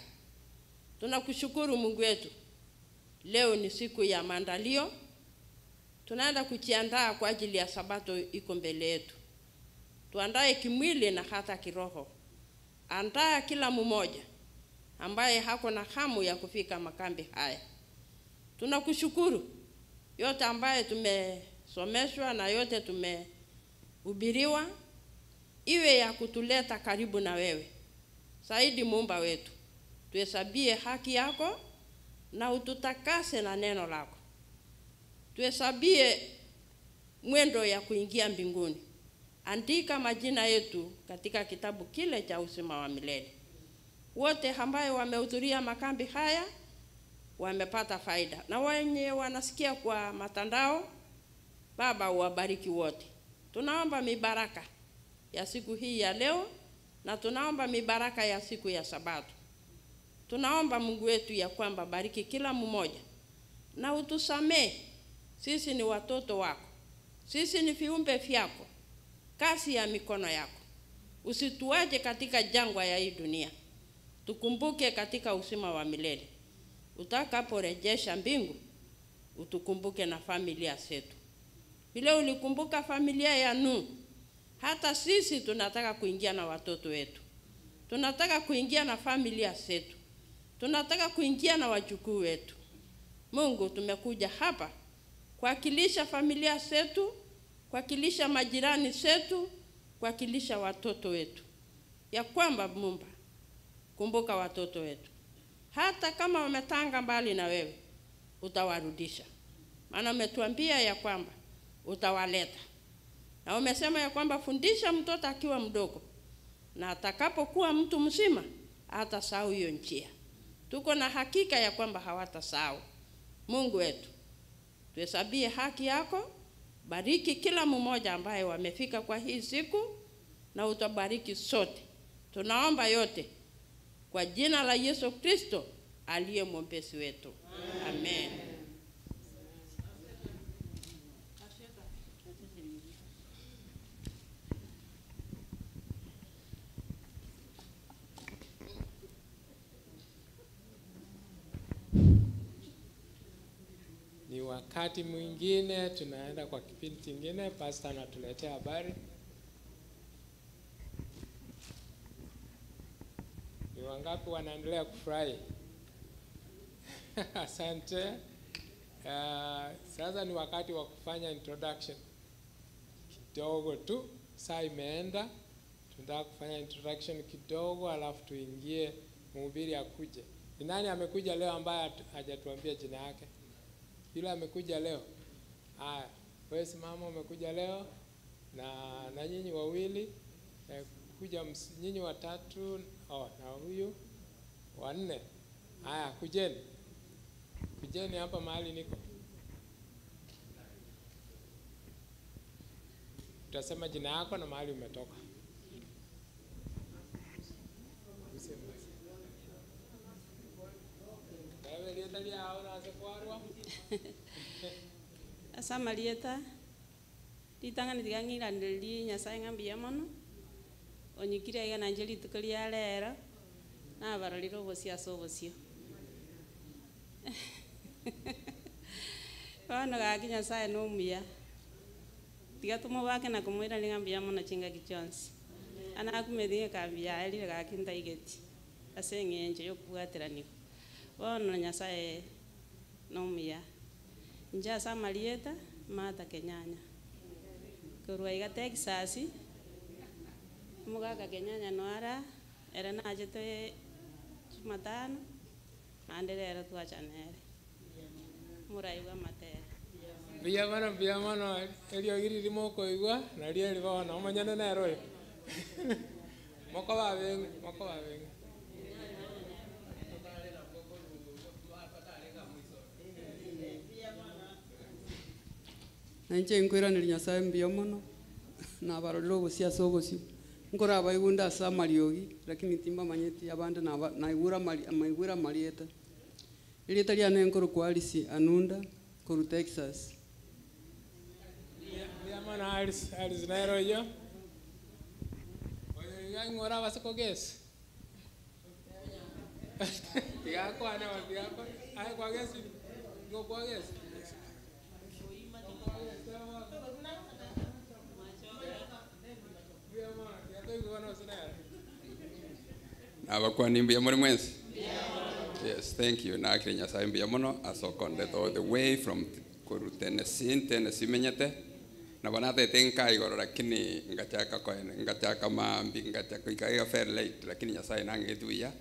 Tunakushukuru Mungu wetu. Leo ni siku ya maandalio. Tunaenda kujiandaa kwa ajili ya Sabato iko mbele yetu. Tuandae kimwili na hata kiroho. Andaa kila mmoja ambaye hako na hamu ya kufika makambi haya. Tunakushukuru yote ambaye tumesomeshwa na yote tumehubiriwa, iwe ya kutuleta karibu na wewe. Saidi Muumba wetu, tuhesabie haki yako na ututakase na neno lako. Tuhesabie mwendo ya kuingia mbinguni. andika majina yetu katika kitabu kile cha uzima wa milele. Wote ambao wamehudhuria makambi haya wamepata faida, na wenye wanasikia kwa matandao, Baba uwabariki wote. Tunaomba mibaraka ya siku hii ya leo, na tunaomba mibaraka ya siku ya Sabato. Tunaomba Mungu wetu ya kwamba bariki kila mmoja, na utusamee. Sisi ni watoto wako, sisi ni viumbe vyako, kazi ya mikono yako. Usituache katika jangwa ya hii dunia, tukumbuke katika uzima wa milele. Utakaporejesha mbingu, utukumbuke na familia zetu. Vile ulikumbuka familia ya Nuhu, hata sisi tunataka kuingia na watoto wetu. Tunataka kuingia na familia zetu. Tunataka kuingia na wajukuu wetu. Mungu, tumekuja hapa kuwakilisha familia zetu, kuwakilisha majirani zetu, kuwakilisha watoto wetu. Ya kwamba Mungu, kumbuka watoto wetu. Hata kama wametanga mbali na wewe, utawarudisha. Maana umetuambia ya kwamba utawaleta. Na umesema ya kwamba fundisha mtoto akiwa mdogo, na atakapokuwa mtu mzima hatasahau hiyo njia. Tuko na hakika ya kwamba hawatasahau. Mungu wetu, tuhesabie haki yako. Bariki kila mmoja ambaye wamefika kwa hii siku, na utabariki sote. Tunaomba yote kwa jina la Yesu Kristo aliye mwombezi wetu. Amen. Ni wakati mwingine tunaenda kwa kipindi kingine. Pastor anatuletea habari. Ni wangapi wanaendelea kufurahi? Asante. Sasa ni wakati wa kufanya introduction kidogo tu. Saa imeenda, tunataka kufanya introduction kidogo, alafu tuingie mhubiri akuje. Ni nani amekuja leo ambaye hajatuambia jina yake? Yule amekuja leo. Haya, wewe simama, umekuja leo, na nyinyi wawili kuja, nyinyi watatu, na huyu wanne. Haya, kujeni hapa mahali niko. Utasema jina yako na mahali umetoka. Asa Marieta litangani tigangira ndeli Nyasaye ngambia mono onyikire ya nanjeli tukali alera na baraliro bosia sobosio bana ga Nyasaye no muya tiga tumo bake na kumwira ngambia mono chinga kichonsi ana kumedinga kambia ali ga kinta igeti asenge nje yokuatira niko bono Nyasaye no muya nja sa Marieta mata Kenyanya kurwa iga Texas mugaga Kenyanya noara era na ajete Jumatano anderera tuachanere muraiwa mate biya mano elio giri rimoko igwa na ria ribona omanyane na royo moko babenga Nanche nkwirana Nyasaye mbia mono na barolo bosia sobosio nkora abaigunda asa Mariogi lakini timba manyeti abande na igura Marieta Marieta ria nenkoro kwalisi Anunda koru Texas ya mana alis na royo oyo ngora basako ges tiga kwa na tiga kwa ai kwa ges go kwa ges Abakwani mbia muri mwensi. Yes, thank you. Na akiri Nyasaye mbia mono asokonde all the way from Koru Tennessee menyete. Na banate tenka igoro lakini ngachaka mambi ngachaka ikaiga fair late lakini Nyasaye nangetuia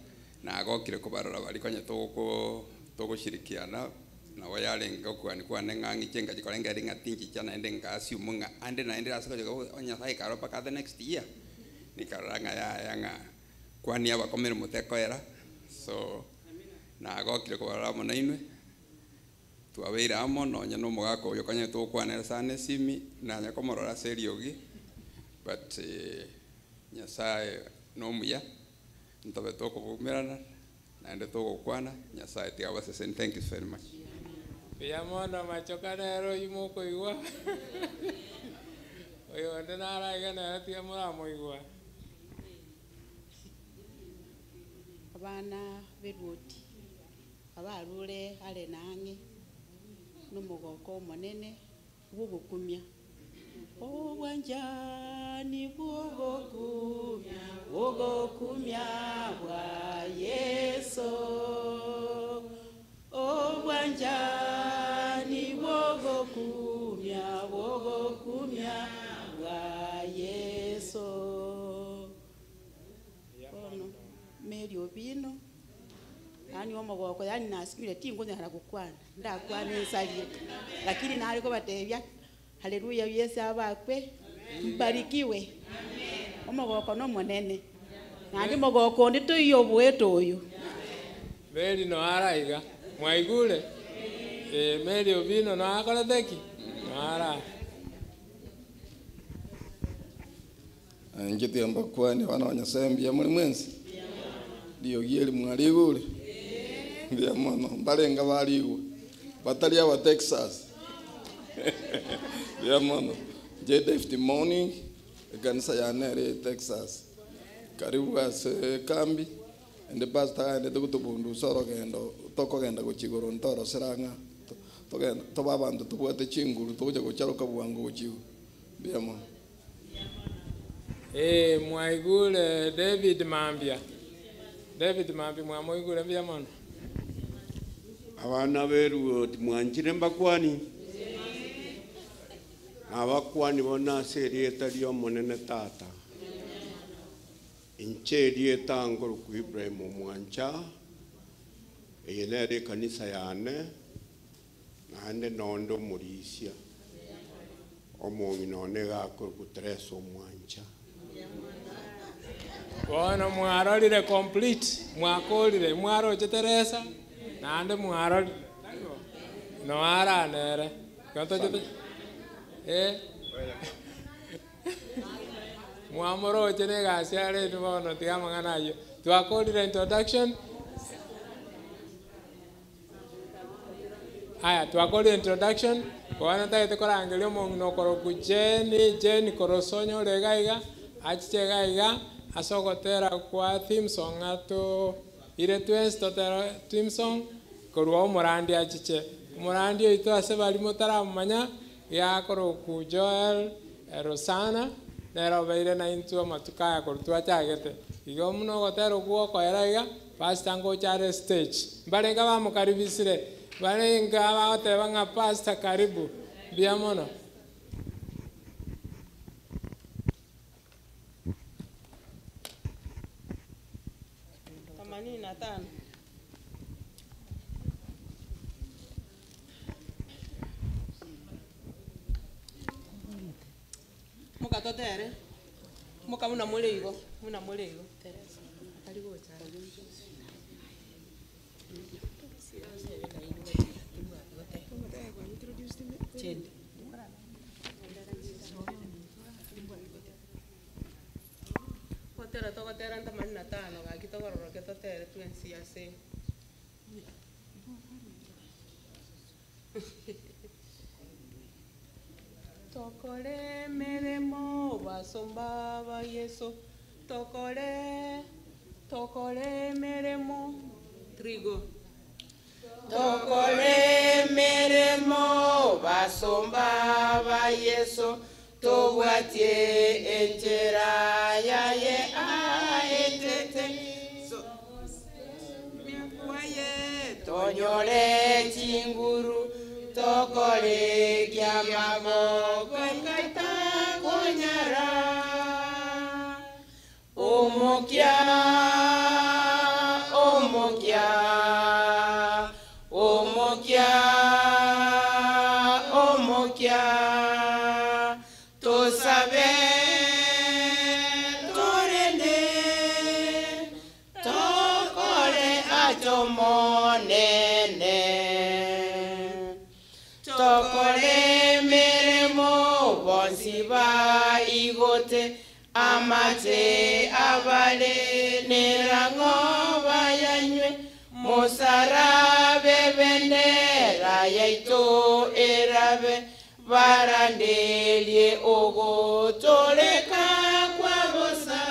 na agokire kubarora bali konye toko shirikiana na wayalenga kwani kwane ngangi chenga chikolenga ringa tinchi chana ende ngasi umunga ande na ende asaka jogo onya sai karo pa the next year nikaranga yanga kwani aba komera muteko era so na gokire kwa mo nainwe twabeira amo no nya no mugako yo kanye to kwana sane simi na nya komorora seriogi but nyasaye no muya ntobe to ko bumerana na ende to kwana nyasaye tiawa sesen. Thank you very much. Piamono machokanero imoko iwa. Oyo ndana igana tiamora moigwa. Abana beruti abarure ale nange n'umugoko munene wogukumya obwanjani wogokumya bwa Yesu obwanjani wogokumya bwa Yesu ono meri obino yani omogoko yani nasikire tingonya kukwana ndakwana ensalie lakini naliko batebya haleluya Yesu abakwe mbarikiwe omogoko no monene nandi mogoko ndi tuyo bweto oyo meri no araiga mwaigule meri obino no akora deki no ara njiti amba kwani wana wanyasembia muri mwensi ndio yeli mwaligule ndia mwana balenga baligwe batali aba Texas ndia mwana je morning kanisa ya nere Texas karibu ase kambi ende pastor ende tukutubundu soro gendo toko genda kuchigoro ntoro seranga togenda tobabantu tubwate chinguru tuje kucharuka bwangu kuchigu ndia mwana mwaigule David Mambia mwamoigule bya mwana abana beru mwanjire mbakwani abakwani bona serieta lyo monene tata incheri etangoro ku Ibrahim mwancha eyene kanisa yane nande nondo murisia omongi none gakoro ku Tereso mwancha bona mwarorire complete mwakorire mwaroche Teresa nande mwarorire no ara nere kanto jete mwamoroche ne gasiare ni bono tiamangana yo twakorire introduction aya twakorire introduction bona taite korangelio mongi no koro ku Jeni korosonyo legaiga achiche gaiga asogotera kwa theme song ato ire twens totera theme song korwa omorandi achiche omorandi ito ase bali motara manya ya koro ku Joel Rosana nero beire na into matuka kortwa chagete igo muno gotera gwo koeraiga pastor ngo chare stage barenga bamukaribisire barenga bateba nga pastor karibu biamono tano muka totere muka muna muligo Teresa karibu chara Chendi tokotera nta manina tano gakitogororoke totere twensi ase tokore meremo basomba ba Yesu tokore meremo trigo tokore meremo basomba ba Yesu tobwatie enjera yaye aetete tonyore chinguru tokore kiamamo kaita konyara omokia omokia amate abale nerango bayanywe musarabe bendera yaito erabe barandelie ogotoleka kwa bosa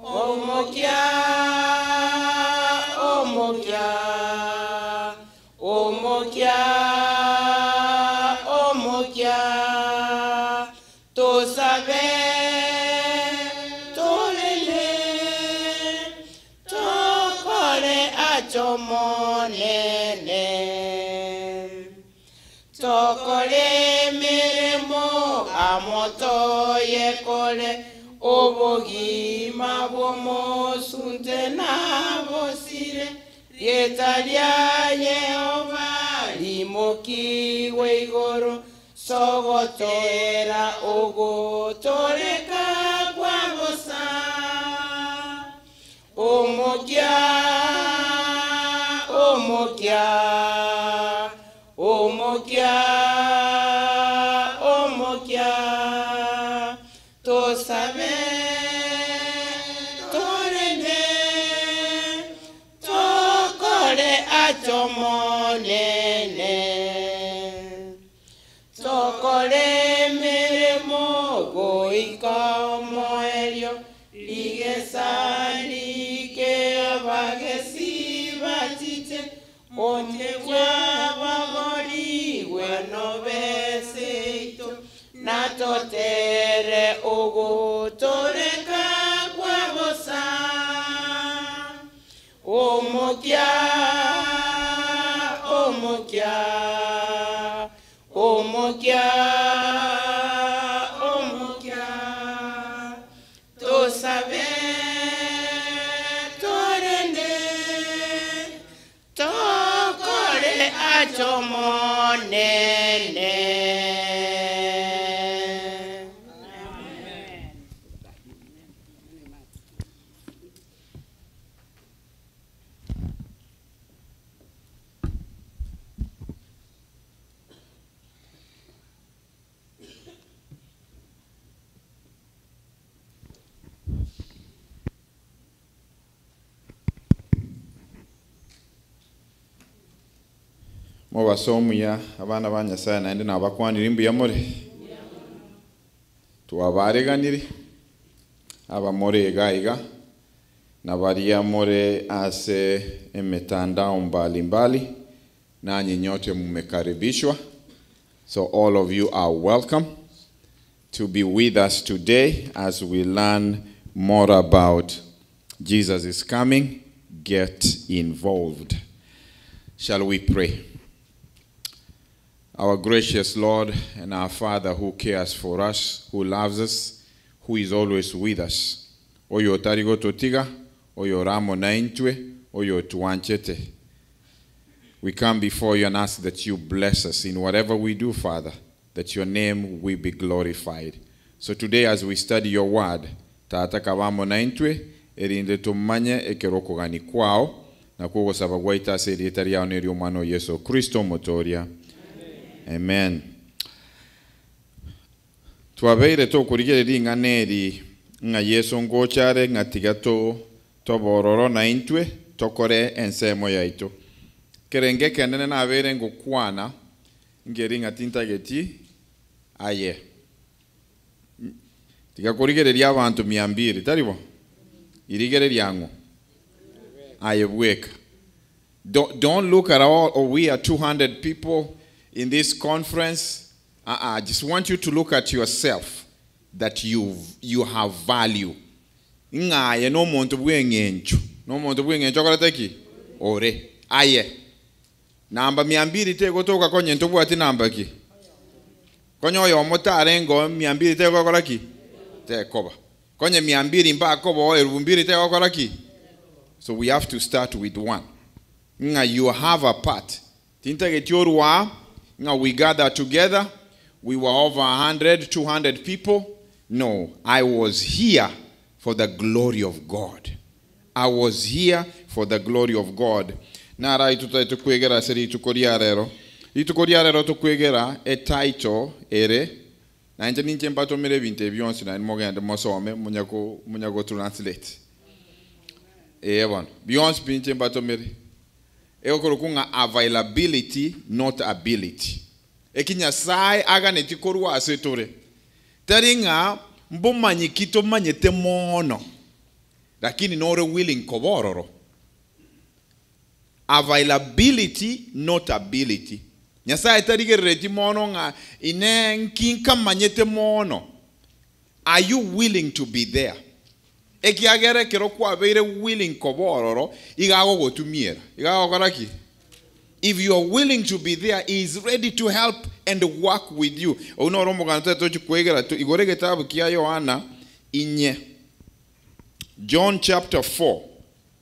omokia omokia omokia omokia to sabe tolele to kore achomonene to kore miremo amoto yekole obogima bwomosunte nabosire rietaria Yehova limokiwe igoro sogotera ogotoleka kwa bosa omokia omokia omokia omokia to sabe torene to kore achomonene to kore miremo goika moelio ligesani ke abagesi batite onye kwa bagori bueno beseito natotere ogotoleka kwa bosa omokia omokia omokia omokia to sabe torende to kore achomonene. Mo basomu ya abana banyasaye nandi nabakwanira imbu yamore tuwabareganire abamore gaiga na baria more ase emetandao mbalimbali nanyi nyote mmekaribishwa. So all of you are welcome to be with us today as we learn more about Jesus is coming. Get involved. Shall we pray? Our gracious Lord and our Father who cares for us, who loves us, who is always with us. Oyo tarigo totiga, oyo ramo naintwe, oyo tuanchete. We come before you and ask that you bless us in whatever we do, Father, that your name will be glorified. So today as we study your word, tata kawamo naintwe, erinde tumanye ekeroko gani kwao, na kugo sabagwaita sedietari yao neri umano Yesu Kristo motoria. Amen. Tuabeire to kurigere nga neri nga Yesu ngochare nga tigato to bororo na intwe tokore ensemo yaito. Kerenge kenene na abere ngokwana ngeri nga tintageti aye. Tigakurigere lya abantu 200 taribo. Irigere lyango. Aye bweka. Don't look at all, or we are 200 people in this conference. I just want you to look at yourself, that you have value. Ngaye no muntu bwengencho. No muntu bwengencho karateki. Ore. Aye. Namba 200 te gotoka konye ntobu ati namba ki. Konyo yo motare ngo 200 te gokora ki. Te koba. Konye 200 mba kobo 200 te gokora ki. So we have to start with one. Nga you have a part. Tinta getyorwa. Nga we gather together. We were over 100, 200 people. No, I was here for the glory of God. I was here for the glory of God. Nara ituta kwegera seri tukoriarero. Itukoriarero tukwegera a title ere Na nje ninche mpatomere binte byonse na mogende mosome munyako translate. Bwana. Byonse binche mpatomere. Ekorokunga availability not ability. Ekinyasai aga netikorwa asetore. Taringa mbomanyikito manyete mono. Lakini nore willing kobororo. Availability not ability. Nyasai tarigereti mono nga ine nkinka manyete mono. Are you willing to be there? Ekiagere kero kwa beire willing kobororo igago gotumiera. Igago karaki. If you are willing to be there, he is ready to help and work with you. Ono romo kanata tochi kwegera to igore kitabu kia Yohana inye. John chapter 4.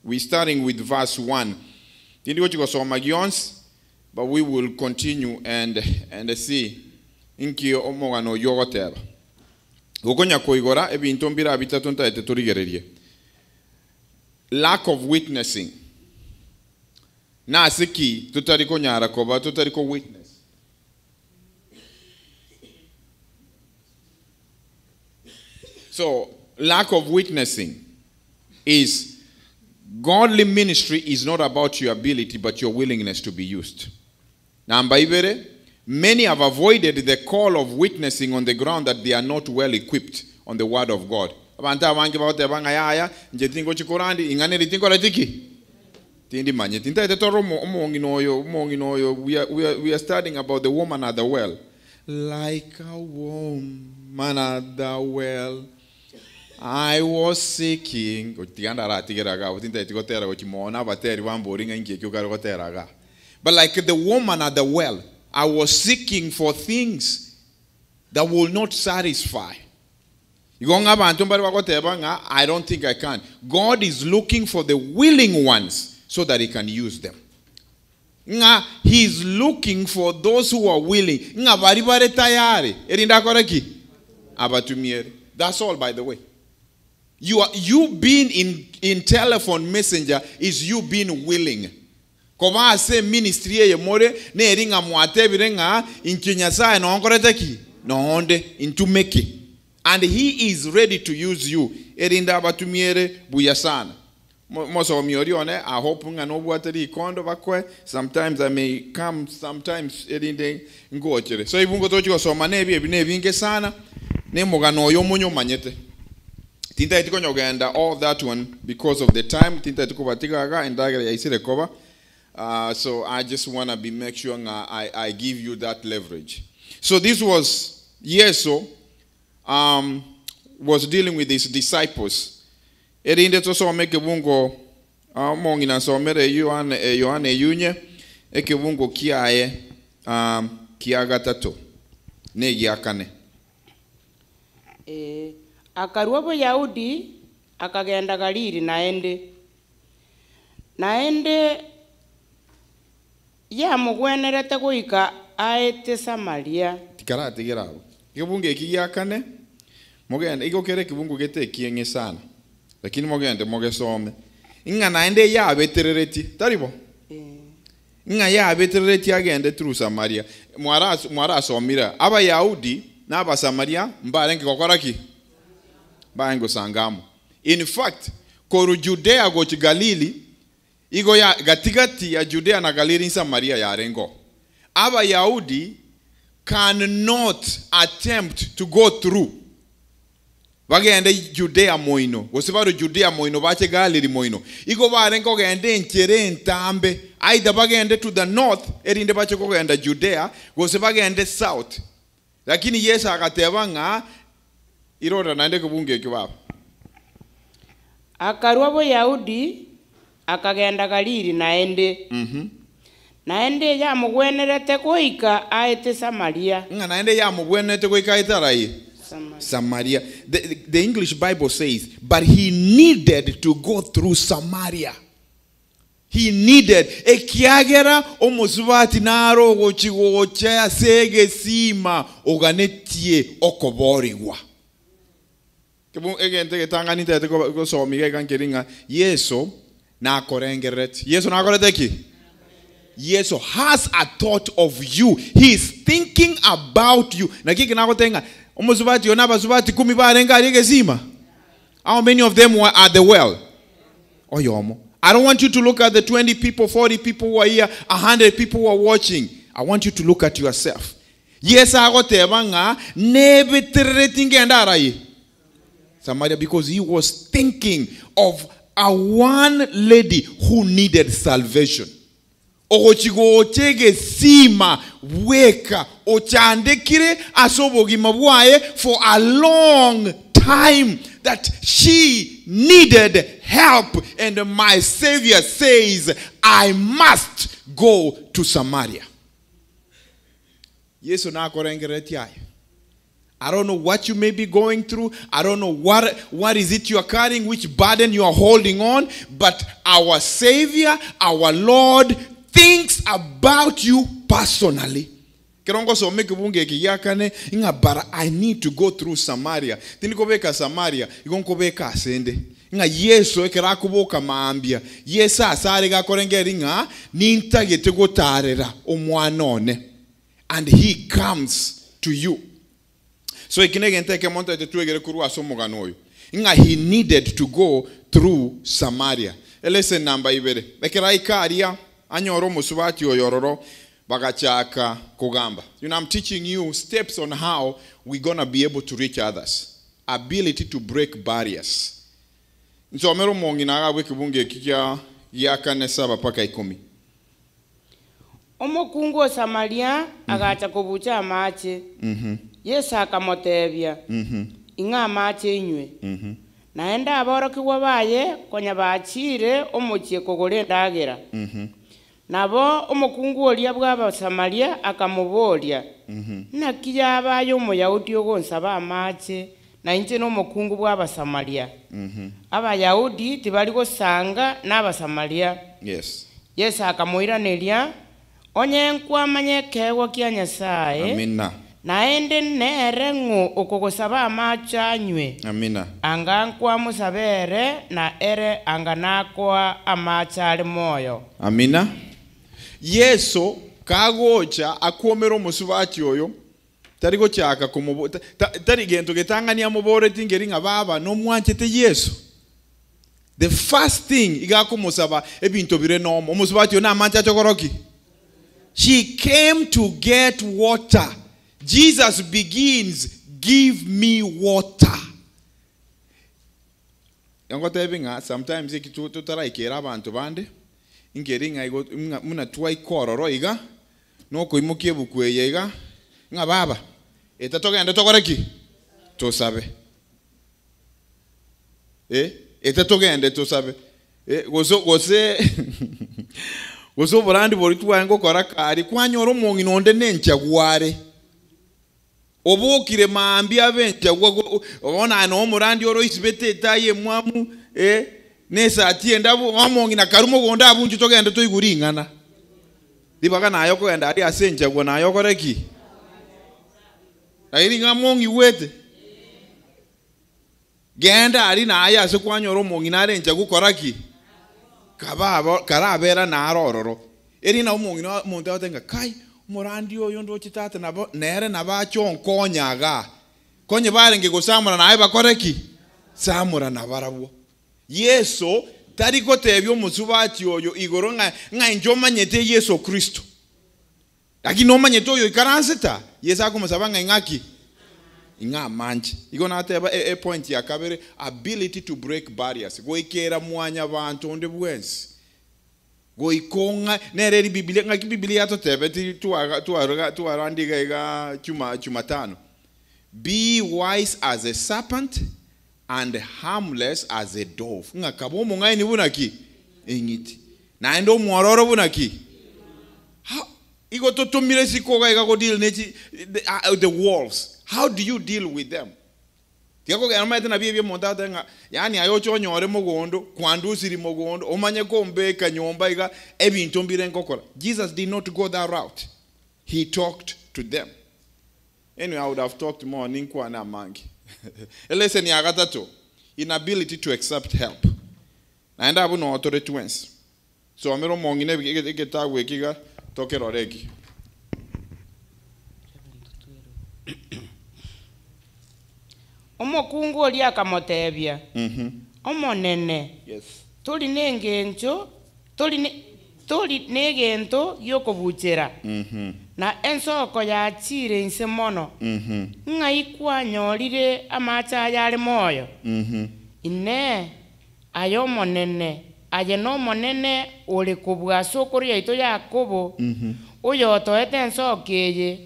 We're starting with verse 1. Tindi go chiko soma gyons, but we will continue and see inki omogano yogotera. Gokonya ko igora ebintu mbira bitatonta eteturigererie. Lack of witnessing. Na siki tutariko nyara koba tutariko witness. So lack of witnessing is godly ministry is not about your ability but your willingness to be used. Namba ibere, many have avoided the call of witnessing on the ground that they are not well equipped on the word of God. Abanta abangi bawote banga yaya njetingo chikorandi ingane ritingo ratiki. Tindi manye tinta tetoro omongi noyo we are studying about the woman at the well. Like a woman at the well I was seeking but like the woman at the well, I was seeking for things that will not satisfy. I don't think I can. God is looking for the willing ones so that he can use them. He is looking for those who are willing. That's all, by the way. You being in telephone messenger is you being willing. Koma se ministry ye more ne eringa mwate birenga inkinyasa no onkoreteki no onde into make. And he is ready to use you. Erinda batumiere buyasana. Moso miorione I hope nga no bwateri kondo bakwe. Sometimes I may come, sometimes erinde ngochere. So ibungo tochiko soma nebi ebinge sana ne mogano yo munyo manyete. Tinta itiko nyogenda all that one because of the time. Tinta itiko batigaga and dagere yaisire cover. So I just want to make sure I give you that leverage. So this was Yeso was dealing with his disciples. Erinde to so make bungo mongi na so mere Yohane yunye eke bungo kiae kiaga tato ne yakane. Akarua Boyahudi akagenda Galili naende ya mugwenerete guika aete Samaria. Tikara tigerawo. Kibunge kiyakane mogenda igokere kibungu gete kienge sana. Lakini mogende mogesome. Inga naende ya beterereti. Taribo. Inga ya beterereti agende through Samaria. Mwara somira. Aba Yahudi na aba Samaria mbarenge kokoraki. Baengo sangamo. In fact, koru Judea go to Galili, igo ya gatigati ya Judea na Galili in Samaria ya rengo. Aba Yahudi cannot attempt to go through. Bagende Judea moino. Wosibaru Judea moino bache Galili moino. Igo barengo gende enchere entambe. Aida bagende to the north, erinde bache ko gende Judea, wosibagende south. Lakini Yesu akateba nga irora naende kubunge kibaba. Akarua Boyahudi akagenda Galili naende. Naende ya mugwenerete kuika aete Samaria. Naende ya mugwenerete kuika aete rai. Samaria. The English Bible says, but he needed to go through Samaria. He needed ekiagera omuzubati naro gochigocha sege sima oganetie okoboriwa. Kebun egente getangani tete go so miga kankeringa Yesu na korengeret. Yesu na koreteki. Yesu has a thought of you. He is thinking about you. Na kiki na gotenga Omuzubati yona abazubati 10 barenga ali gezima. How many of them were at the well? Oyomo. I don't want you to look at the 20 people, 40 people who are here, 100 people who are watching. I want you to look at yourself. Yes, I got nga nebe treating and Samaria, because he was thinking of a one lady who needed salvation. Ogochigo chege sima weka ochandekire asobogi mabwaye for a long time that she needed help, and my Savior says, I must go to Samaria. Yes, I don't know what you may be going through. I don't know what is it you are carrying, which burden you are holding on. But our Savior, our Lord, thinks about you personally. But I need to go through Samaria. Tinikobeka Samaria, igonkobeka asende. Nga Yesu ekera kuboka maambia. Yesu asare gakorengeringa nintagete gotarera omwanone. And he comes to you. So he needed to go through Samaria. Listen number ibere. Lekera ikaria anyoro musubati oyororo bagachaka kugamba. You know, I'm teaching you steps on how we're going to be able to reach others. Ability to break barriers. So amero mongi na wekibunge kikia yakane 7 paka 10. Omukungu wa Samaria agacha kubucha amache. Yesu akamotebya. Inga amache inywe. Naenda aboroki wabaye konya bachire omuchie kogore ndagera. Nabo omukungu olia bwa Samaria akamubolia. Nakiya abayo omuyahudi ogonsaba amache na inche no mukungu bwa Samaria. Abayahudi tibali gosanga n'Abasamaria. Yes. Yesu akamuiraneria onye nkwamanye kewo kya Nyasaye. Amina. Naende nerengu okogosaba amacha anywe. Amina. Anga nkwamusabere na ere anganakwa amacha ali moyo. Amina. Yesu kagocha akomero musubati oyo tarigo chaka kumubo tarigento getangania mubore tingeringa baba no mwanchete Yesu. The first thing igakumusaba ebinto bire nomo musubati ona amancha chokoroki. She came to get water. Jesus begins, give me water. Sometimes ikitutara abantu bande ingeringa igo muna twai kororo iga no koimukie bukweye iga nga baba etatogenda tokoreki tosabe etatogenda tosabe goso burandi bori twango koraka ari kwanyoro mongi nonde nenchagware obukire maambi abenchagwa obona no murandi oro isibete taye mwamu nesa atienda omongi na karumo gonda abunju togenda toiguringana dibaga nayo kogenda ari asenchagwa nayo koreki airi ngamongi wete genda ari naye ase kwanyoro mongi narencha gukoraki karabera narororo eri na omongi no muntu atenga kai murandi oyo ndo chitata nabo nere nabacho nkonyaga konye barenge gosamura naye bakoreki samura nabarabo Yesu tariko tebyo musubati oyo igoro nga njomanyete Yesu Kristo lakini no manyete oyo ikaranseta Yesu akomusaba nga ingaki inga manchi igona ateba a point ya kabere ability to break barriers go ikera mwanya abantu onde bwensi go ikonga nereri biblia ngaki biblia to tebe tu arandiga iga chuma tano. Be wise as a serpent and harmless as a dove. Nga kabomo ngai ni bunaki engiti na endo mwororo bunaki igo to tumire sikoga iga go deal neti the wolves. How do you deal with them? Tiako ga amaita na bibye monta tenga yani ayocho nyore mogondo kwandusiri mogondo omanye ko mbeka nyomba iga ebintu mbire nkokora. Jesus did not go that route. He talked to them. Anyway, I would have talked more ninkwa na mangi. Listen ya gatatu, inability to accept help. Naenda abu no authority wins. So amero mongine igeta wekiga tokero regi. omokungu oli akamotebia Mhm. omonene Yes. tuli n'engencho tuli n'egento gyokobuchera Mhm. na ensoko yachire inse mono Mhm. ng'aikwanyorire amache aya ari moyo Mhm. ine ayo omonene aye n'omonene ori kobua ase okoro yaito Yakobo Mhm. oyo otoete ensoko eye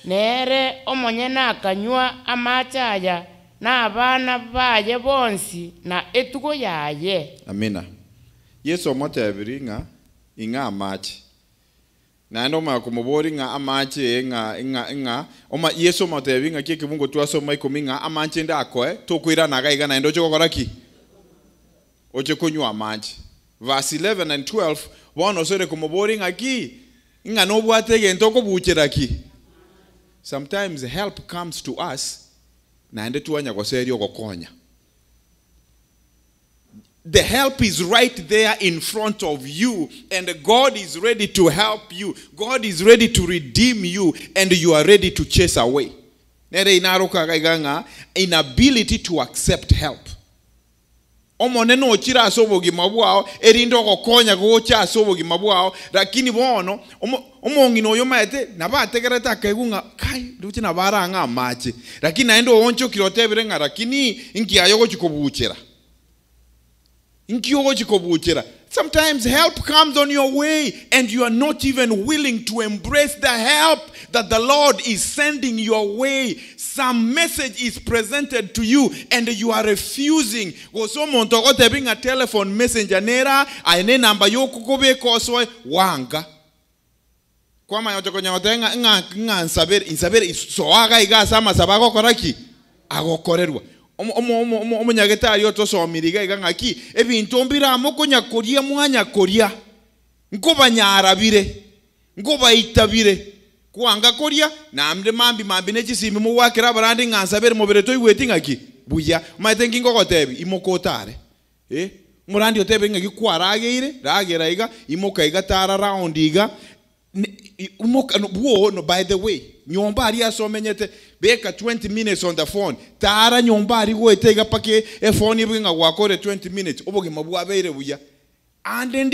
nere omonyene akanywa amache aya n'abana baye bonsi na etugo yaye. Amina. Yesu omotebiri inga amache. Na ndo makumubori nga amache nga oma Yesu omotebiri nga kibungo twasoma ikominga amache ndako tokwira nagaiga na ndo chokora ki. Oche kunywa amache. Verse 11 and 12 bono sore kumubori nga ki nga no bwatege ntoko buchera ki. Sometimes help comes to us na ende tuanya kwa serio kokonya. The help is right there in front of you, and God is ready to help you. God is ready to redeem you, and you are ready to chase away. Nere inaroka gaiganga inability to accept help. Omonene ochira asobogi mabwao erindo kokonya gocha asobogi mabwao lakini bono omongi no yomaete nabategereta kegunga kai nduchi nabaranga amache lakini naendo oncho kirotebere nga lakini inki ayogo chikobuchera. Sometimes help comes on your way and you are not even willing to embrace the help that the Lord is sending your way. Some message is presented to you and you are refusing. Gosomo ntogote binga telephone messenger nera aine namba yoko kobe koswe wanga. Kwa mayote konyotenga nga insabere soaga iga sama sabago koraki agokorerwa. Omunyagetari otosomiriga igangaki ebintu mbiramo konyakoria mwanyakoria nkobanyarabire ngobayitabire kwanga koria namde mambi nechisimi muwakira barandi ngansabere mobere toigweti ngaki buya maitengi ngogotebi imokotare murandi otebe ngaki kwarageire ragera iga imoka iga tara round iga umoka no by the way nyomba ari asomenyete beka 20 minutes on the phone tara nyomba ari goetega pake phone ibinga gwakore 20 minutes oboge mabwabeire buya and then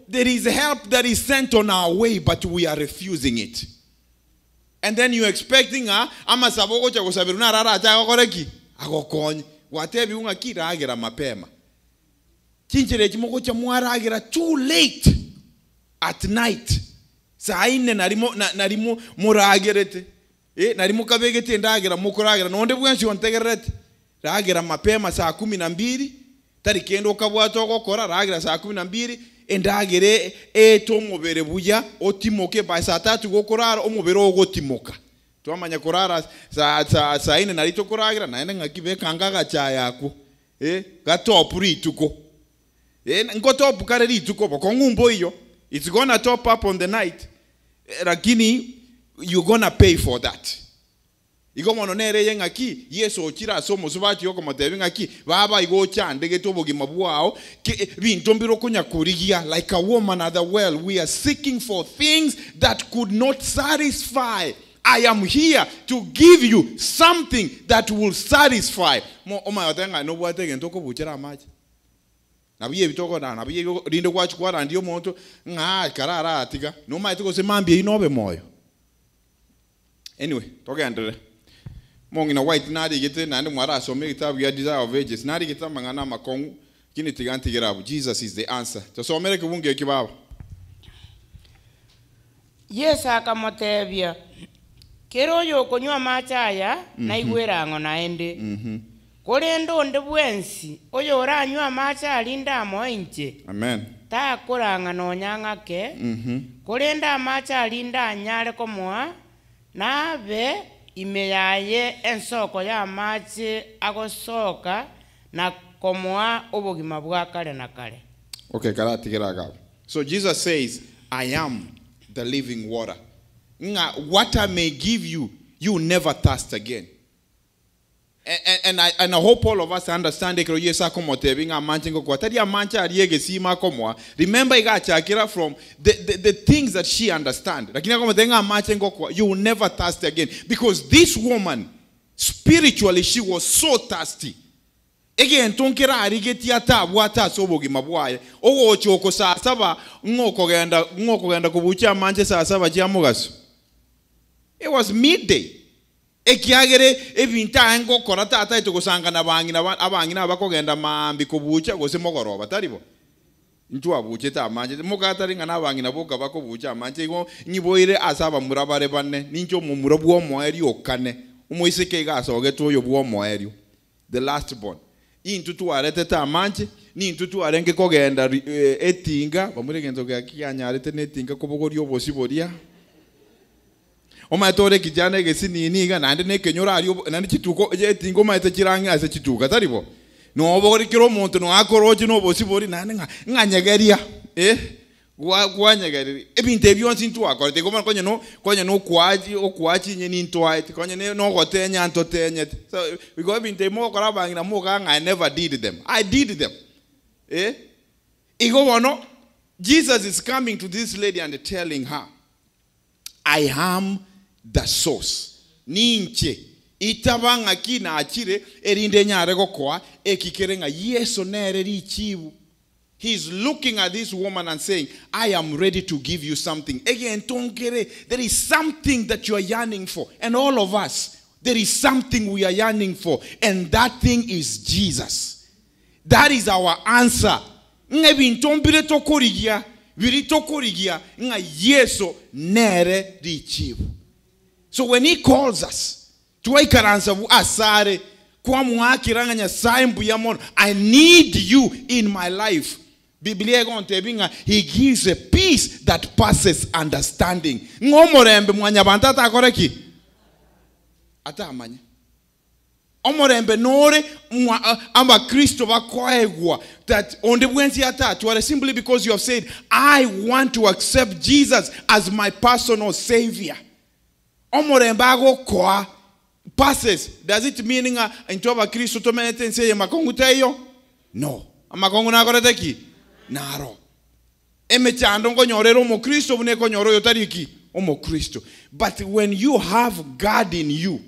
there is help that is sent on our way but we are refusing it and then you expecting ama sabogo cha kusabira na rara cha gokoreki agokonye watebi unga kiragera mapema chinchire kimoko cha mwaragira too late at night saine narimo muragerete narimo kabegete ndagera mukoragira nonde bwensi ontegerete ragera mapema saa 12 tarikendo kabwato gokora ragera saa 12 endagere eto mubere buya otimoke by saa 3 gokorara omubere ogotimoka twamanya korara saa ine narito koragira naende ngakibe kangaga cha yako gatop rituko ngotop kare rituko bokongumbo iyo it's gonna top up on the night lakini you're gonna pay for that. Igomono nere yengaki Yesu ochira somo subati yoko motebi ngaki baba igo chande getobogi mabwao bintu mbiro kunya kurigia like a woman at the well we are seeking for things that could not satisfy. I am here to give you something that will satisfy. Mo oma yotenga no bwatege ntoko buchera maji. Nabiye bitoko na nabiye rinde kwachu kwa ndio moto karara atika no maitiko se mambie inobe moyo. Anyway, toke andere. Mongi na white nadi gete na ndo mwara asome kitabu ya Desire of Ages. Nadi gete mangana makongu kini tiganti gerabu. Jesus is the answer. Tosomere kubunge kibaba. Yesu akamotebia kero yo konywa machaya na igwerango naende. Korendo nde bwensi oyo oranywa amacha alinda moinche. Amen. Ta koranga no nyanga ke. Korenda amacha alinda anyare komoa nabe imeyaye ensoko ya amache agosoka na komoa obogima bwa kale na kale. Okay, karati geraga. So Jesus says, I am the living water. What I may give you, you will never thirst again. And I hope all of us understand it. Remember from the things that she understands. You will never thirst again. Because this woman Spiritually, she was so thirsty. Again, tonkera arigeti ata bwata sobogima bwaye. Ogo choko saa saba ngoko genda kubucha manje saa saba jamugaso. It was midday. Ekiagere ebinta ngo korata ata itogosanga abangi na bakogenda mambi kubucha gose mogoroba taribo. Ntu abuche ta manje mukatari ngana abangi na boka bakobucha manje ngo nyiboire asaba murabare banne nincho mumuro bwo moeri okane. Umuiseke gasoge toyo bwo moeri. The last born. Intutu arete ta manje ni intutu arenge kogenda etinga bamurengento gakiyanyarete netinga kobogori obosiboria. Omatore kijana gesini niga nande nekenyora ari nande chituko etingo maite chirangi ase chituka taribo. No obogori kiro muntu no akoroje no bosibori nande nganyegeria gwanyegeria ebinte byonsi ntu akorete goma konye no okwachi nyeni ntwaite konye no gotenya ntotenyete. So we go ebinte mo korabangi na mo kanga I never did them. I did them. Igo wono Jesus is coming to this lady and telling her, I am the source. Ninche itabanga kina achire erinde nyare gokoa ekikerenga yeso nere richibu. He's looking at this woman and saying, I am ready to give you something. Again, tonkere, there is something that you are yearning for. And all of us, there is something we are yearning for. And that thing is Jesus. That is our answer. Ngebi ntombire tokorigia, viri tokorigia, nga yeso nere richibu. So when he calls us, tuwaikaransa bu asare, kwa muakiranga nyasaye mbuyamono, I need you in my life. Biblia gontebinga, he gives a peace that passes understanding. Ngomorembe mwanya bantata akoreki. Ata amanya. Omorembe nore amba Kristo bakoegwa that on the Wednesday atatu simply because you have said, I want to accept Jesus as my personal savior. Omorembe ago kwa passes. Does it mean into aba Kristo to menete nseye makongu teyo? No. Amakongu na akoreteki? Naro. Emechando nkonyorero omo Kristo bune konyoro yotariki omo Kristo. But when you have God in you,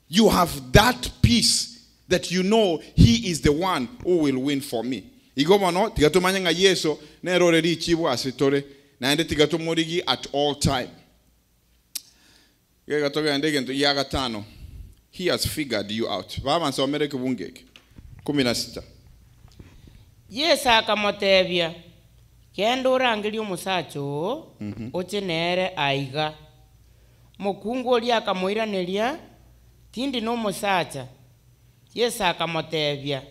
you have that peace that you know he is the one who will win for me. Igomano tigatumanya nga Yesu nerore richibu asitore na ende tigatumurigi at all time. Gatoga ndege nto yaga tano. He has figured you out. Baba nsomere kubungeke. 16. Yesu akamotebia kendo urangiri umusacho otenere aiga mukungu oli akamuiraniria tindi no musacha. Yesu akamotebia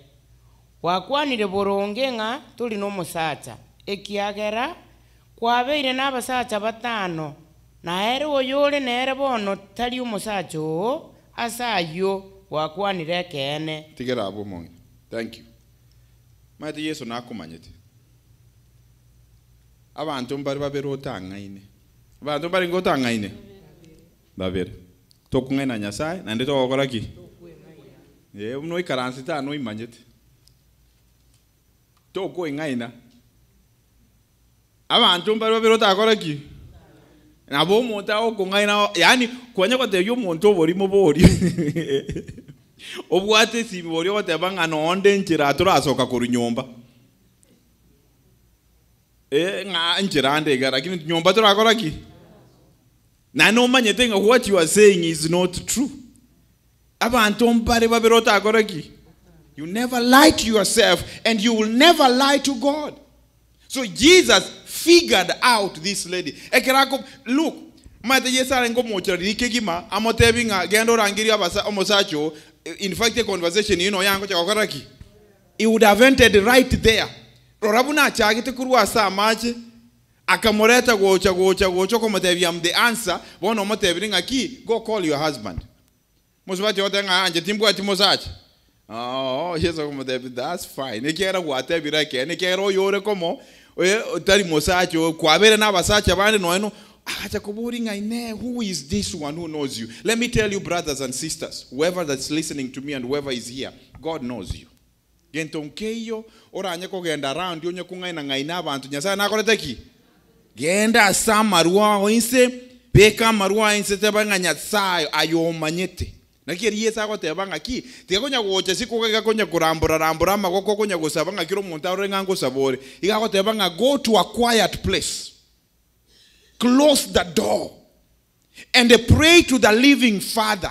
wakwanire boronge nga tuli no musacha ekiagera kwabeire n'abasacha batano na ere oyore nere bono tali umusacho asayo wakwanire kene. Tigera abo mongi. Thank you. Mate Yesu nakumanyete. Abantu mbari babere otangaine. Abantu mbari ngotangaine. Babere. Tokungena nyasaye na ndito okora ki? Umno ikaransi no imanyete. Toko ingaina. Abantu mbari babere otakora ki? Nabo monta okungaina yani kwanya kote yo monto bori mobori. Obwate sibori otebanga no onde nchira turasoka ku nyumba. Nga nchira ande gara lakini nyumba turakora ki? Na no manyete nga what you are saying is not true. Abantu mbare babirota akora ki? You never lie to yourself and you will never lie to God. So Jesus figured out this lady. Ekerako look, mate yesara ngomocha rikegima amotebinga gendo rangiri abasa omosacho. In fact, the conversation, yango chakoraki. It would have ended right there. Rorabuna chagite kurwa sa mache. Akamoreta gocha komotebiam the answer. Bono motebringa ki go call your husband. Moswati otenga anje timbu atimosache. Oh, yes, that's fine. Nekera watebira ke nekero yore komo. Tari mosache kwabere na basache abandi no who is this one who knows you? Let me tell you, brothers and sisters, whoever that's listening to me and whoever is here, God knows you. Gentonkeyo oranye ko genda around yo nyakungaina ngaina abantu nyasa nakoreteki. Genda samarwa oinse beka marwa inse tebanga nyatsayo ayomanyete. nakiri yesa ko tebanga ki tiga konya goche siku ga konya kurambura rambura magoko konya gusabanga kiro muntu arenga ngo sabore iga ko tebanga go to a quiet place, close the door, and pray to the living Father,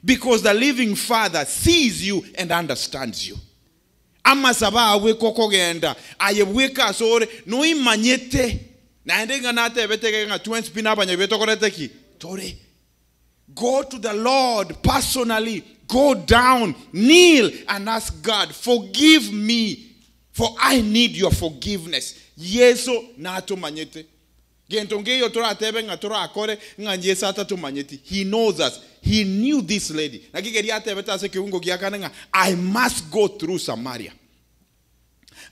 because the living Father sees you and understands you. Ama saba we koko genda ayebweka sore no imanyete na ndenga na tebeteke nga 20 pina banya betokoreteki tore. Go to the Lord personally. Go down, kneel, and ask God, forgive me, for I need your forgiveness. Yeso na to manyete. Gentonge yo tora tebe nga tora akore nga yesa ta to manyete. He knows us. He knew this lady. Nakigeri atebe ta se kiungo giakana nga I must go through Samaria.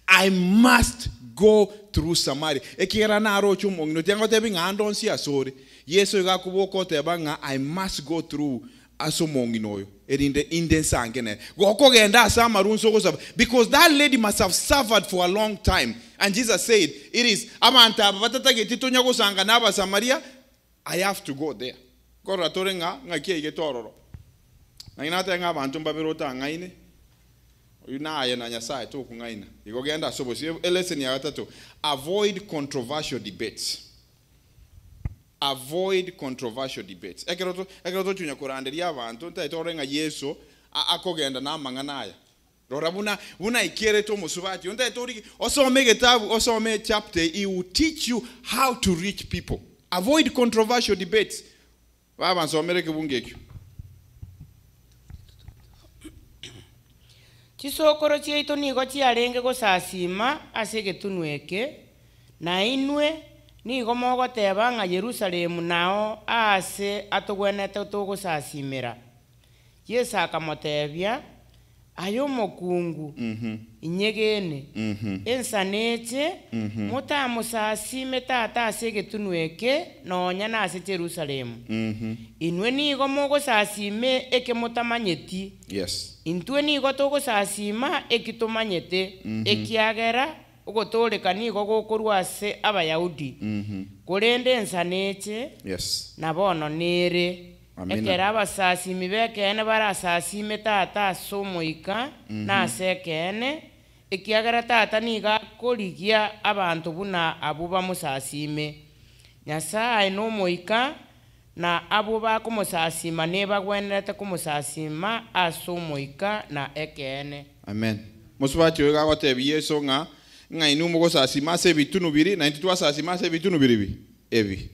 I must go through Samaria. Ekira na aro chumo ngino tengo tebe nga andon si asore. Yesu ga kuboko teba nga I must go through asomonginoyo erinde sangene goko genda samarun soko, because that lady must have suffered for a long time, and Jesus said it is amanta batata getitonya go sanga na ba Samaria. I have to go there kora torenga ngakie getororo ngainata nga bantu mbabirota ngaine una ayena nyasaye to kungaina igogenda sobo si lesson ya gatatu: avoid controversial debates. Avoid controversial debates. Ekeroto chunya kuranderia abantu ntatorenga Yesu akogenda na manganaya. Rora buna ikere to musubati ntaitori osome gitabu osome chapter, it will teach you how to reach people. Avoid controversial debates. Baba nsomere kibungekyo. Chisokoro chieito nigo chiarenge gosasima asegetunweke na inwe nigo mogoteba nga Yerusalemu nao ase atogwenete togosasimira. Yesu akamotebia ayo mokungu inyegene ensaneche mutamusasime tata asegetunweke nonya nase Yerusalemu. Inwe nigo mogosasime eke mutamanyeti. Yes. Intwe nigo togosasima ekitumanyete ekiagera ugotoleka nigo gokorwase abayahudi kurende ensaneche. Yes. Nabono nere ekera abasasimi bekene barasasime tata somoika nasekene ekiagera tata niga korigia abantu buna abo bamusasime. Nyasaye nomoika na abo bakumusasima nebagwenerete kumusasima asomoika na ekene. Amen. Musubati yoga gotebi Yesu nga inumu gosasima se bitunu biri na ntitwa sasima se bitunu biri ebi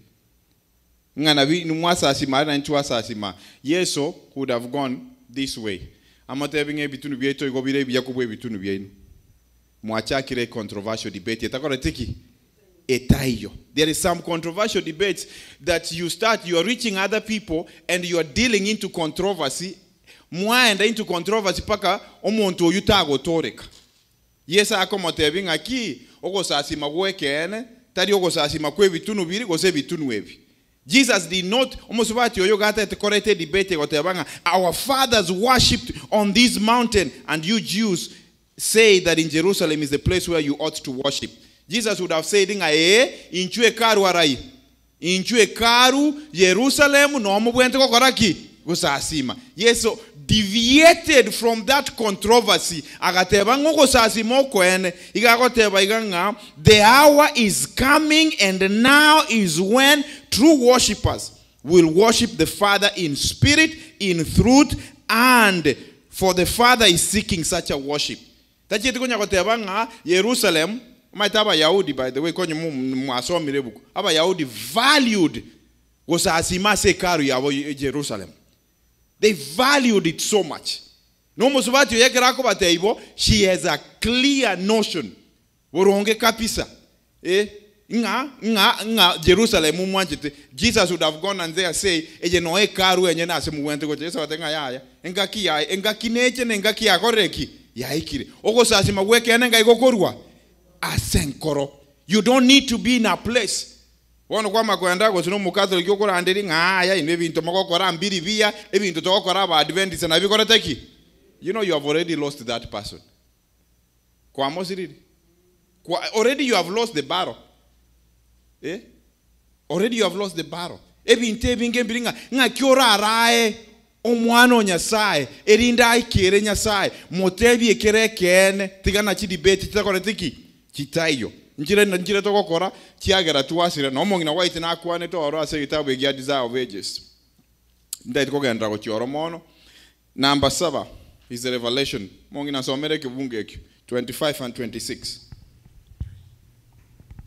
nga nabi numwasasima na ntitwa sasima. Yesu could have gone this way. Amatebinge bitunu bieto igobire byakubwe bitunu byenu mwachakire controversial debate etakora tiki etayo. There is some controversial debates that you are reaching other people and you are dealing into controversy. Mwaenda into controversy paka omuntu oyutago toreka. Yes, akomotebinga aki ogosasima gwekene tari ogosasima kwe bitunu biri gose bitunu ebi. Jesus did not omosubati oyo gata tekorete debate gotebanga our fathers worshipped on this mountain and you Jews say that in Jerusalem is the place where you ought to worship. Jesus would have said inchwe karu arai inchwe karu Jerusalem no omubwente kokoraki gosasima. Yeso deviated from that controversy. Agateba ngoko sasimo kwene igagoteba iganga the hour is coming and now is when true worshippers will worship the Father in spirit, in truth, and for the Father is seeking such a worship. Tachiti konya goteba nga Jerusalem maitaba Yahudi, by the way, konye mwasomire buku aba Yahudi valued gosasima se karu yabo Jerusalem. They valued it so much. No musubati yekerako bateibo, she has a clear notion. Woronge kapisa. Nga Jerusalem mumwanjete. Jesus would have gone and there say, eje noe karu enye na se muwente ko Yesu watenga yaya. Engaki ya, engaki neche engaki ya koreki. Ya ikire. Ogo sasi magweke enenga igokorwa. Asenkoro. You don't need to be in a place. Wono kwa makwenda go sino mukato gyokora anderi ngaya ine bintu makokora mbiri bia ebintu tokora ba Adventist na bikora teki. You know you have already lost that person. Kwa mosiri. Already you have lost the battle. Already you have lost the battle. Ebinte binge biringa nga kyora arae omwana Nyasaye erinda ikere Nyasaye motebi ekere kene tigana chi debate titakore tiki chitayo njire to gukora kiagera twasire no mongina white na kwane to oro ase gitabu ya Desire of Ages ndai tukogenda gochioro mono. Number 7 is the revelation mongina somere kibunge ekyo 25 and 26.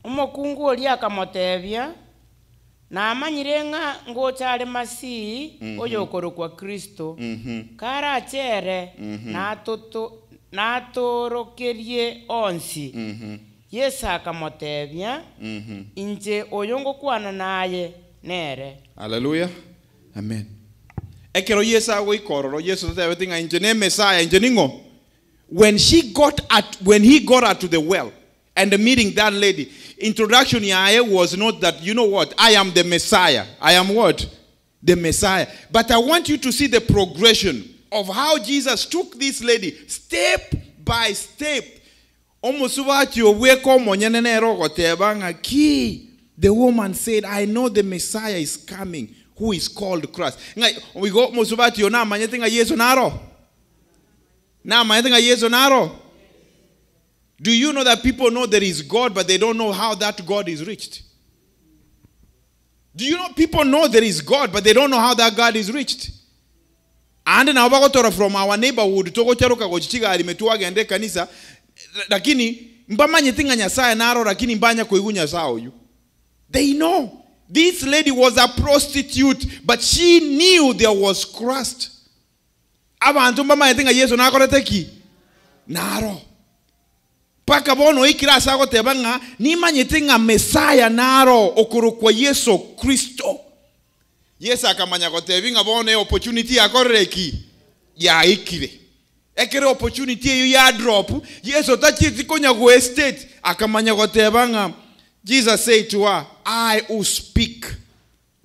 Umukungu oli akamotebya na amanyire nga ngochale Masihi oyo okorokwa Kristo kara achere na atorokerie onsi. Yesu akamotebya inje oyo ngokwana naye nere. Hallelujah. Amen. Ekero Yesu ago ikororo Yesu tatebetinga inje ne Messiah inje ningo. When he got out to the well and meeting that lady, introduction yae was not that, you know what, I am the Messiah. I am what? The Messiah. But I want you to see the progression of how Jesus took this lady step by step. The woman said, I know the Messiah is coming, who is called Christ. We go Musubati na manyetinga Yesu naro. Na manyetinga Yesu naro. Do you know that people know there is God, but they don't know how that God is reached? Do you know people know there is God, but they don't know how that God is reached? And now bagotora from our neighborhood to go cheroka gochiga alimetua gende kanisa, lakini mbamanye tinga Nyasaye naro, lakini mbanya kuigunya sao you. They know. This lady was a prostitute, but she knew there was Christ. Abantu mbamanye tinga Yesu nakoreteki naro. Paka bono ikira sago tebanga ni manyetinga Messiah naro okuru kwa Yesu Kristo. Yesu akamanya gotebinga bono opportunity akoreki ya ikire. Ekere opportunity you ya drop. Yesu tachiti konya go estate akamanya gotebanga. Jesus said to her, I who speak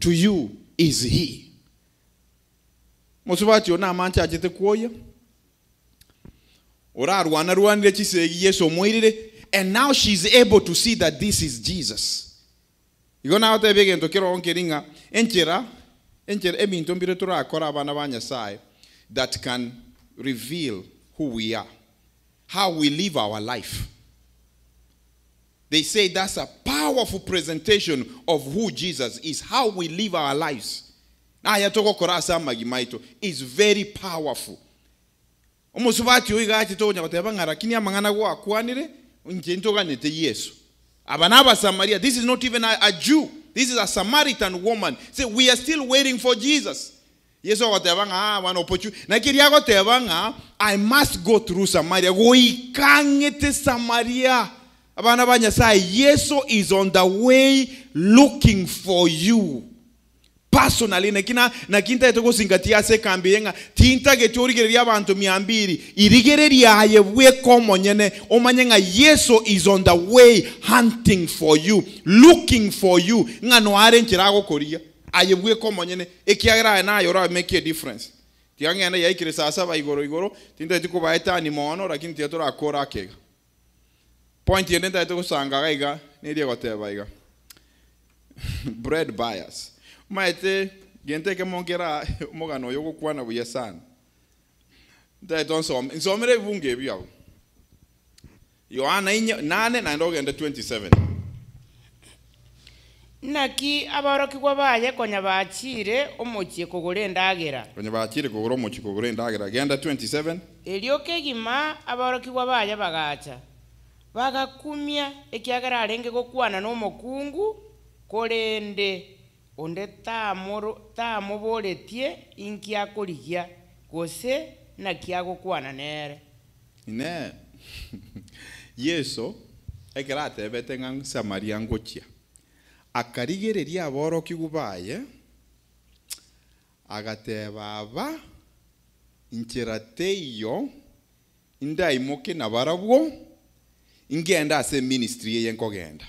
to you is he. Musubati ona mancha ajete kuoya. And now she's able to see that this is Jesus. You now to begin to kero onkeringa enchera ebintu mbire akora abana banyasai that can reveal who we are, how we live our life. They say that's a powerful presentation of who Jesus is, how we live our lives. Na yatoko korasa magimaito is very powerful. Omusubati oigati tonya batebanga lakini amangana go akwanire njentoganete Yesu. Abanaba Samaria, this is not even a Jew. This is a Samaritan woman. Say we are still waiting for Jesus. Yesu batebanga one opportunity. Na kiriago tebanga I must go through Samaria. Go ikangete Samaria. Abana banyasai Yesu is on the way looking for you. Personally na kinta etoko singatia se kambienga tinta getorigeria abantu 200 irigereria ayebwe komonyene omanyenga Yesu is on the way hunting for you, looking for you. Ngano arenchirago koria ayebwe komonyene ekiagra na yora make a difference. Tianga na yaikire sasa ba igoro tinta etiko baeta ni mono lakini tiatora akora akega. Point yenda etoko sanga gaiga nedia goteba iga. Bread buyers. Maete gente que mongera mogano yogo kwana buya sana. They don't so many bunge biao. Yohana 8 na ndoge 27. Naki abaroki kwabaye konya bachire omochie kogore ndagera. Konya bachire kogoro omochie kogore ndagera genda 27. Elioke gima abaroki kwabaye bagacha. Bagakumya ekiagara arenge gokwana no mokungu korende onde tamuboretie inkia korigia gose na kiago kwana nere. Ne. Yesu ekerate betengang Samaria ngochia. Akarigereria aboro kigubaye agatebaba incherateyo indaimoke nabarabwo ingenda ase ministry yenkogenda.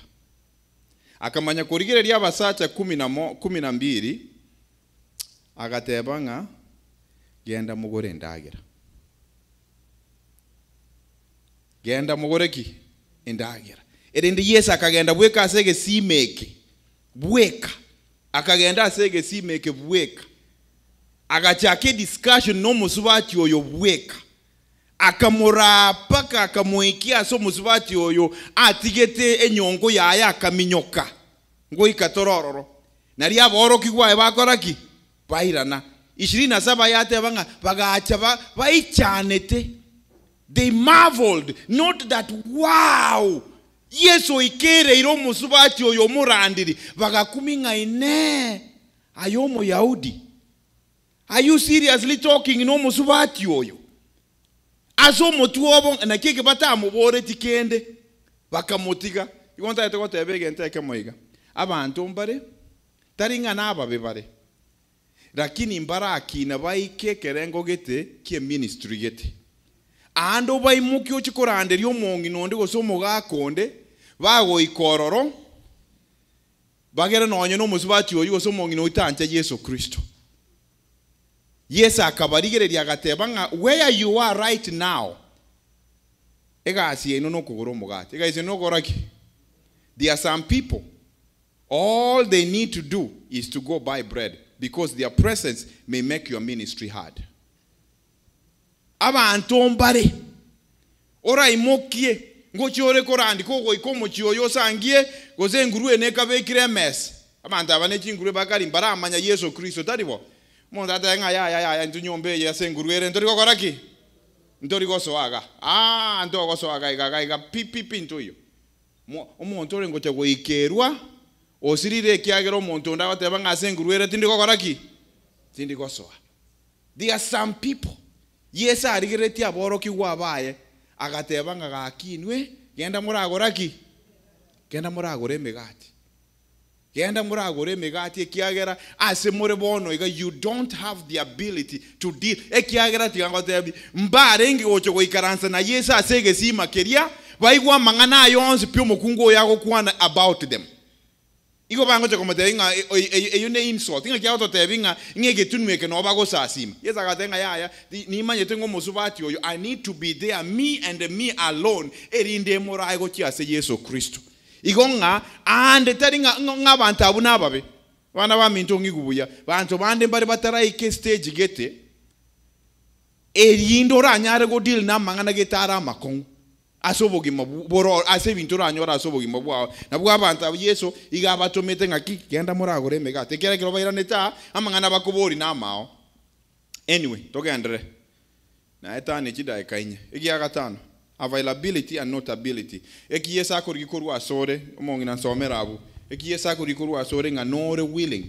Akamanya kurigereria abasacha 12 agatebanga genda mugore ndagera. Genda mugore ki ndagera. Erinde Yesu akagenda bweka asege simeke bweka akagenda asege simeke bweka agachake discussion no musubati oyo bweka akamurapa akamuikia so musubati oyo atigete enyongo yaya akaminyoka ngo ikatorororo nari aboro kigwaye bakoraki bairana 27 yate banga bagacha baichanete. They marveled, not that wow yeso ikere iro musubati oyo murandiri bagakuminga ine ayomo Yahudi. Are you seriously talking no musubati oyo? Aso motuobo na keke bata mubore tikende bakamotiga. Igonta yetoko tebege nteke moiga. Abantu mbare taringa naba bebare. Lakini mbaraki na baike kerengo gete kie ministry gete. Ando bai mukyo chikorande ryo mongi nonde gosomo gakonde bago ikororo bagera nonye no musubati oyo gosomo mongi no itanche Yesu Kristo. Yes, akabarigere agatebanga where you are right now. Ega si eno no kugoro mugati. Ega ise no goraki. There are some people, all they need to do is to go buy bread because their presence may make your ministry hard. Aba antombare. Ora imokie. Ngochiore korandi kogo ikomo chiyoyo sangie goze ngurue neka bekire mes. Aba antabane chingurue bakari mbara amanya Yesu Kristo tadibo. Monda tenga ya ntunyombe ya senguruere ntori gokoraki ntori gosoaga nto gosoaga iga pipi ntuyo omuntu ore ngocha goikerwa osirire kiagero omuntu ndabateba ngasenguruere tindi gokoraki tindi gosoa. There are some people yes arigireti aboro kigwa baye agateba ngagakinwe genda muragoraki genda muragore megati genda muragore megati ekiagera ase muri bono iga you don't have the ability to deal ekiagera tigangotebi mbarengi ocho goikaransa na Yesu asege sima keria baigwa mangana yonse pyo mukungo yago kwana about them igo bango cho komete inga eyune insult inga kya to tebinga ngege tunweke no bago sasima Yesu agatenga ya ni manye tengo musubati oyo I need to be there me and me alone erinde moraigo chiase Yesu Kristo. Igonga ande taringa ngabantu abunababe bana baminto ngigubuya bantu bande mbari bataraike stage gete erindo ranyare go deal na mangana getara makon asobogi maboro ase bintu ranyora asobogi mabwa nabwo abantu Yesu igabatomete ngaki genda muragore mega tekere kero baira neta amangana bakobori na mao. Anyway togendere na etane chidai kainye igia gatano availability and notability. Eki yesa kurikuru asore omongi na somerabu. Eki yesa kurikuru asore nga nore willing.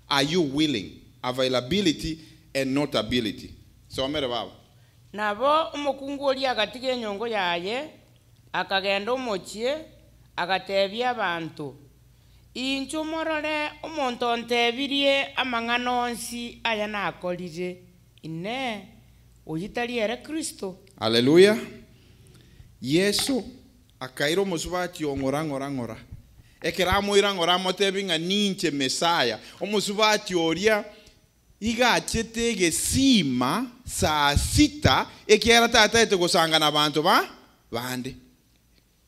Are you willing? Availability and notability. Somerabu. Nabo umukungu oli agatige nyongo yaye akagenda omochie agatebia abantu. Incho morore omonto ntebirie amangano onsi aya nakolire ine oyitali ere Kristo. Hallelujah. Yesu akairo musubati ngora ekera moira ngora motebinga ninche Mesaya omusubati oria iga chetege sima saa 6 ekera tata gosanga na bantu bande.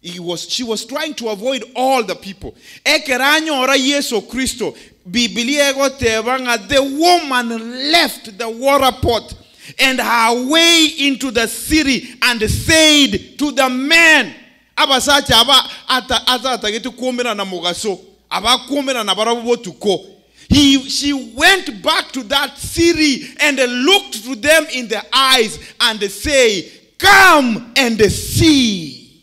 She was trying to avoid all the people. Ekera nyora Yesu Kristo Biblia ego tebanga the woman left the water pot and her way into the city and said to the man abasacha aba ata getu komera na mugaso aba komera na barabu tuko. She went back to that city and looked to them in the eyes and say, come and see.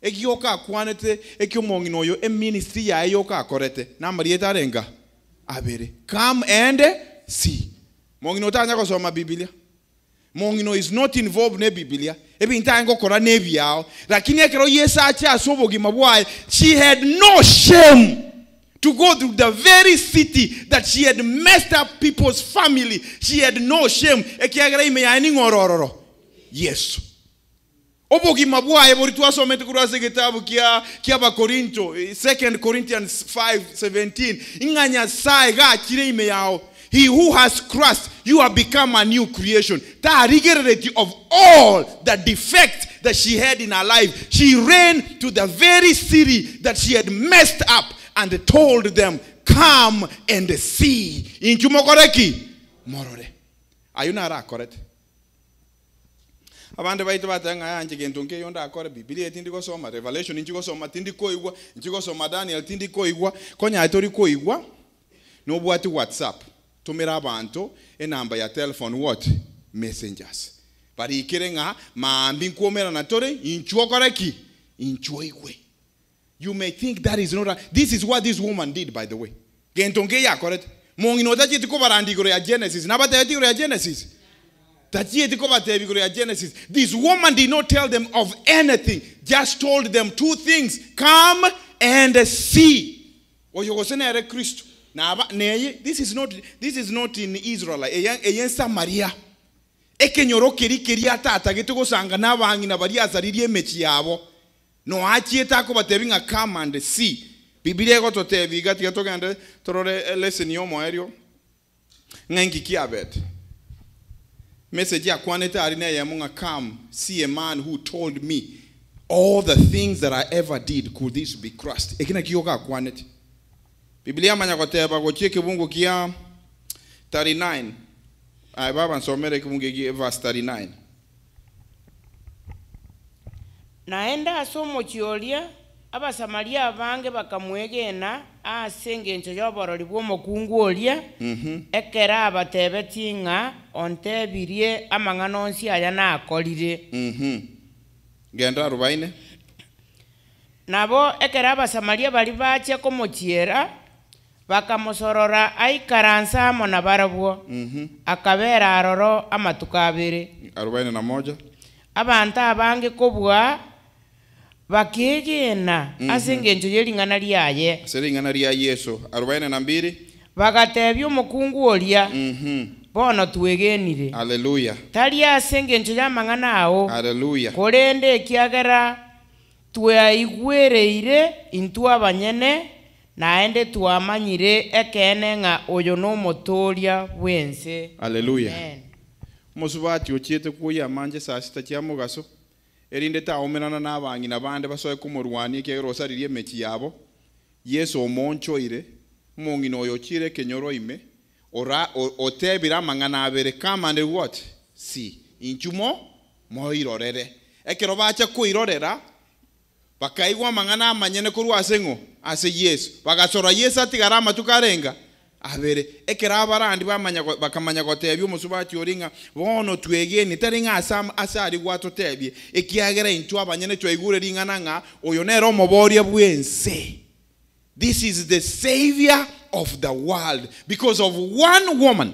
Ekioka kwanete ekiomongi noyo ministry ya yoka korete na marieta renga abere come and see. Mongino tanya kusoma Biblia. Mongino is not involved ne Biblia. Ebi ntango kora nebi yao. Lakini ekero Yesu acha asobogi mabwaye. She had no shame to go to the very city that she had messed up people's family. She had no shame. Ekiagera ime ya ni ngorororo. Yesu. Obogi mabwaye bori tuasome tukurase kitabu kia ba Korinto 2 Corinthians 5:17. Inganya sai ga chire ime yao. He who has Christ, you have become a new creation. The of all the defects that she had in her life, she ran to the very city that she had messed up and told them, come and see. In Chumokoreki, morore ayuna ara correct abande baitu batanga yanje gento nke yonda akore Biblia tindi ko soma Revelation inji ko soma tindi ko igwa inji ko soma Daniel tindi ko igwa konya itori ko igwa no bwati WhatsApp tumira abantu enamba ya telephone what messengers bari ikirenga maambi nkomera na tore inchuo koreki inchuo igwe. You may think that is not right. This is what this woman did, by the way. Gento nke ya correct mongi no tati ko barandikoro ya Genesis na batati ya Genesis. This woman did not tell them of anything, just told them two things: come and see. This is not in Israel. In Samaria. Ekenyoro keri atata getego sanga na bangi na bari azaririe mechi yabo. No achieta ko batebinga come and see. Biblia go to tevi gati gatogande torore lesson yo moerio. Ngangi kiabet. Message ya kwaneta arina ya munga come see a man who told me all the things that I ever did. Could this be Christ? Ekina kiyoka kwaneta. Biblia manya koteba go cheke bungu kia 39. Ai baba nsomere kubunge ki verse 39. Naenda asomo chiolia abasamaria abange bakamwegena asenge encho yoborori bw'omokungu olia ekera abatebeti ng'a ontebirie amang'ana onsi aya nakorire genda 40 nabo ekera abasamaria bari bache komochiera bakamosorora aikaransa amo na barabwo akabera aroro amatuko abere 41 abantu abange kobwa bakegena asenge encho yering'ana liaye sering'ana lia Yesu 42 bagatebya omokungu olia bono twegenire haleluya tali asenge encho y'amang'ana ao haleluya korende ekiagera tweaigwereire intwe abanyene naende twamanyire ekene ng'a oyo n'omotoria bwense haleluya musubati ochiete kuya manje saa sita kia mugaso erinde taomerana n'abangi nabande basoe kumurwani kerosaririe mechi yabo Yesu omonchoire mongi no yochire kenyoro ime ora otebira amang'ana abere come and what see inchumo moirorere ekero bacha kuirorera bakaigwa amang'ana amanyene kurwa asengo ase Yesu bagasora Yesu atigara amatukarenga abere ekera abarandi bakamanya gotebya omusubati oringa bono twegeni taringa asari gwatotebye ekiagera intwa abanyene twaigure ringana nga oyo nero moboria bwense. This is the savior of the world because of one woman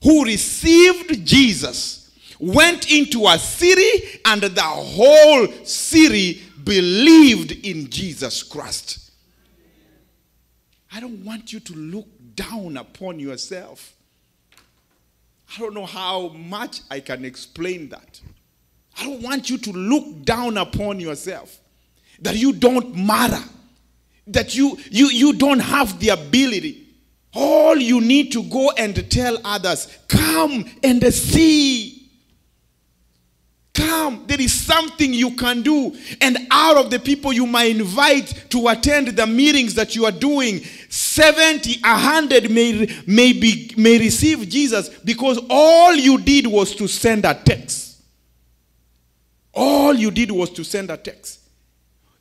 who received Jesus, went into a city and the whole city believed in Jesus Christ. I don't want you to look down upon yourself. I don't know how much I can explain that. I don't want you to look down upon yourself, that you don't matter, that you don't have the ability. All you need to go and tell others, come and see. Come, there is something you can do. And out of the people you might invite to attend the meetings that you are doing, 70, 100 may receive Jesus because all you did was to send a text. All you did was to send a text.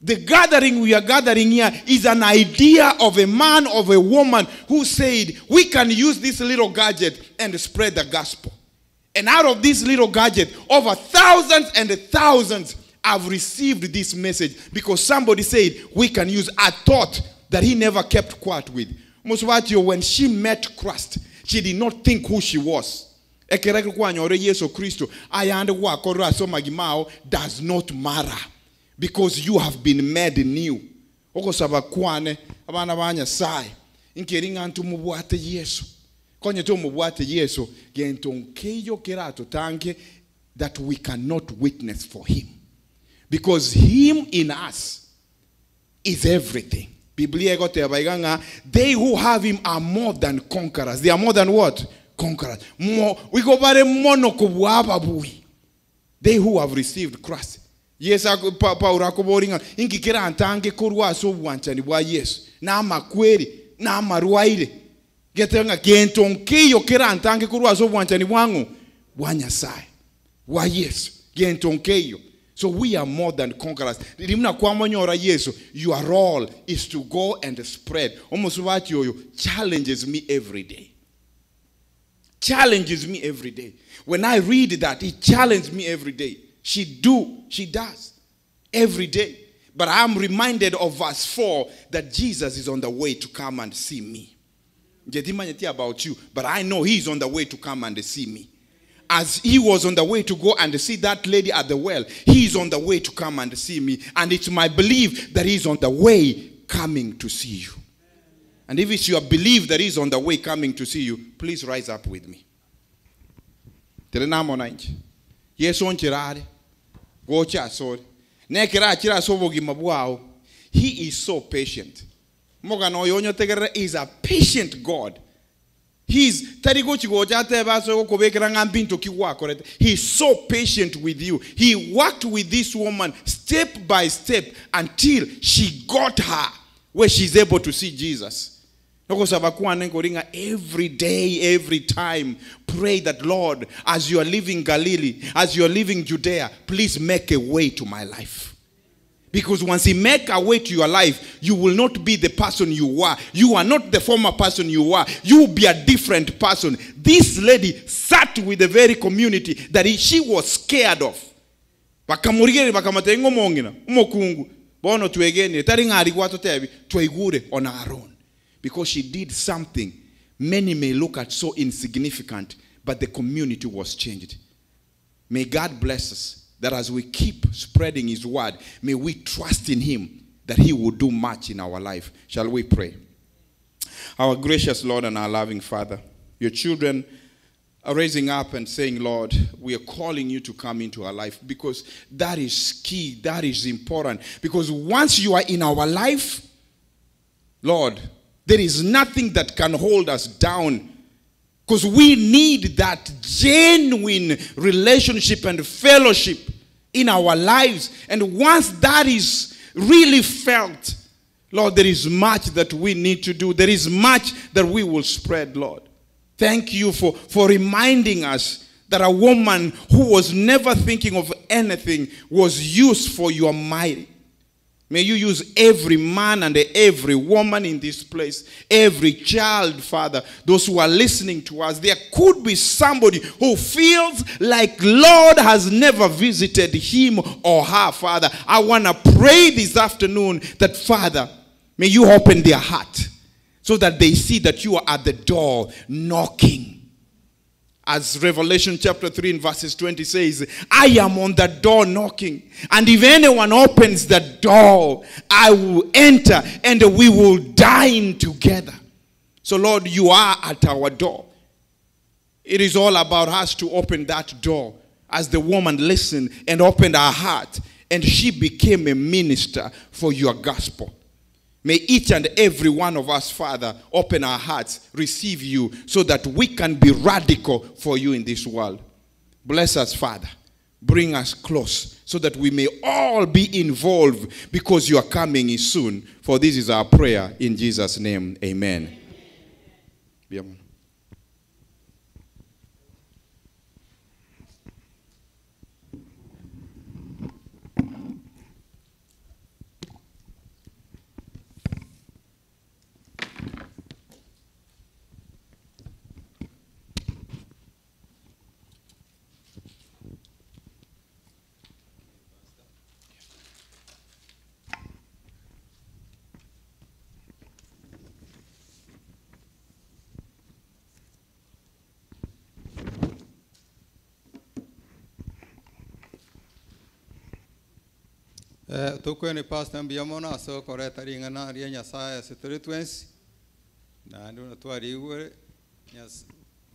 The gathering we are gathering here is an idea of a man, of a woman who said, we can use this little gadget and spread the gospel. And out of this little gadget, over thousands and thousands have received this message because somebody said, we can use a thought that he never kept quiet with. Muswatio, when she met Christ, she did not think who she was. Yesu Christo, does not matter because you have been made new. Konye to mubwate Yesu gentonkeyo kerato tanke that we cannot witness for him because him in us is everything. Biblia gote abaiganga, they who have him are more than conquerors. They are more than what? Conquerors. We go bare mono kubwaba bui. They who have received Christ. Yes, Paula kuboringa inki kera antange kurwa so wanchani bwa Yesu. Na makweri na maruaire. Getenga gentonkeyo kerantange kurwa so bwanchani bwangu bwanyasai wa Yesu gentonkeyo. So we are more than conquerors. Rimna kwamonyora Yesu, your role is to go and spread. Omosubati yoyo challenges me every day. Challenges me every day. When I read that, it challenges me every day. She does every day. But I'm reminded of verse 4 that Jesus is on the way to come and see me. About you, but I know he's on the way to come and see me. As he was on the way to go and see that lady at the well, he's on the way to come and see me. And it's my belief that he's on the way coming to see you. And if it's your belief that he's on the way coming to see you, please rise up with me. Yes, on Chirari. Go chasori. Nekira chira sobogi mabuao. He is so patient. Mogano yonyo tegere is a patient God. He's so patient with you. He worked with this woman step by step until she got her where she's able to see Jesus. Every day, every time, pray that, Lord, as you are leaving Galilee, as you are leaving Judea, please make a way to my life. Because once he make a way to your life, you will not be the person you were. You are not the former person you were. You will be a different person. This lady sat with the very community that she was scared of. On her own. Because she did something many may look at so insignificant, but the community was changed. May God bless us, that as we keep spreading his word, may we trust in him that he will do much in our life. Shall we pray? Our gracious Lord and our loving Father, your children are raising up and saying, Lord, we are calling you to come into our life, because that is key, that is important. Because once you are in our life, Lord, there is nothing that can hold us down. Because we need that genuine relationship and fellowship in our lives. And once that is really felt, Lord, there is much that we need to do. There is much that we will spread, Lord. Thank you for reminding us that a woman who was never thinking of anything was used for your mighty. May you use every man and every woman in this place, every child, Father, those who are listening to us. There could be somebody who feels like Lord has never visited him or her, Father. I want to pray this afternoon that, Father, may you open their heart so that they see that you are at the door knocking. As Revelation chapter 3 and verses 20 says, I am on the door knocking. And if anyone opens the door, I will enter and we will dine together. So Lord, you are at our door. It is all about us to open that door. As the woman listened and opened her heart, and she became a minister for your gospel. May each and every one of us, Father, open our hearts, receive you, so that we can be radical for you in this world. Bless us, Father. Bring us close, so that we may all be involved, because your coming is soon. For this is our prayer in Jesus' name. Amen. Amen. Tukweni pastor mbiyamona so koreta ringana ria Nyasaye situritwensi na ndu twari igure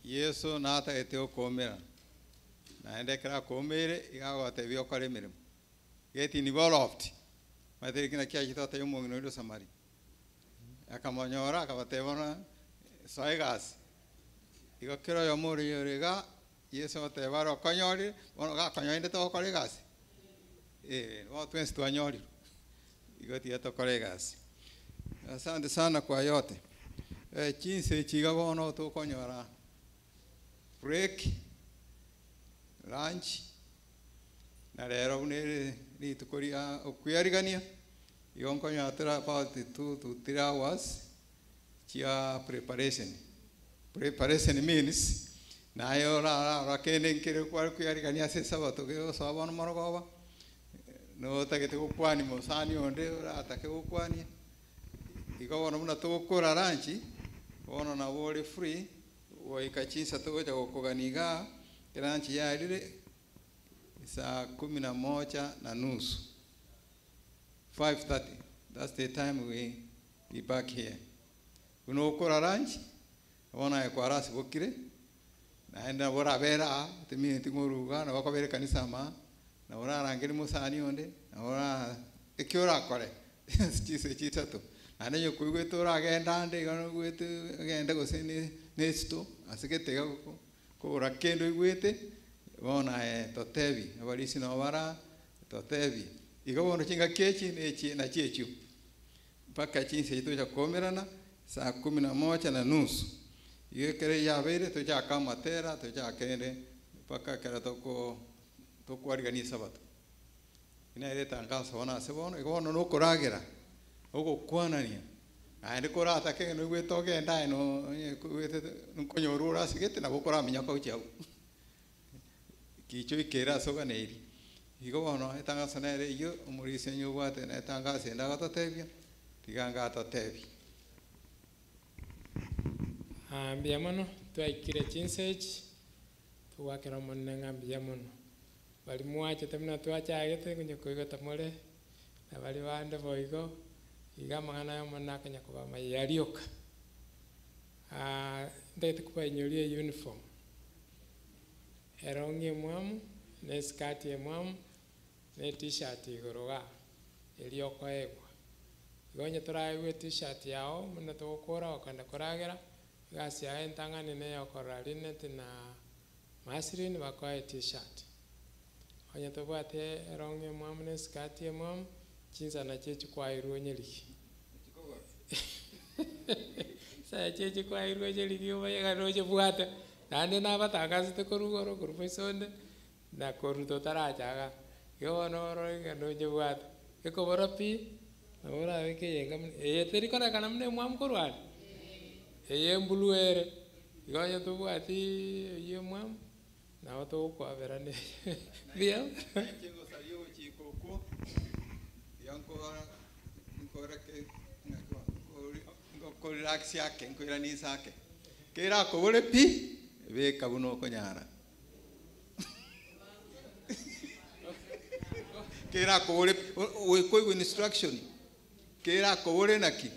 Yesu nata eteo komera na endekera komere igagote bio kore mirimo geti ni boloft materi kina kia chitote yumo ngino samari akamonyora akabatebona saigas igokero yomuri yoriga Yesu te baro konyori bono ga konyoinde to kore gas watu wengi tuanyori igoti yetu kolegas. Asante sana kwa yote. chinse chiga bono to konyora break lunch na rero une ni tukoria okuyarigania yonkonya tera about 2 to 3 hours chia preparation means na yo la kene kire kwa kuyarigania se sabato ke so abono morogoba no takete kukwani mosani onde atake kukwani ikaona muna to kora ranchi ona na wole free wa ikachinsa to ja kuganiga ranchi ya ile saa 11:30 5:30 that's the time we be back here uno kora ranch ona kwa rasi bokire naenda bora vera timi tingoruga na bakabere kanisa ma na ora rangeri musani onde na ora ekiora kore chise chitato ane yokuigwe tora agenda nde gano gwete agenda goseni nesto asikete ko ora kendo igwete bona totevi abalisi no bara totevi igabono chinga kechi nechi na chechu paka chinse ito cha komerana saa 11:30 yekere ya vere to cha kama tera to cha kende paka kera toko organiza sabato ina ile tangazo wana sebono igabono no koragera ogo kwanania ande kora atake no gweto genda no gwete nkonyorura sigete na bokora minyaka uchau kicho ikera soga neiri igo bono etangazo nere iyo umurisi nyu bwate na etangazo enda gatotebia tiganga atotebi ambia mono twaikire chinsechi tuwakera monne ngambia mono bali mwache temna twachagete kunye kuigo tamore na bali bande boigo igamangana yo monna kanya kuba mayarioka ndete kuba inyolie uniform erongi mwamu ne skati mwamu ne t-shirt igoroga elioko egwa igonye toraigwe t-shirt yao muna tokora okanda koragera gasi ya entangane ne yokora linete na masrin bakoe t-shirt onye tobate erongi mwamu ne skati mwamu chinza na chechi kwa iruo nyeliki saya chechi kwa iruo nyeliki obaye roje buata nande na batagazi te korugoro kurufisonde na koruto tarachaga yo no roinga no jebuat eko boropi ora weke yenga teri kora kana mne mwam korwal mbuluere igonya to buati ye mwam na wato kwa verane bia chengo saliyo chikoko yanko nkora ke ko relax yake nkoira ni sake kera ko bole pi ve kabuno konyara kera ko bole we ko instruction kera ko bole naki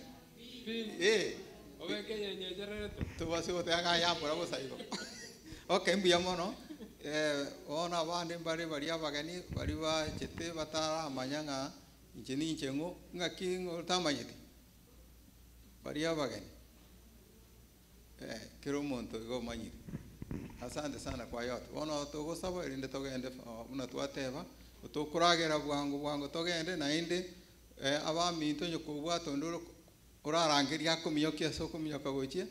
obe ke nyenye to basi o te aga ya por abo saigo okay mbia mono ona bande bari bari abagani bari ba chete batara manyanga incheni inchengo ngaki ngoltamanyiti bari abagani kero monto go manyiri asante sana kwa yote ona togo sabo irinde togende una twateba utokuragera bwangu togende na inde abami ntonyo kubwa tondoro orarangiria kumiyokia soko miyoka gochie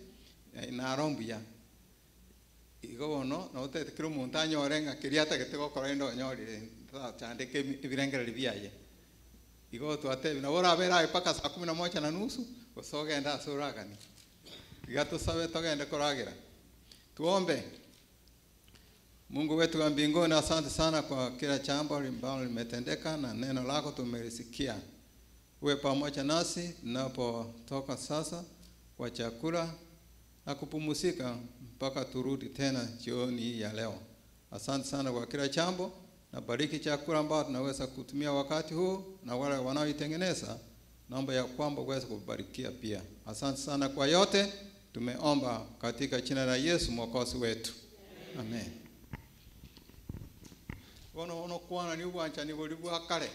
na rombuya igo bono no te kero monto anyorenga kiriata getego korendo nyorire chande ke ibirengere biaye igo twatebi na ora bera paka saa 11:30 usogenda asuragani gato sabe togende koragira tuombe. Mungu wetu wa mbinguni, asante sana kwa kila jambo ambalo limetendeka na neno lako tumelisikia. Uwe pamoja nasi tunapotoka sasa kwa chakula na kupumzika mpaka turudi tena jioni ya leo. Asante sana kwa kila jambo na bariki chakula ambao tunaweza kutumia wakati huu na wale wanaoitengeneza. Naomba ya kwamba uweze kubarikia pia. Asante sana kwa yote tumeomba katika jina la Yesu Mwokozi wetu. Amen. Ono kwana ni bwancha ni boli bwa kale.